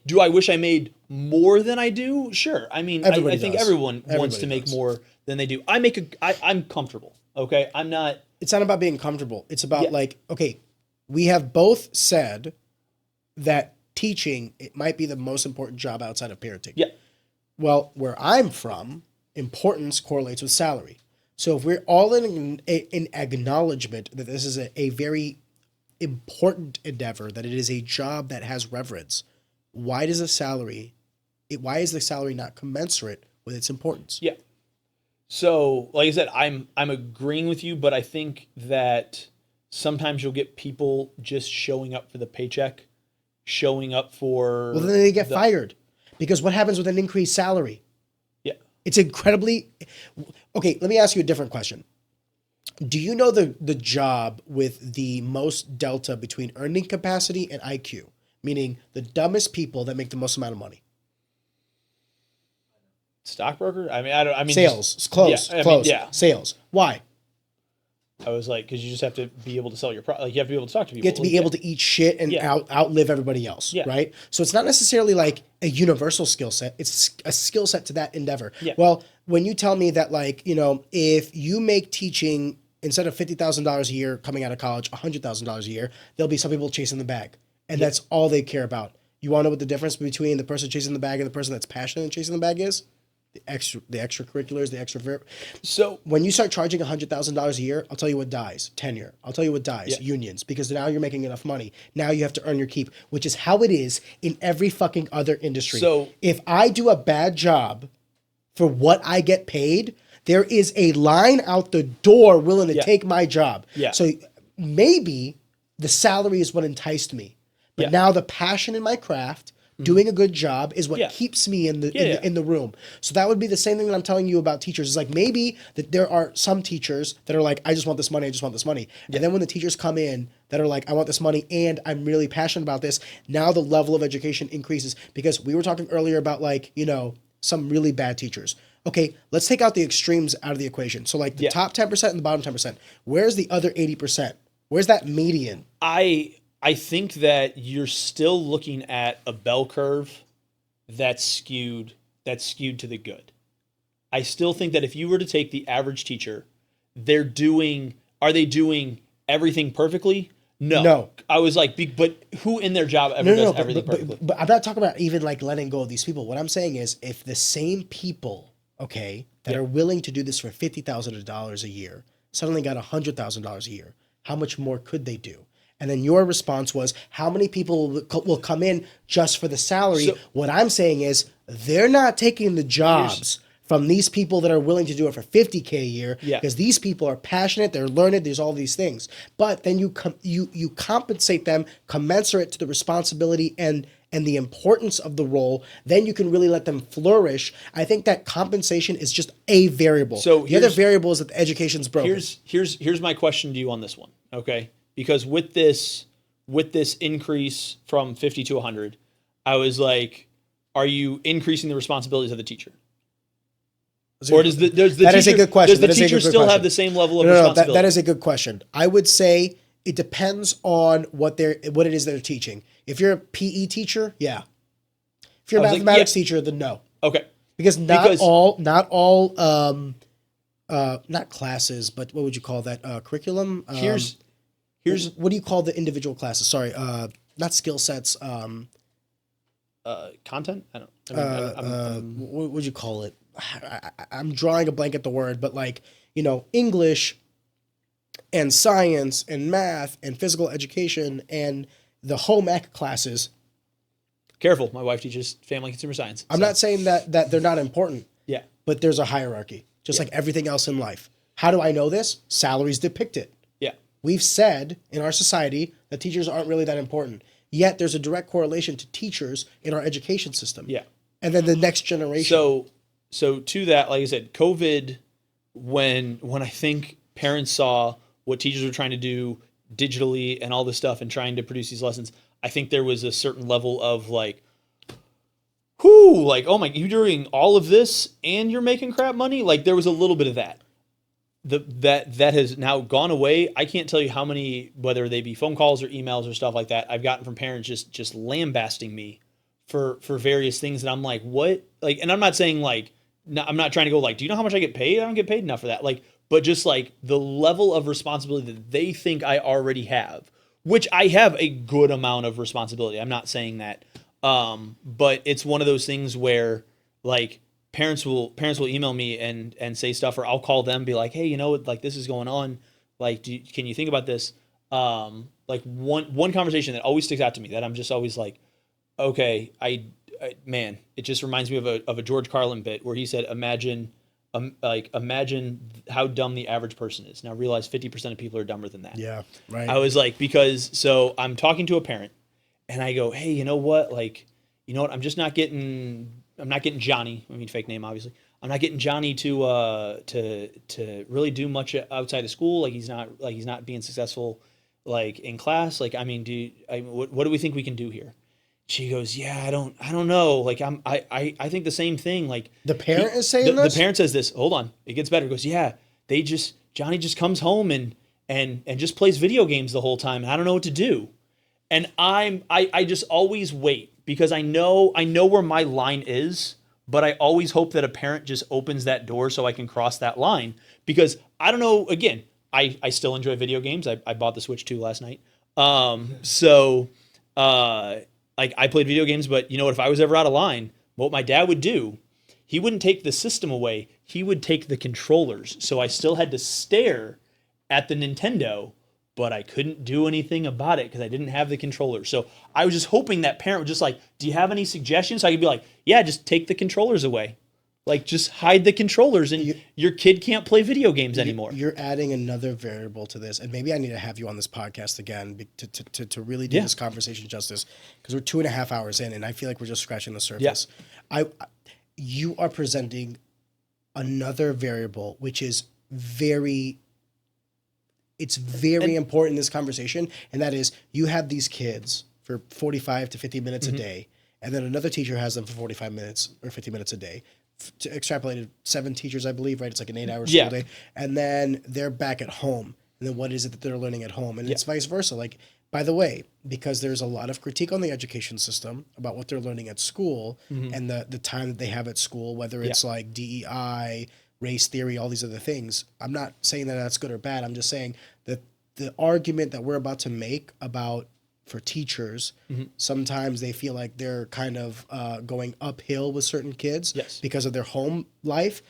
[SPEAKER 2] do I wish I made more than I do? Sure. I mean, I think
[SPEAKER 1] does.
[SPEAKER 2] everyone wants to
[SPEAKER 1] Everybody
[SPEAKER 2] make
[SPEAKER 1] does.
[SPEAKER 2] more than they do. I'm comfortable. Okay. I'm not.
[SPEAKER 1] It's not about being comfortable. It's about
[SPEAKER 2] Yeah.
[SPEAKER 1] like, okay, we have both said that teaching, it might be the most important job outside of parenting.
[SPEAKER 2] Yeah.
[SPEAKER 1] Well, where I'm from, importance correlates with salary. So if we're all in acknowledgement that this is a very important endeavor, that it is a job that has reverence, why is the salary not commensurate with its importance?
[SPEAKER 2] Yeah. So, like I said, I'm agreeing with you, but I think that sometimes you'll get people just showing up for the paycheck, showing up for.
[SPEAKER 1] Well, then they get fired. Because what happens with an increased salary?
[SPEAKER 2] Yeah.
[SPEAKER 1] It's incredibly... Okay, let me ask you a different question. Do you know the job with the most delta between earning capacity and IQ? Meaning the dumbest people that make the most amount of money.
[SPEAKER 2] Stockbroker? I mean, I don't. I mean,
[SPEAKER 1] Sales.
[SPEAKER 2] just-
[SPEAKER 1] Close.
[SPEAKER 2] Yeah, I mean,
[SPEAKER 1] close.
[SPEAKER 2] yeah.
[SPEAKER 1] Sales. Why?
[SPEAKER 2] I was like, because you just have to be able to sell your product. Like, you have to be able to talk to people.
[SPEAKER 1] You have to be able to eat shit and
[SPEAKER 2] Yeah.
[SPEAKER 1] outlive everybody else,
[SPEAKER 2] Yeah.
[SPEAKER 1] right? So it's not necessarily like a universal skill set. It's a skill set to that endeavor.
[SPEAKER 2] Yeah.
[SPEAKER 1] Well, when you tell me that, like, you know, if you make teaching instead of $50,000 a year coming out of college, $100,000 a year, there'll be some people chasing the bag, and that's all they care about. You want to know what the difference between the person chasing the bag and the person that's passionate and chasing the bag is? The extracurriculars, the extra.
[SPEAKER 2] So
[SPEAKER 1] When you start charging $100,000 a year, I'll tell you what dies. Tenure. I'll tell you what dies.
[SPEAKER 2] Yeah.
[SPEAKER 1] Unions. Because now you're making enough money. Now you have to earn your keep, which is how it is in every fucking other industry.
[SPEAKER 2] So-
[SPEAKER 1] if I do a bad job for what I get paid, there is a line out the door willing to
[SPEAKER 2] Yeah.
[SPEAKER 1] take my job.
[SPEAKER 2] Yeah.
[SPEAKER 1] So maybe the salary is what enticed me. But
[SPEAKER 2] Yeah.
[SPEAKER 1] now the passion in my craft, doing a good job, is what
[SPEAKER 2] Yeah.
[SPEAKER 1] keeps me in the
[SPEAKER 2] Yeah.
[SPEAKER 1] in the room. So that would be the same thing that I'm telling you about teachers. It's like maybe that there are some teachers that are like, I just want this money, I just want this money. And then when the teachers come in that are like, I want this money and I'm really passionate about this, now the level of education increases. Because we were talking earlier about, like, you know, some really bad teachers. Okay, let's take out the extremes out of the equation. So like the
[SPEAKER 2] Yeah.
[SPEAKER 1] top 10% and the bottom 10%. Where's the other 80%? Where's that median?
[SPEAKER 2] I think that you're still looking at a bell curve that's skewed to the good. I still think that if you were to take the average teacher, are they doing everything perfectly? No.
[SPEAKER 1] No.
[SPEAKER 2] I was like, but who in their job ever does everything
[SPEAKER 1] but,
[SPEAKER 2] perfectly?
[SPEAKER 1] but I'm not talking about even like letting go of these people. What I'm saying is, if the same people, okay, that are willing to do this for $50,000 a year suddenly got $100,000 a year, how much more could they do? And then your response was, how many people will come in just for the salary?
[SPEAKER 2] So-
[SPEAKER 1] What I'm saying is, they're not taking the jobs from these people that are willing to do it for $50K a year,
[SPEAKER 2] Yeah.
[SPEAKER 1] because these people are passionate, they're learned, there's all these things. But then you compensate them commensurate to the responsibility and the importance of the role. Then you can really let them flourish. I think that compensation is just a variable.
[SPEAKER 2] So
[SPEAKER 1] the other
[SPEAKER 2] here's-
[SPEAKER 1] variable is that the education's broken.
[SPEAKER 2] Here's my question to you on this one, okay? Because with this increase from 50 to 100, I was like, are you increasing the responsibilities of the teacher? Or does the
[SPEAKER 1] That is a good question.
[SPEAKER 2] Does the
[SPEAKER 1] That is a
[SPEAKER 2] teacher
[SPEAKER 1] good
[SPEAKER 2] still
[SPEAKER 1] question.
[SPEAKER 2] have the same level of
[SPEAKER 1] No,
[SPEAKER 2] responsibility?
[SPEAKER 1] that is a good question. I would say it depends on what it is they're teaching. If you're a PE teacher, yeah. If you're a
[SPEAKER 2] I was like,
[SPEAKER 1] mathematics
[SPEAKER 2] yeah.
[SPEAKER 1] teacher, then no.
[SPEAKER 2] Okay.
[SPEAKER 1] Because not all not classes, but what would you call that? Curriculum?
[SPEAKER 2] Here's
[SPEAKER 1] what do you call the individual classes? Sorry, not skill sets.
[SPEAKER 2] content. I don't. I mean,
[SPEAKER 1] What would you call it? I'm drawing a blank at the word, but like, you know, English and science and math and physical education and the home ec classes.
[SPEAKER 2] careful. My wife teaches family consumer science.
[SPEAKER 1] I'm not saying that they're not important,
[SPEAKER 2] Yeah.
[SPEAKER 1] but there's a hierarchy, just like everything else in life. How do I know this? Salaries depict it.
[SPEAKER 2] Yeah.
[SPEAKER 1] We've said in our society that teachers aren't really that important. Yet there's a direct correlation to teachers in our education system.
[SPEAKER 2] Yeah.
[SPEAKER 1] And then the next generation.
[SPEAKER 2] So to that, like I said, COVID, when I think parents saw what teachers were trying to do digitally and all this stuff and trying to produce these lessons, I think there was a certain level of like, like, oh my, you're doing all of this and you're making crap money? Like there was a little bit of that. that has now gone away. I can't tell you how many, whether they be phone calls or emails or stuff like that, I've gotten from parents just lambasting me for various things, and I'm like, what? Like, and I'm not saying like, no, I'm not trying to go like, do you know how much I get paid? I don't get paid enough for that. Like, but just like the level of responsibility that they think I already have, which I have a good amount of responsibility. I'm not saying that, but it's one of those things where like parents will email me and say stuff, or I'll call them, be like, hey, you know, like this is going on. Like, can you think about this? Like one conversation that always sticks out to me that I'm just always like, okay, man, it just reminds me of a George Carlin bit where he said, imagine how dumb the average person is. Now realize 50% of people are dumber than that.
[SPEAKER 1] Yeah, right.
[SPEAKER 2] I was like, because so I'm talking to a parent and I go, hey, you know what? Like, you know what? I'm not getting Johnny. I mean, fake name, obviously. I'm not getting Johnny to really do much outside of school. Like he's not being successful, like in class. Like, I mean, what do we think we can do here? She goes, yeah, I don't know. Like I think the same thing. Like
[SPEAKER 1] The parent is saying this?
[SPEAKER 2] The parent says this. Hold on, it gets better. He goes, yeah, Johnny just comes home and just plays video games the whole time, and I don't know what to do. And I just always wait because I know where my line is, but I always hope that a parent just opens that door so I can cross that line, because I don't know. Again, I still enjoy video games. I bought the Switch 2 last night. Like I played video games, but you know what? If I was ever out of line, what my dad would do, he wouldn't take the system away. He would take the controllers. So I still had to stare at the Nintendo, but I couldn't do anything about it because I didn't have the controller. So I was just hoping that parent would just like, do you have any suggestions? So I could be like, yeah, just take the controllers away. Like just hide the controllers and your kid can't play video games anymore.
[SPEAKER 1] You're adding another variable to this, and maybe I need to have you on this podcast again to really do this conversation justice, because we're 2.5 hours in, and I feel like we're just scratching the surface. Yeah. You are presenting another variable, which is very important in this conversation, and that is you have these kids for 45 to 50 minutes a day, and then another teacher has them for 45 minutes or 50 minutes a day. Extrapolated 7 teachers, I believe, right? It's like an 8-hour school day. And then they're back at home. And then what is it that they're learning at home? And it's vice versa. Like, by the way, because there's a lot of critique on the education system about what they're learning at school and the time that they have at school, whether it's like DEI, race theory, all these other things. I'm not saying that that's good or bad. I'm just saying that the argument that we're about to make about for teachers, sometimes they feel like they're kind of going uphill with certain kids because of their home life.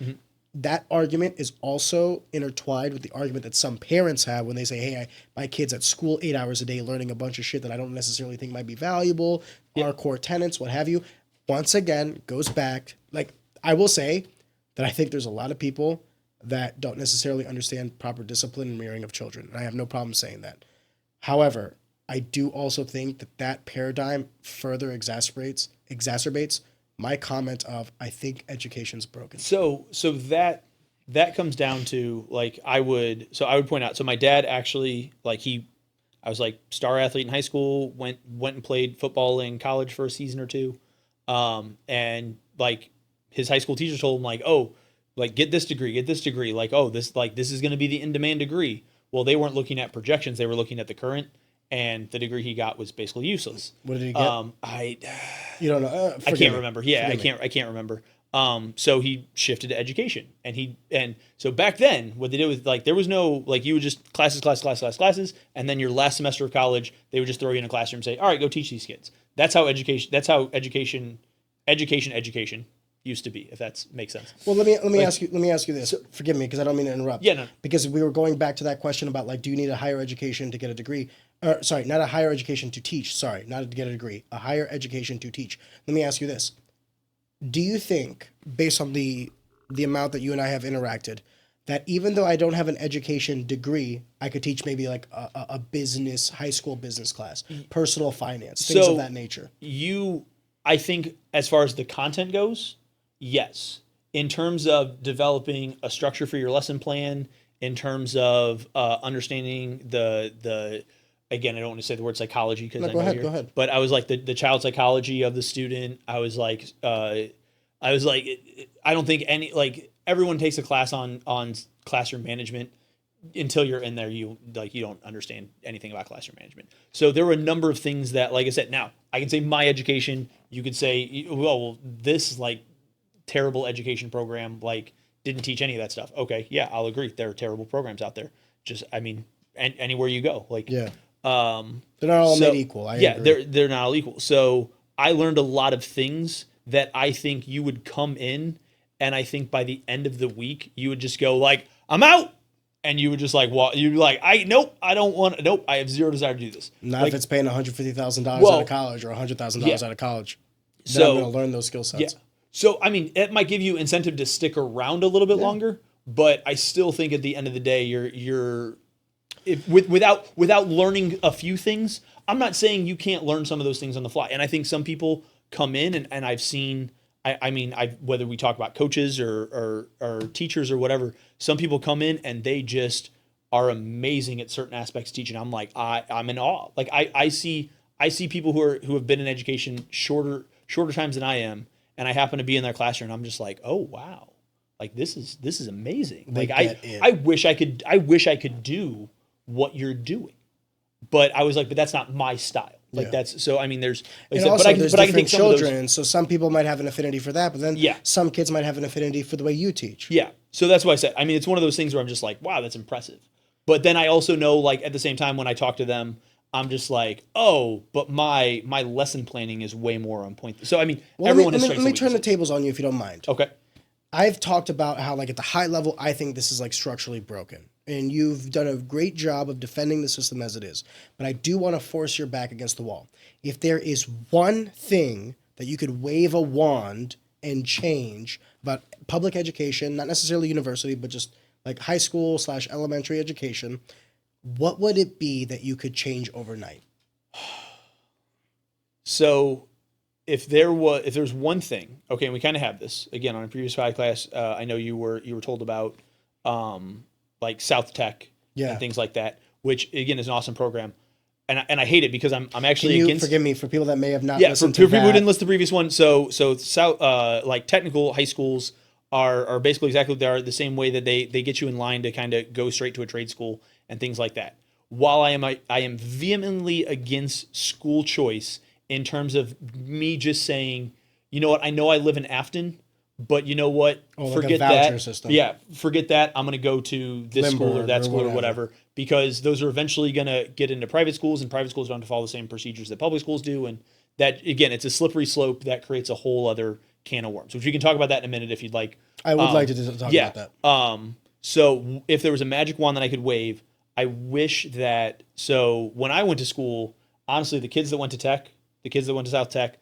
[SPEAKER 1] That argument is also intertwined with the argument that some parents have when they say, hey, my kid's at school 8 hours a day learning a bunch of shit that I don't necessarily think might be valuable, our core tenets, what have you. Once again, goes back, like I will say that I think there's a lot of people that don't necessarily understand proper discipline and rearing of children. And I have no problem saying that. However, I do also think that paradigm further exacerbates my comment of I think education's broken.
[SPEAKER 2] So that comes down to like I would point out. So my dad actually I was like star athlete in high school, went and played football in college for a season or two, and like his high school teacher told him like, oh, like get this degree, like oh this is going to be the in demand degree. Well, they weren't looking at projections; they were looking at the current. And the degree he got was basically useless.
[SPEAKER 1] What did he get? You don't know.
[SPEAKER 2] I can't remember. Yeah, I can't remember. So he shifted to education, and so back then, what they did was like there was no like you would just classes, and then your last semester of college, they would just throw you in a classroom and say, all right, go teach these kids. That's how education used to be, if that makes sense.
[SPEAKER 1] Well, let me ask you this. Forgive me because I don't mean to interrupt.
[SPEAKER 2] Yeah, no.
[SPEAKER 1] Because we were going back to that question about like, do you need a higher education to get a degree? Sorry, not a higher education to teach. Sorry, not to get a degree. A higher education to teach. Let me ask you this. Do you think, based on the amount that you and I have interacted, that even though I don't have an education degree, I could teach maybe like a business, high school business class, personal finance, things of that nature?
[SPEAKER 2] I think as far as the content goes, yes. In terms of developing a structure for your lesson plan, in terms of understanding the again, I don't want to say the word psychology because go ahead. But I was like the child psychology of the student. I was like, I don't think everyone takes a class on classroom management. Until you're in there, you don't understand anything about classroom management. So there were a number of things that, like I said, now I can say my education. You could say, well, this like terrible education program like didn't teach any of that stuff. Okay, yeah, I'll agree. There are terrible programs out there. Just, I mean, anywhere you go, like
[SPEAKER 1] Yeah. They're not all made equal. I agree.
[SPEAKER 2] they're not all equal. So I learned a lot of things that I think you would come in, and I think by the end of the week you would just go like, I'm out. And you would just like walk. You'd be like, nope, I don't want. Nope, I have zero desire to do this.
[SPEAKER 1] Not
[SPEAKER 2] like,
[SPEAKER 1] if it's paying $150,000 out of college or $100,000
[SPEAKER 2] Yeah.
[SPEAKER 1] out of college. Then
[SPEAKER 2] So
[SPEAKER 1] I'm going to learn those skill sets.
[SPEAKER 2] yeah. So I mean, it might give you incentive to stick around a little bit longer, but I still think at the end of the day, without learning a few things. I'm not saying you can't learn some of those things on the fly, and I think some people come in and I've seen. I mean, whether we talk about coaches or teachers or whatever, some people come in and they just are amazing at certain aspects of teaching. I'm like, I'm in awe. Like I see people who have been in education shorter times than I am, and I happen to be in their classroom, and I'm just like, oh wow, like this is amazing. Like I wish I could do what you're doing, but I was like, but that's not my style. Like that's so. I mean, there's like
[SPEAKER 1] and also there's different
[SPEAKER 2] think
[SPEAKER 1] children, so some people might have an affinity for that, but then
[SPEAKER 2] Yeah.
[SPEAKER 1] some kids might have an affinity for the way you teach.
[SPEAKER 2] Yeah. So that's why I said, I mean, it's one of those things where I'm just like, wow, that's impressive. But then I also know, like, at the same time, when I talk to them, I'm just like, oh, but my lesson planning is way more on point. So, I mean, everyone has strengths and
[SPEAKER 1] let me turn the
[SPEAKER 2] weaknesses.
[SPEAKER 1] tables on you if you don't mind.
[SPEAKER 2] Okay.
[SPEAKER 1] I've talked about how, like, at the high level, I think this is, like, structurally broken. And you've done a great job of defending the system as it is. But I do want to force your back against the wall. If there is one thing that you could wave a wand and change about public education, not necessarily university, but just like high school / elementary education, what would it be that you could change overnight?
[SPEAKER 2] So if there's one thing, okay, and we kind of have this again on a previous podcast. I know you were told about like South Tech and things like that, which again is an awesome program. And I hate it because I'm actually against.
[SPEAKER 1] Forgive me for people that may have not
[SPEAKER 2] Yeah,
[SPEAKER 1] listened
[SPEAKER 2] for
[SPEAKER 1] to
[SPEAKER 2] people
[SPEAKER 1] that.
[SPEAKER 2] who didn't listen to the previous one. So South like technical high schools are basically exactly what they are, the same way that they get you in line to kind of go straight to a trade school and things like that. While I am vehemently against school choice in terms of me just saying, you know what, I know I live in Afton, but you know what,
[SPEAKER 1] forget like a voucher system.
[SPEAKER 2] Yeah, forget that. I'm going to go to this school or that school or whatever, because those are eventually going to get into private schools, and private schools don't have to follow the same procedures that public schools do. And that, again, it's a slippery slope that creates a whole other can of worms, which we can talk about that in a minute if you'd like.
[SPEAKER 1] I would like to talk about that.
[SPEAKER 2] So if there was a magic wand that I could wave, I wish that, so when I went to school, honestly, the kids that went to South Tech,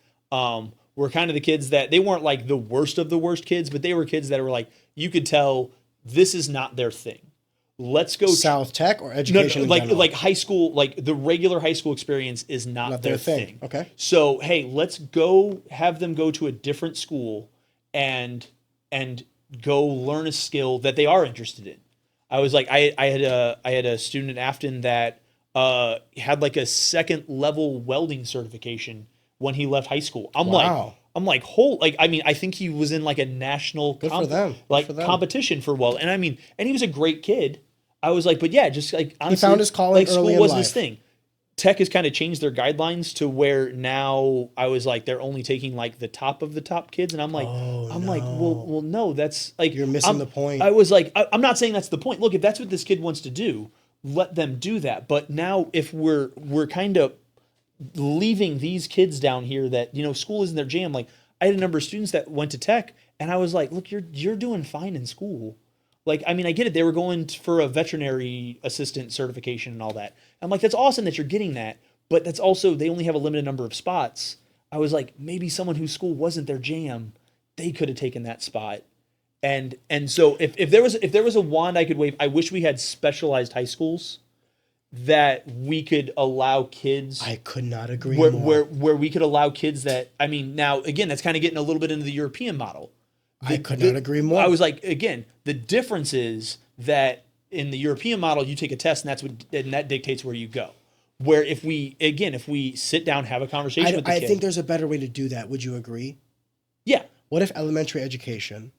[SPEAKER 2] were kind of the kids that, they weren't like the worst of the worst kids, but they were kids that were like, you could tell this is not their thing. Let's go
[SPEAKER 1] South Tech or education.
[SPEAKER 2] like high school, like the regular high school experience is not their thing.
[SPEAKER 1] Okay.
[SPEAKER 2] So, hey, let's go have them go to a different school and go learn a skill that they are interested in. I was like, I had a student at Afton that had like a second level welding certification when he left high school. I'm like, I mean, I think he was in like a national competition for weld. And I mean, and he was a great kid. I was like, but yeah, just like honestly,
[SPEAKER 1] he found his calling
[SPEAKER 2] like
[SPEAKER 1] early
[SPEAKER 2] school
[SPEAKER 1] in
[SPEAKER 2] wasn't
[SPEAKER 1] life.
[SPEAKER 2] his thing. Tech has kind of changed their guidelines to where now I was like, they're only taking like the top of the top kids. And I'm like, well, no, that's like,
[SPEAKER 1] you're missing the point.
[SPEAKER 2] I was like, I'm not saying that's the point. Look, if that's what this kid wants to do, let them do that. But now if we're kind of leaving these kids down here that, you know, school isn't their jam. Like I had a number of students that went to Tech and I was like, look, you're doing fine in school. Like, I mean, I get it. They were going for a veterinary assistant certification and all that. I'm like, that's awesome that you're getting that, but that's also, they only have a limited number of spots. I was like, maybe someone whose school wasn't their jam, they could have taken that spot. And so if there was a wand I could wave, I wish we had specialized high schools that we could allow kids.
[SPEAKER 1] I could not agree more.
[SPEAKER 2] Where we could allow kids that, I mean, now again, that's kind of getting a little bit into the European model.
[SPEAKER 1] I could not agree more.
[SPEAKER 2] I was like, again, the difference is that in the European model, you take a test and that dictates where you go. Where if we sit down, have a conversation with the kid.
[SPEAKER 1] I think there's a better way to do that. Would you agree?
[SPEAKER 2] Yeah.
[SPEAKER 1] What if elementary education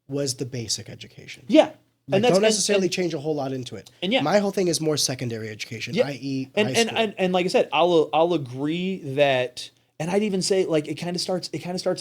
[SPEAKER 1] was the basic education.
[SPEAKER 2] Yeah.
[SPEAKER 1] Like, don't necessarily change a whole lot into it.
[SPEAKER 2] And yeah.
[SPEAKER 1] My whole thing is more secondary education,
[SPEAKER 2] Yeah.
[SPEAKER 1] i.e.
[SPEAKER 2] and,
[SPEAKER 1] high
[SPEAKER 2] and,
[SPEAKER 1] school.
[SPEAKER 2] and like I said, I'll agree that, and I'd even say like it kind of starts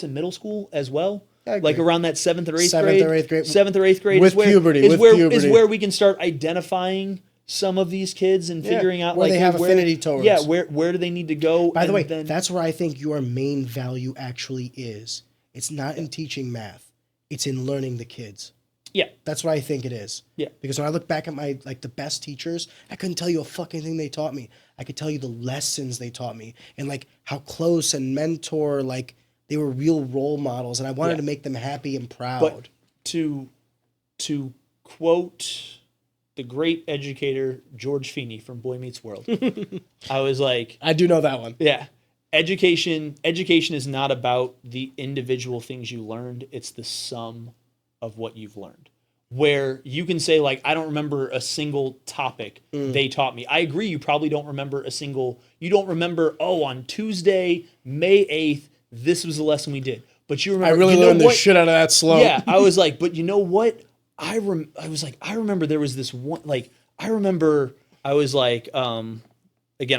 [SPEAKER 2] in middle school as well.
[SPEAKER 1] I agree.
[SPEAKER 2] Like around that 7th or 8th
[SPEAKER 1] Seventh
[SPEAKER 2] grade.
[SPEAKER 1] or eighth grade.
[SPEAKER 2] 7th or 8th grade
[SPEAKER 1] With
[SPEAKER 2] is where
[SPEAKER 1] puberty,
[SPEAKER 2] is
[SPEAKER 1] with
[SPEAKER 2] where
[SPEAKER 1] puberty.
[SPEAKER 2] is where we can start identifying some of these kids and figuring out
[SPEAKER 1] where
[SPEAKER 2] like
[SPEAKER 1] they have
[SPEAKER 2] where,
[SPEAKER 1] affinity towards.
[SPEAKER 2] Yeah, where do they need to go?
[SPEAKER 1] By the way,
[SPEAKER 2] then,
[SPEAKER 1] that's where I think your main value actually is. It's not in teaching math. It's in learning the kids.
[SPEAKER 2] yeah.
[SPEAKER 1] That's what I think it is.
[SPEAKER 2] Yeah.
[SPEAKER 1] Because when I look back at my, like, the best teachers, I couldn't tell you a fucking thing they taught me. I could tell you the lessons they taught me and, like, how close and mentor, like, they were real role models, and I wanted to make them happy and proud.
[SPEAKER 2] But to quote the great educator George Feeney from Boy Meets World, I was like,
[SPEAKER 1] I do know that one.
[SPEAKER 2] yeah, education is not about the individual things you learned. It's the sum of what you've learned. Where you can say, like, I don't remember a single topic they taught me. I agree, you probably don't remember you don't remember, oh, on Tuesday, May 8th, this was the lesson we did. But you remember,
[SPEAKER 1] I really learned the shit out of that slope.
[SPEAKER 2] Yeah, I was like, but you know what? I remember there was this one, like, I was like, again,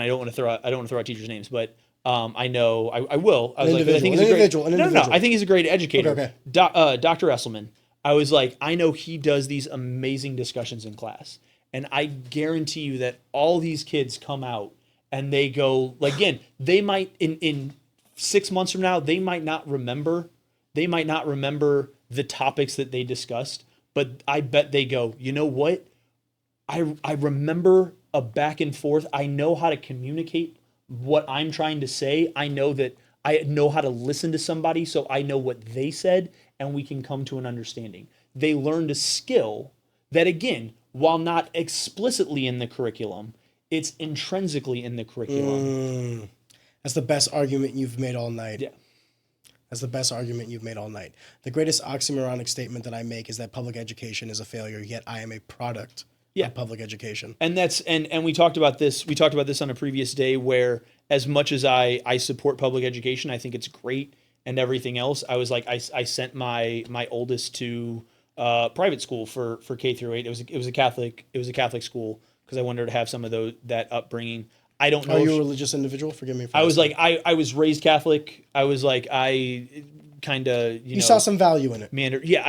[SPEAKER 2] I don't want to throw out teachers' names, but I know, I will. I was like, I think he's a great, no, I think he's a great educator.
[SPEAKER 1] Okay.
[SPEAKER 2] Dr. Esselman. I was like, I know he does these amazing discussions in class. And I guarantee you that all these kids come out and they go, like, again, they might, in 6 months from now, they might not remember the topics that they discussed, but I bet they go, you know what? I remember a back and forth. I know how to communicate what I'm trying to say. I know that I know how to listen to somebody, so I know what they said, and we can come to an understanding. They learned a skill that, again, while not explicitly in the curriculum, it's intrinsically in the curriculum.
[SPEAKER 1] That's the best argument you've made all night.
[SPEAKER 2] Yeah.
[SPEAKER 1] That's the best argument you've made all night. The greatest oxymoronic statement that I make is that public education is a failure, yet I am a product of public education.
[SPEAKER 2] And that's and we talked about this. We talked about this on a previous day where, as much as I support public education, I think it's great and everything else. I was like, I sent my oldest to private school for K through 8. It was a Catholic school because I wanted her to have some of that upbringing. I don't know.
[SPEAKER 1] Are you a religious individual? Forgive me.
[SPEAKER 2] I was like, I was raised Catholic. I was like, I kind of, you know,
[SPEAKER 1] saw some value in it.
[SPEAKER 2] Meander. Yeah,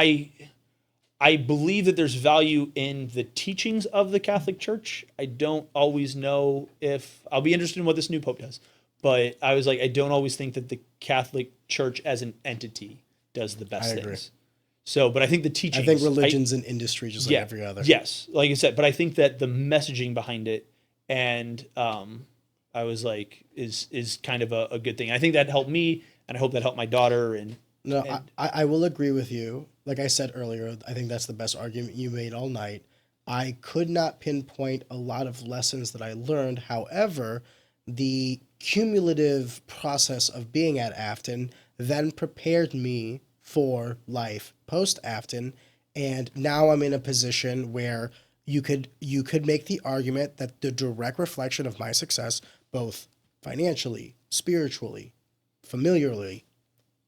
[SPEAKER 2] I believe that there's value in the teachings of the Catholic Church. I don't always know if I'll be interested in what this new pope does, but I was like, I don't always think that the Catholic Church as an entity does the best things. Agree. So, but I think the teachings.
[SPEAKER 1] I think religion's an industry just like every other.
[SPEAKER 2] Yes, like I said, but I think that the messaging behind it and I was like, is kind of a good thing. I think that helped me, and I hope that helped my daughter.
[SPEAKER 1] I will agree with you. Like I said earlier, I think that's the best argument you made all night. I could not pinpoint a lot of lessons that I learned. However, the cumulative process of being at Afton then prepared me for life post-Afton, and now I'm in a position where you could make the argument that the direct reflection of my success, both financially, spiritually, familiarly,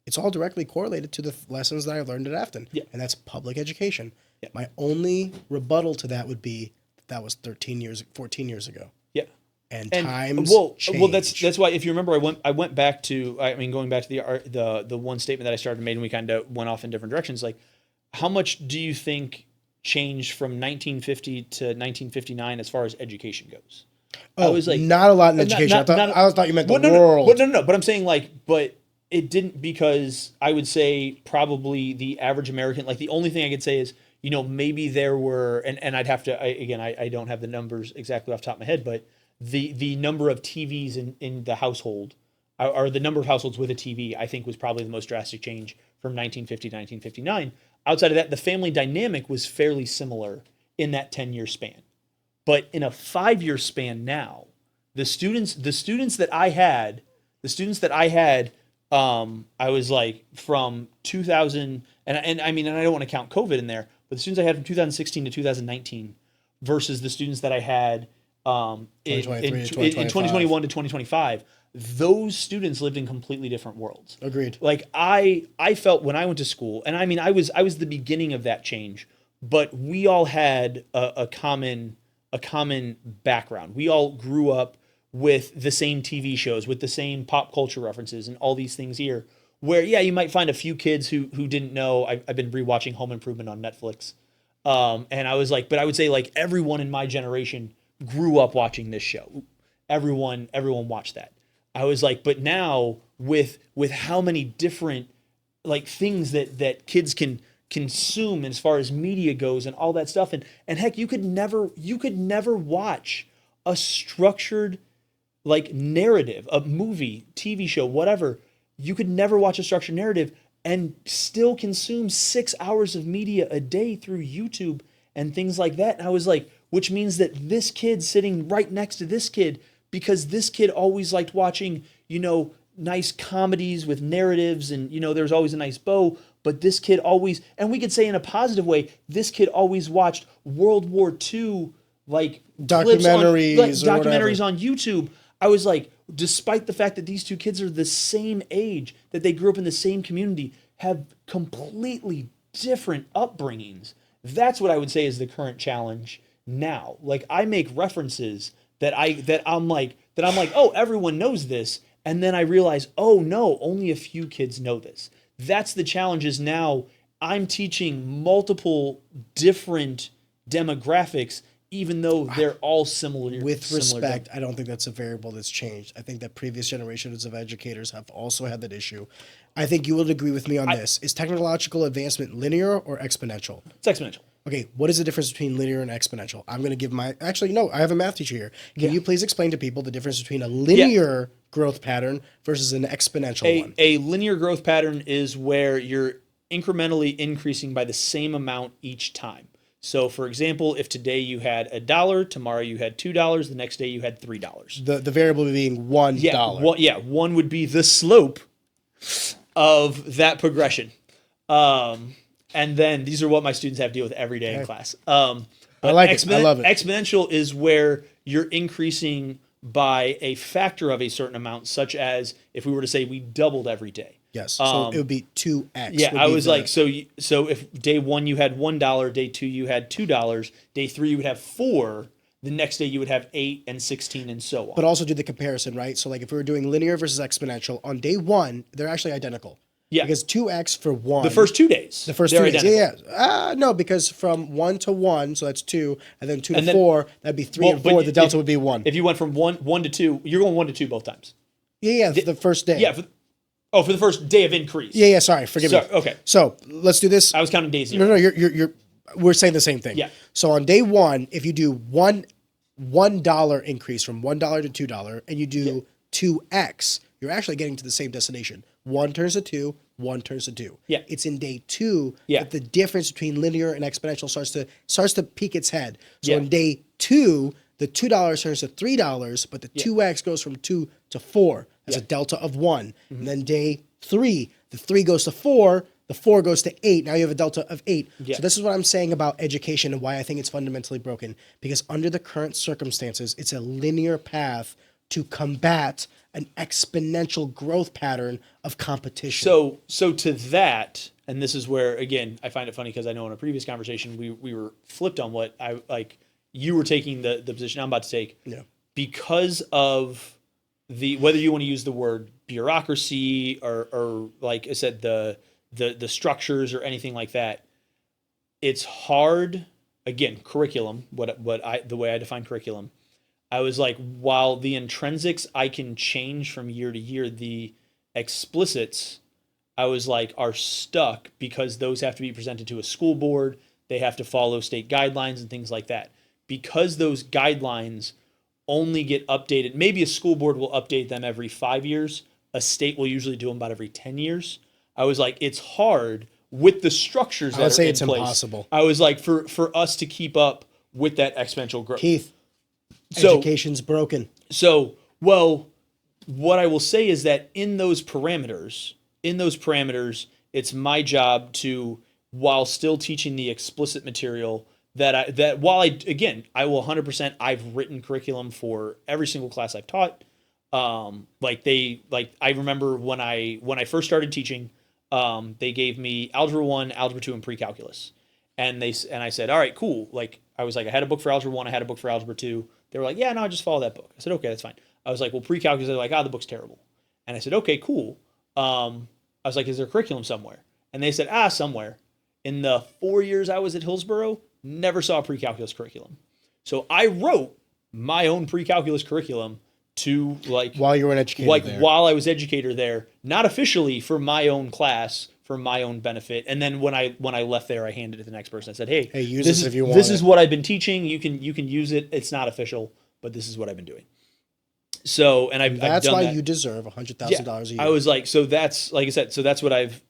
[SPEAKER 1] it's all directly correlated to the lessons that I learned at Afton.
[SPEAKER 2] Yeah.
[SPEAKER 1] And that's public education.
[SPEAKER 2] Yeah.
[SPEAKER 1] My only rebuttal to that would be that was 14 years ago.
[SPEAKER 2] Yeah.
[SPEAKER 1] And times change.
[SPEAKER 2] Well, that's why, if you remember, I went back to, going back to the one statement that I started made, and we kind of went off in different directions. Like, how much do you think changed from 1950 to 1959 as far as education goes?
[SPEAKER 1] I was like, not a lot in education. I thought you meant the world.
[SPEAKER 2] No. But I'm saying, like, but it didn't, because I would say probably the average American, like, the only thing I could say is, you know, maybe there were, and I'd have to, I don't have the numbers exactly off the top of my head, but the number of TVs in the household, or the number of households with a TV, I think was probably the most drastic change from 1950 to 1959. Outside of that, the family dynamic was fairly similar in that 10-year span. But in a 5-year span now, the students that I had, I was like from 2000, and I mean, and I don't want to count COVID in there, but the students I had from 2016 to 2019 versus the students that I had In
[SPEAKER 1] 2023 to
[SPEAKER 2] 2021 to 2025, those students lived in completely different worlds.
[SPEAKER 1] Agreed.
[SPEAKER 2] Like I felt when I went to school, and I mean I was the beginning of that change, but we all had a common background. We all grew up with the same TV shows, with the same pop culture references and all these things here. Where yeah, you might find a few kids who didn't know. I've been rewatching Home Improvement on Netflix, and I was like, but I would say like everyone in my generation grew up watching this show. Everyone watched that. I was like, but now with how many different like things that kids can consume as far as media goes and all that stuff, and heck, you could never watch a structured like narrative, a movie, TV show, whatever. You could never watch a structured narrative and still consume 6 hours of media a day through YouTube and things like that. And I was like, which means that this kid sitting right next to this kid, because this kid always liked watching, nice comedies with narratives and, there's always a nice bow. But this kid always, and we could say in a positive way, this kid always watched World War II, like documentaries on YouTube. I was like, despite the fact that these two kids are the same age, that they grew up in the same community, have completely different upbringings. That's what I would say is the current challenge now. Like I make references that I'm like, oh, everyone knows this. And then I realize, oh no, only a few kids know this. That's the challenge is now I'm teaching multiple different demographics, even though they're all similar.
[SPEAKER 1] With respect, I don't think that's a variable that's changed. I think that previous generations of educators have also had that issue. I think you would agree with me on this. Is technological advancement linear or exponential?
[SPEAKER 2] It's exponential.
[SPEAKER 1] Okay, what is the difference between linear and exponential? I'm going to give actually, no, I have a math teacher here. Can you please explain to people the difference between a linear growth pattern versus an exponential one?
[SPEAKER 2] A linear growth pattern is where you're incrementally increasing by the same amount each time. So, for example, if today you had $1, tomorrow you had $2, the next day you had $3.
[SPEAKER 1] The variable being $1.
[SPEAKER 2] One would be the slope of that progression. And then these are what my students have to deal with every day in class. I
[SPEAKER 1] like it. I love it.
[SPEAKER 2] Exponential is where you're increasing by a factor of a certain amount, such as if we were to say we doubled every day.
[SPEAKER 1] Yes, so it would be 2x.
[SPEAKER 2] Yeah, I was like, so if day one you had $1, day two you had $2, day three you would have $4, the next day you would have 8 and 16 and so on.
[SPEAKER 1] But also do the comparison, right? So like if we were doing linear versus exponential, on day one, they're actually identical.
[SPEAKER 2] Yeah.
[SPEAKER 1] Because 2x for 1.
[SPEAKER 2] The first 2 days.
[SPEAKER 1] The first 2 days. Identical. Yeah. No, because from 1 to 1, so that's 2, and then 2 to 4, that'd be 3 and 4. The delta would be 1.
[SPEAKER 2] If you went from 1 to 2, you're going 1 to 2 both times.
[SPEAKER 1] Yeah, the first day.
[SPEAKER 2] Yeah. For the first day of increase.
[SPEAKER 1] Yeah. Sorry, forgive me.
[SPEAKER 2] Okay.
[SPEAKER 1] So let's do this.
[SPEAKER 2] I was counting day 0.
[SPEAKER 1] No, you're. We're saying the same thing.
[SPEAKER 2] Yeah.
[SPEAKER 1] So on day 1, if you do $1 increase from $1 to $2, and you do 2x, you're actually getting to the same destination. 1 turns to 2, 1 turns to 2.
[SPEAKER 2] Yeah.
[SPEAKER 1] It's in day 2 that the difference between linear and exponential starts to peek its head. So in day 2, the $2 turns to $3, but the 2x goes from 2 to 4. That's a delta of 1. Mm-hmm. And then day 3, the 3 goes to 4, the 4 goes to 8. Now you have a delta of 8. Yeah. So this is what I'm saying about education and why I think it's fundamentally broken. Because under the current circumstances, it's a linear path to combat an exponential growth pattern of competition.
[SPEAKER 2] So to that, and this is where, again, I find it funny because I know in a previous conversation we were flipped on what I like. You were taking the position I'm about to take.
[SPEAKER 1] Yeah.
[SPEAKER 2] Because of whether you want to use the word bureaucracy or like I said, the structures or anything like that, it's hard. Again, curriculum. The way I define curriculum, I was like, while the intrinsics I can change from year to year, the explicits I was like are stuck because those have to be presented to a school board. They have to follow state guidelines and things like that. Because those guidelines only get updated, maybe a school board will update them every 5 years. A state will usually do them about every 10 years. I was like, it's hard with the structures that are in place. I would say it's impossible. I was like, for us to keep up with that exponential growth.
[SPEAKER 1] Keith, education's broken.
[SPEAKER 2] So, well, what I will say is that in those parameters, it's my job to, while still teaching the explicit material, that while I will 100%, I've written curriculum for every single class I've taught. I remember when I first started teaching, they gave me Algebra 1, Algebra 2, and Pre-Calculus. And I said, all right, cool. Like, I was like, I had a book for Algebra 1, I had a book for Algebra 2. They were like, yeah, no, just follow that book. I said, okay, that's fine. I was like, well, Pre-Calculus, they're like, the book's terrible. And I said, okay, cool. I was like, is there curriculum somewhere? And they said, somewhere. In the 4 years I was at Hillsborough, never saw a Pre-Calculus curriculum. So I wrote my own Pre-Calculus curriculum to
[SPEAKER 1] while you were an educator there.
[SPEAKER 2] While I was educator there, not officially, for my own class, for my own benefit. And then when I left there, I handed it to the next person. I said, hey,
[SPEAKER 1] use this if you want.
[SPEAKER 2] This is what I've been teaching. You can use it. It's not official, but this is what I've been doing. So, and I've
[SPEAKER 1] that's
[SPEAKER 2] done
[SPEAKER 1] why
[SPEAKER 2] that.
[SPEAKER 1] You deserve $100,000 a year.
[SPEAKER 2] I was like, so that's, like I said, so that's what I've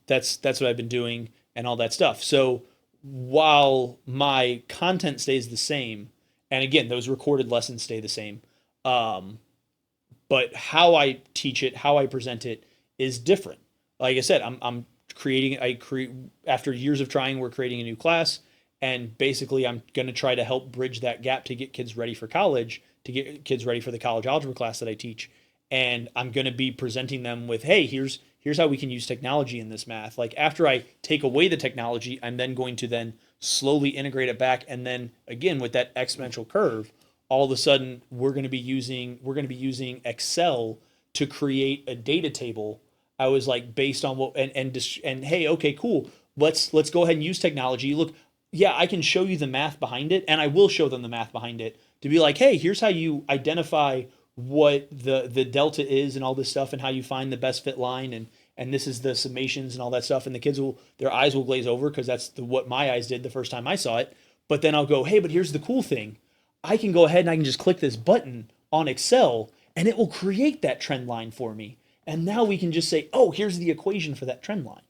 [SPEAKER 2] been doing and all that stuff. So while my content stays the same, and again, those recorded lessons stay the same, but how I teach it, how I present it is different. Like I said, I'm creating, after years of trying, we're creating a new class, and basically I'm going to try to help bridge that gap to get kids ready for college, to get kids ready for the college algebra class that I teach. And I'm going to be presenting them with, hey, here's how we can use technology in this math. Like, after I take away the technology, I'm then going to then slowly integrate it back. And then again, with that exponential curve, all of a sudden we're going to be using Excel to create a data table. I was like, based on what, and hey, okay, cool. Let's go ahead and use technology. Look, yeah, I can show you the math behind it, and I will show them the math behind it to be like, hey, here's how you identify what the delta is and all this stuff, and how you find the best fit line, and this is the summations and all that stuff. And the kids their eyes will glaze over, because that's what my eyes did the first time I saw it. But then I'll go, hey, but here's the cool thing. I can go ahead and I can just click this button on Excel, and it will create that trend line for me. And now we can just say, oh, here's the equation for that trend line.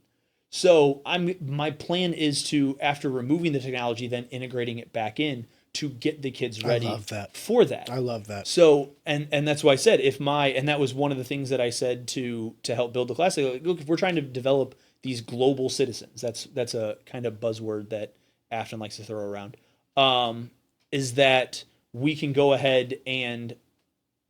[SPEAKER 2] So my plan is to, after removing the technology, then integrating it back in to get the kids ready for that.
[SPEAKER 1] I love that.
[SPEAKER 2] So, and that's why I said, and that was one of the things that I said to help build the class. Like, look, if we're trying to develop these global citizens, that's a kind of buzzword that Afton likes to throw around, is that we can go ahead, and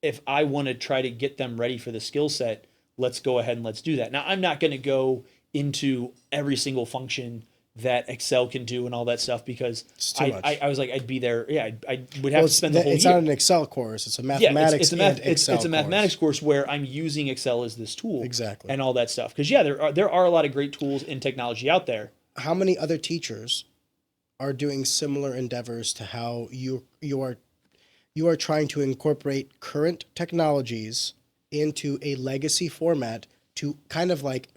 [SPEAKER 2] if I want to try to get them ready for the skill set, let's go ahead and let's do that. Now, I'm not going to go into every single function that Excel can do and all that stuff, because I was like, I'd be there. Yeah, I would have to spend the whole year.
[SPEAKER 1] It's not an Excel course. It's a mathematics
[SPEAKER 2] it's a mathematics course where I'm using Excel as this tool.
[SPEAKER 1] Exactly.
[SPEAKER 2] And all that stuff. Because, yeah, there are a lot of great tools in technology out there.
[SPEAKER 1] How many other teachers are doing similar endeavors to how you are trying to incorporate current technologies into a legacy format to kind of like,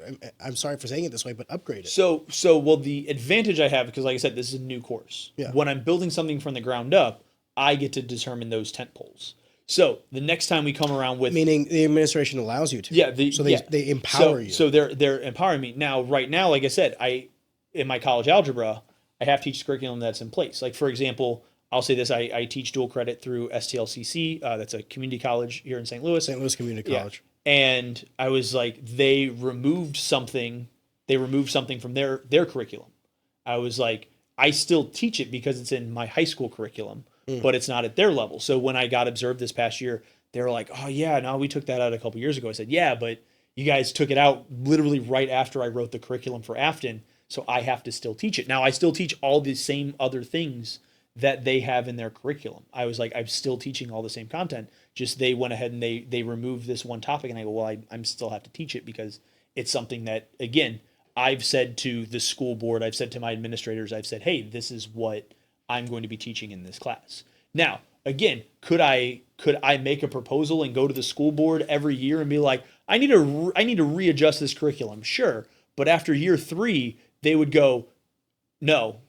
[SPEAKER 1] I'm sorry for saying it this way, but upgrade it?
[SPEAKER 2] So well, the advantage I have, because like I said, this is a new course.
[SPEAKER 1] Yeah.
[SPEAKER 2] When I'm building something from the ground up, I get to determine those tent poles. So the next time we come around with,
[SPEAKER 1] meaning the administration allows you to.
[SPEAKER 2] Yeah.
[SPEAKER 1] They empower you.
[SPEAKER 2] So they're empowering me. Now, right now, like I said, in my college algebra, I have to teach the curriculum that's in place. Like, for example, I'll say this, I teach dual credit through STLCC. That's a community college here in St. Louis.
[SPEAKER 1] St. Louis Community College.
[SPEAKER 2] Yeah. And I was like, they removed something from their curriculum. I was like, I still teach it because it's in my high school curriculum, but it's not at their level. So when I got observed this past year, they were like, oh yeah, no, we took that out a couple years ago. I said, yeah, but you guys took it out literally right after I wrote the curriculum for Afton. So I have to still teach it. Now, I still teach all the same other things that they have in their curriculum. I was like, I'm still teaching all the same content. Just they went ahead and they removed this one topic, and I go, well, I'm still have to teach it because it's something that, again, I've said to the school board, I've said to my administrators, I've said, hey, this is what I'm going to be teaching in this class. Now, again, could I make a proposal and go to the school board every year and be like, I need to readjust this curriculum? Sure. But after year 3, they would go, no,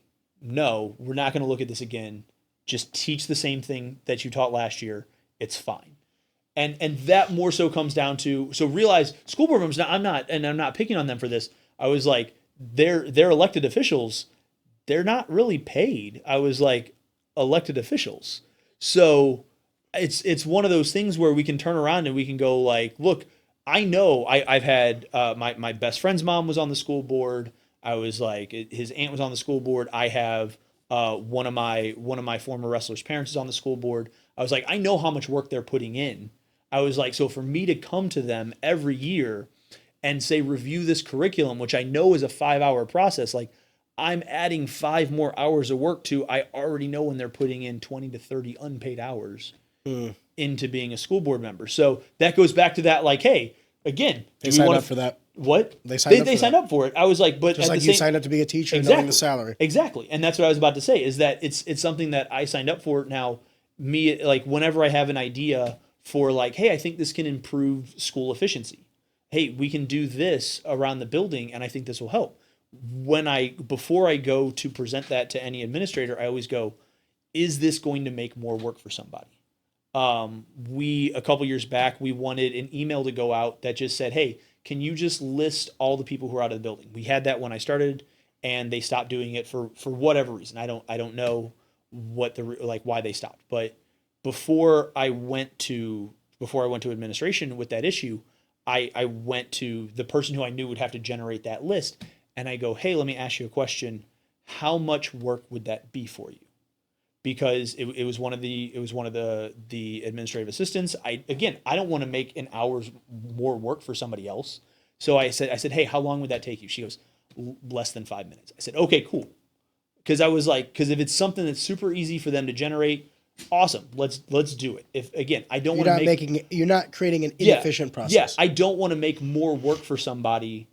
[SPEAKER 2] we're not going to look at this again. Just teach the same thing that you taught last year. It's fine. And that more so comes down to, so realize school board members, I'm not picking on them for this. I was like, they're elected officials. They're not really paid. I was like, elected officials. So it's one of those things where we can turn around and we can go like, look, I know I've had, my best friend's mom was on the school board. I was like, his aunt was on the school board. I have one of my former wrestlers' parents is on the school board. I was like, I know how much work they're putting in. I was like, so for me to come to them every year and say, review this curriculum, which I know is a 5-hour process, like I'm adding 5 more hours of work to, I already know when they're putting in 20 to 30 unpaid hours into being a school board member. So that goes back to that, like, hey, again,
[SPEAKER 1] They signed up for that.
[SPEAKER 2] What?
[SPEAKER 1] They signed up for
[SPEAKER 2] it. I was like, but
[SPEAKER 1] Just
[SPEAKER 2] at
[SPEAKER 1] like
[SPEAKER 2] the
[SPEAKER 1] you
[SPEAKER 2] same,
[SPEAKER 1] signed up to be a teacher,
[SPEAKER 2] exactly,
[SPEAKER 1] knowing the salary.
[SPEAKER 2] Exactly. And that's what I was about to say, is that it's something that I signed up for. Now, me, like, whenever I have an idea for, like, hey, I think this can improve school efficiency. Hey, we can do this around the building, and I think this will help. Before I go to present that to any administrator, I always go, is this going to make more work for somebody? A couple years back, we wanted an email to go out that just said, hey, can you just list all the people who are out of the building? We had that when I started, and they stopped doing it for whatever reason. I don't know why they stopped. But before I went to administration with that issue, I went to the person who I knew would have to generate that list, and I go, hey, let me ask you a question. How much work would that be for you? Because it was one of the administrative assistants. I don't want to make an hour's more work for somebody else. So I said, hey, how long would that take you? She goes, less than 5 minutes. I said, okay, cool. Because I was like, if it's something that's super easy for them to generate, awesome. Let's do it. If again, I don't want to
[SPEAKER 1] you're not creating an inefficient process.
[SPEAKER 2] Yeah, I don't want to make more work for somebody.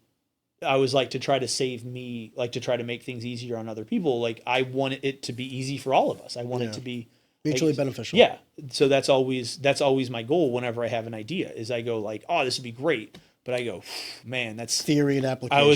[SPEAKER 2] I was like, to try to save me, like to try to make things easier on other people. Like I want it to be easy for all of us. I want it to be
[SPEAKER 1] mutually beneficial.
[SPEAKER 2] Yeah. So that's always my goal whenever I have an idea, is I go like, oh, this would be great. But I go, man, that's
[SPEAKER 1] theory and application.
[SPEAKER 2] I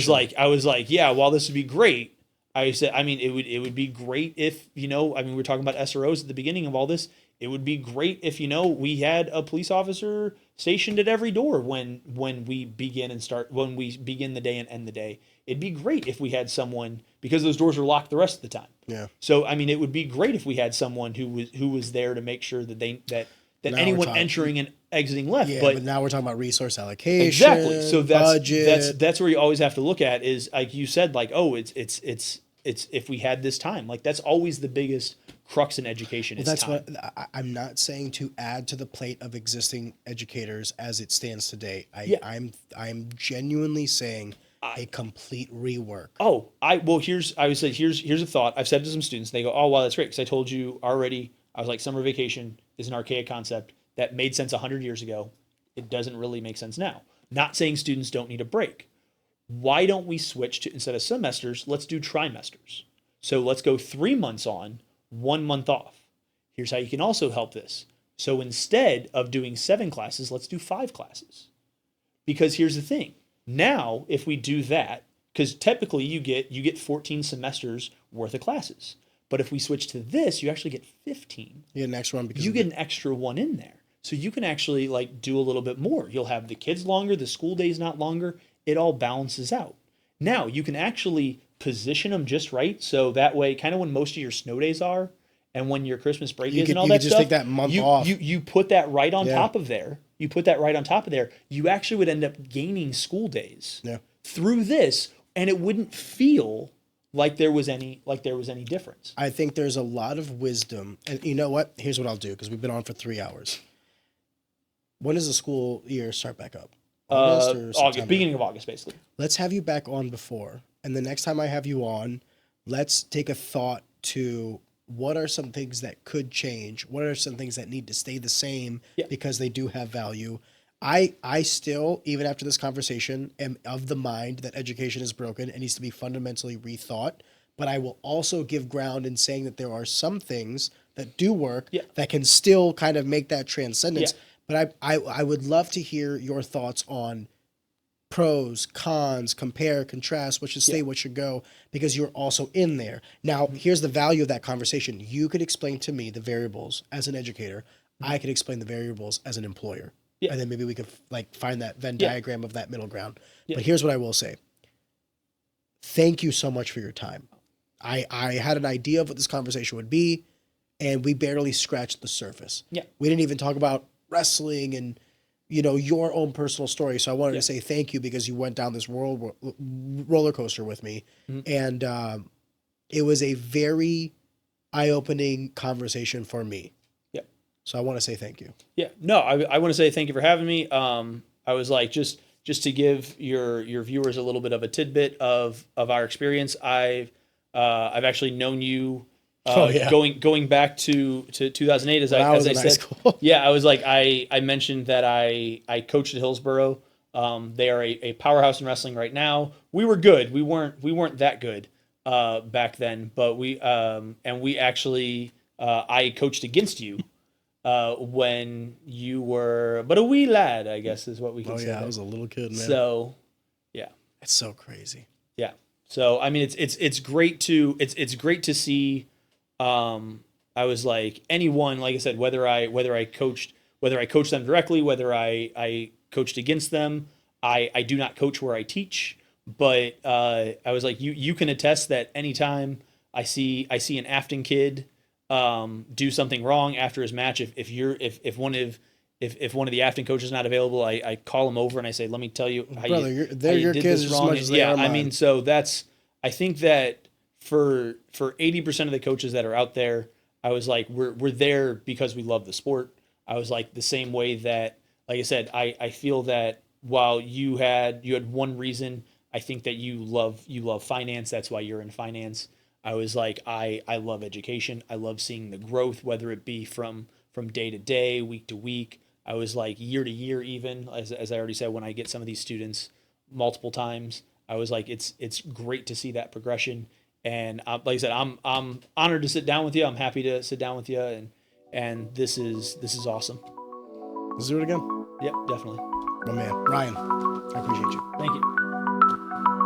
[SPEAKER 2] was like, yeah, while this would be great, I said, I mean, it would be great if, we're talking about SROs at the beginning of all this. It would be great if, we had a police officer stationed at every door when we begin the day and end the day. It'd be great if we had someone, because those doors are locked the rest of the time.
[SPEAKER 1] Yeah.
[SPEAKER 2] So, I mean, it would be great if we had someone who was there to make sure that anyone entering and exiting left.
[SPEAKER 1] Yeah,
[SPEAKER 2] but
[SPEAKER 1] now we're talking about resource allocation.
[SPEAKER 2] Exactly. So
[SPEAKER 1] budget.
[SPEAKER 2] that's where you always have to look at, is like you said, like, oh, it's if we had this time, like that's always the biggest crux in education.
[SPEAKER 1] Well,
[SPEAKER 2] is
[SPEAKER 1] that's
[SPEAKER 2] time.
[SPEAKER 1] what I'm not saying to add to the plate of existing educators as it stands today. I'm genuinely saying a complete rework.
[SPEAKER 2] Here's a thought. I've said to some students, they go, oh, wow, that's great. Because I told you already, I was like, summer vacation is an archaic concept that made sense 100 years ago. It doesn't really make sense now. Not saying students don't need a break. Why don't we switch to, instead of semesters, let's do trimesters. So let's go 3 months on, 1 month off. Here's how you can also help this. So instead of doing 7 classes, let's do 5 classes. Because here's the thing. Now, if we do that, because typically you get 14 semesters worth of classes. But if we switch to this, you actually get 15.
[SPEAKER 1] You get an extra one because
[SPEAKER 2] you get an extra one in there. So you can actually like do a little bit more. You'll have the kids longer, the school day's not longer. It all balances out. Now you can actually position them just right. So that way, kind of when most of your snow days are and when your Christmas break is and all that stuff. You
[SPEAKER 1] just take that month off.
[SPEAKER 2] You put that right on top of there. You put that right on top of there. You actually would end up gaining school days through this, and it wouldn't feel like there was any difference.
[SPEAKER 1] I think there's a lot of wisdom. And you know what? Here's what I'll do, because we've been on for 3 hours. When does the school year start back up?
[SPEAKER 2] August, beginning of August, basically.
[SPEAKER 1] Let's have you back on before. And the next time I have you on, let's take a thought to what are some things that could change? What are some things that need to stay the same because they do have value? I still, even after this conversation, am of the mind that education is broken and needs to be fundamentally rethought. But I will also give ground in saying that there are some things that do work that can still kind of make that transcendence. But I would love to hear your thoughts on pros, cons, compare, contrast, what should stay, what should go, because you're also in there. Now, here's the value of that conversation. You could explain to me the variables as an educator. I could explain the variables as an employer. And then maybe we could like find that Venn diagram of that middle ground. But here's what I will say. Thank you so much for your time. I had an idea of what this conversation would be, and we barely scratched the surface. We didn't even talk about wrestling and, you know, your own personal story. So I wanted to say thank you, because you went down this roller coaster with me. And it was a very eye-opening conversation for me.
[SPEAKER 2] Yep.
[SPEAKER 1] So I want to say thank you.
[SPEAKER 2] Yeah. No, I want to say thank you for having me. I was like, just to give your viewers a little bit of a tidbit of our experience. I've actually known you going back to 2008 as
[SPEAKER 1] When I was
[SPEAKER 2] as I
[SPEAKER 1] in high
[SPEAKER 2] said.
[SPEAKER 1] school.
[SPEAKER 2] Yeah, I was like I mentioned that I coached at Hillsboro. They are a powerhouse in wrestling right now. We were good. We weren't that good back then, but we actually I coached against you when you were but a wee lad, I guess is what we can
[SPEAKER 1] Oh
[SPEAKER 2] say.
[SPEAKER 1] yeah,
[SPEAKER 2] there.
[SPEAKER 1] I was a little kid, man.
[SPEAKER 2] So yeah.
[SPEAKER 1] It's so crazy.
[SPEAKER 2] Yeah. So I mean, it's great to it's great to see. I was like anyone, like I said, whether I coached them directly, whether I coached against them. I do not coach where I teach, but I was like you can attest that anytime I see an Afton kid do something wrong after his match, if one of the Afton coaches is not available, I call him over and I say, let me tell you how
[SPEAKER 1] Brother, they're
[SPEAKER 2] how you
[SPEAKER 1] your
[SPEAKER 2] did
[SPEAKER 1] kids
[SPEAKER 2] this
[SPEAKER 1] as
[SPEAKER 2] wrong.
[SPEAKER 1] much as they
[SPEAKER 2] Yeah,
[SPEAKER 1] are
[SPEAKER 2] I
[SPEAKER 1] mine.
[SPEAKER 2] mean, so that's I think that for 80% of the coaches that are out there, I was like, we're there because we love the sport. I was like the same way that, like I said, I feel that while you had one reason, I think that you love finance. That's why you're in finance. I was like, I love education. I love seeing the growth, whether it be from day to day, week to week. I was like year to year, even as I already said, when I get some of these students multiple times, I was like, it's great to see that progression. And like I said, I'm honored to sit down with you. I'm happy to sit down with you, and this is awesome.
[SPEAKER 1] Let's do it again.
[SPEAKER 2] Yep, definitely.
[SPEAKER 1] My man, Ryan, I appreciate you.
[SPEAKER 2] Thank you.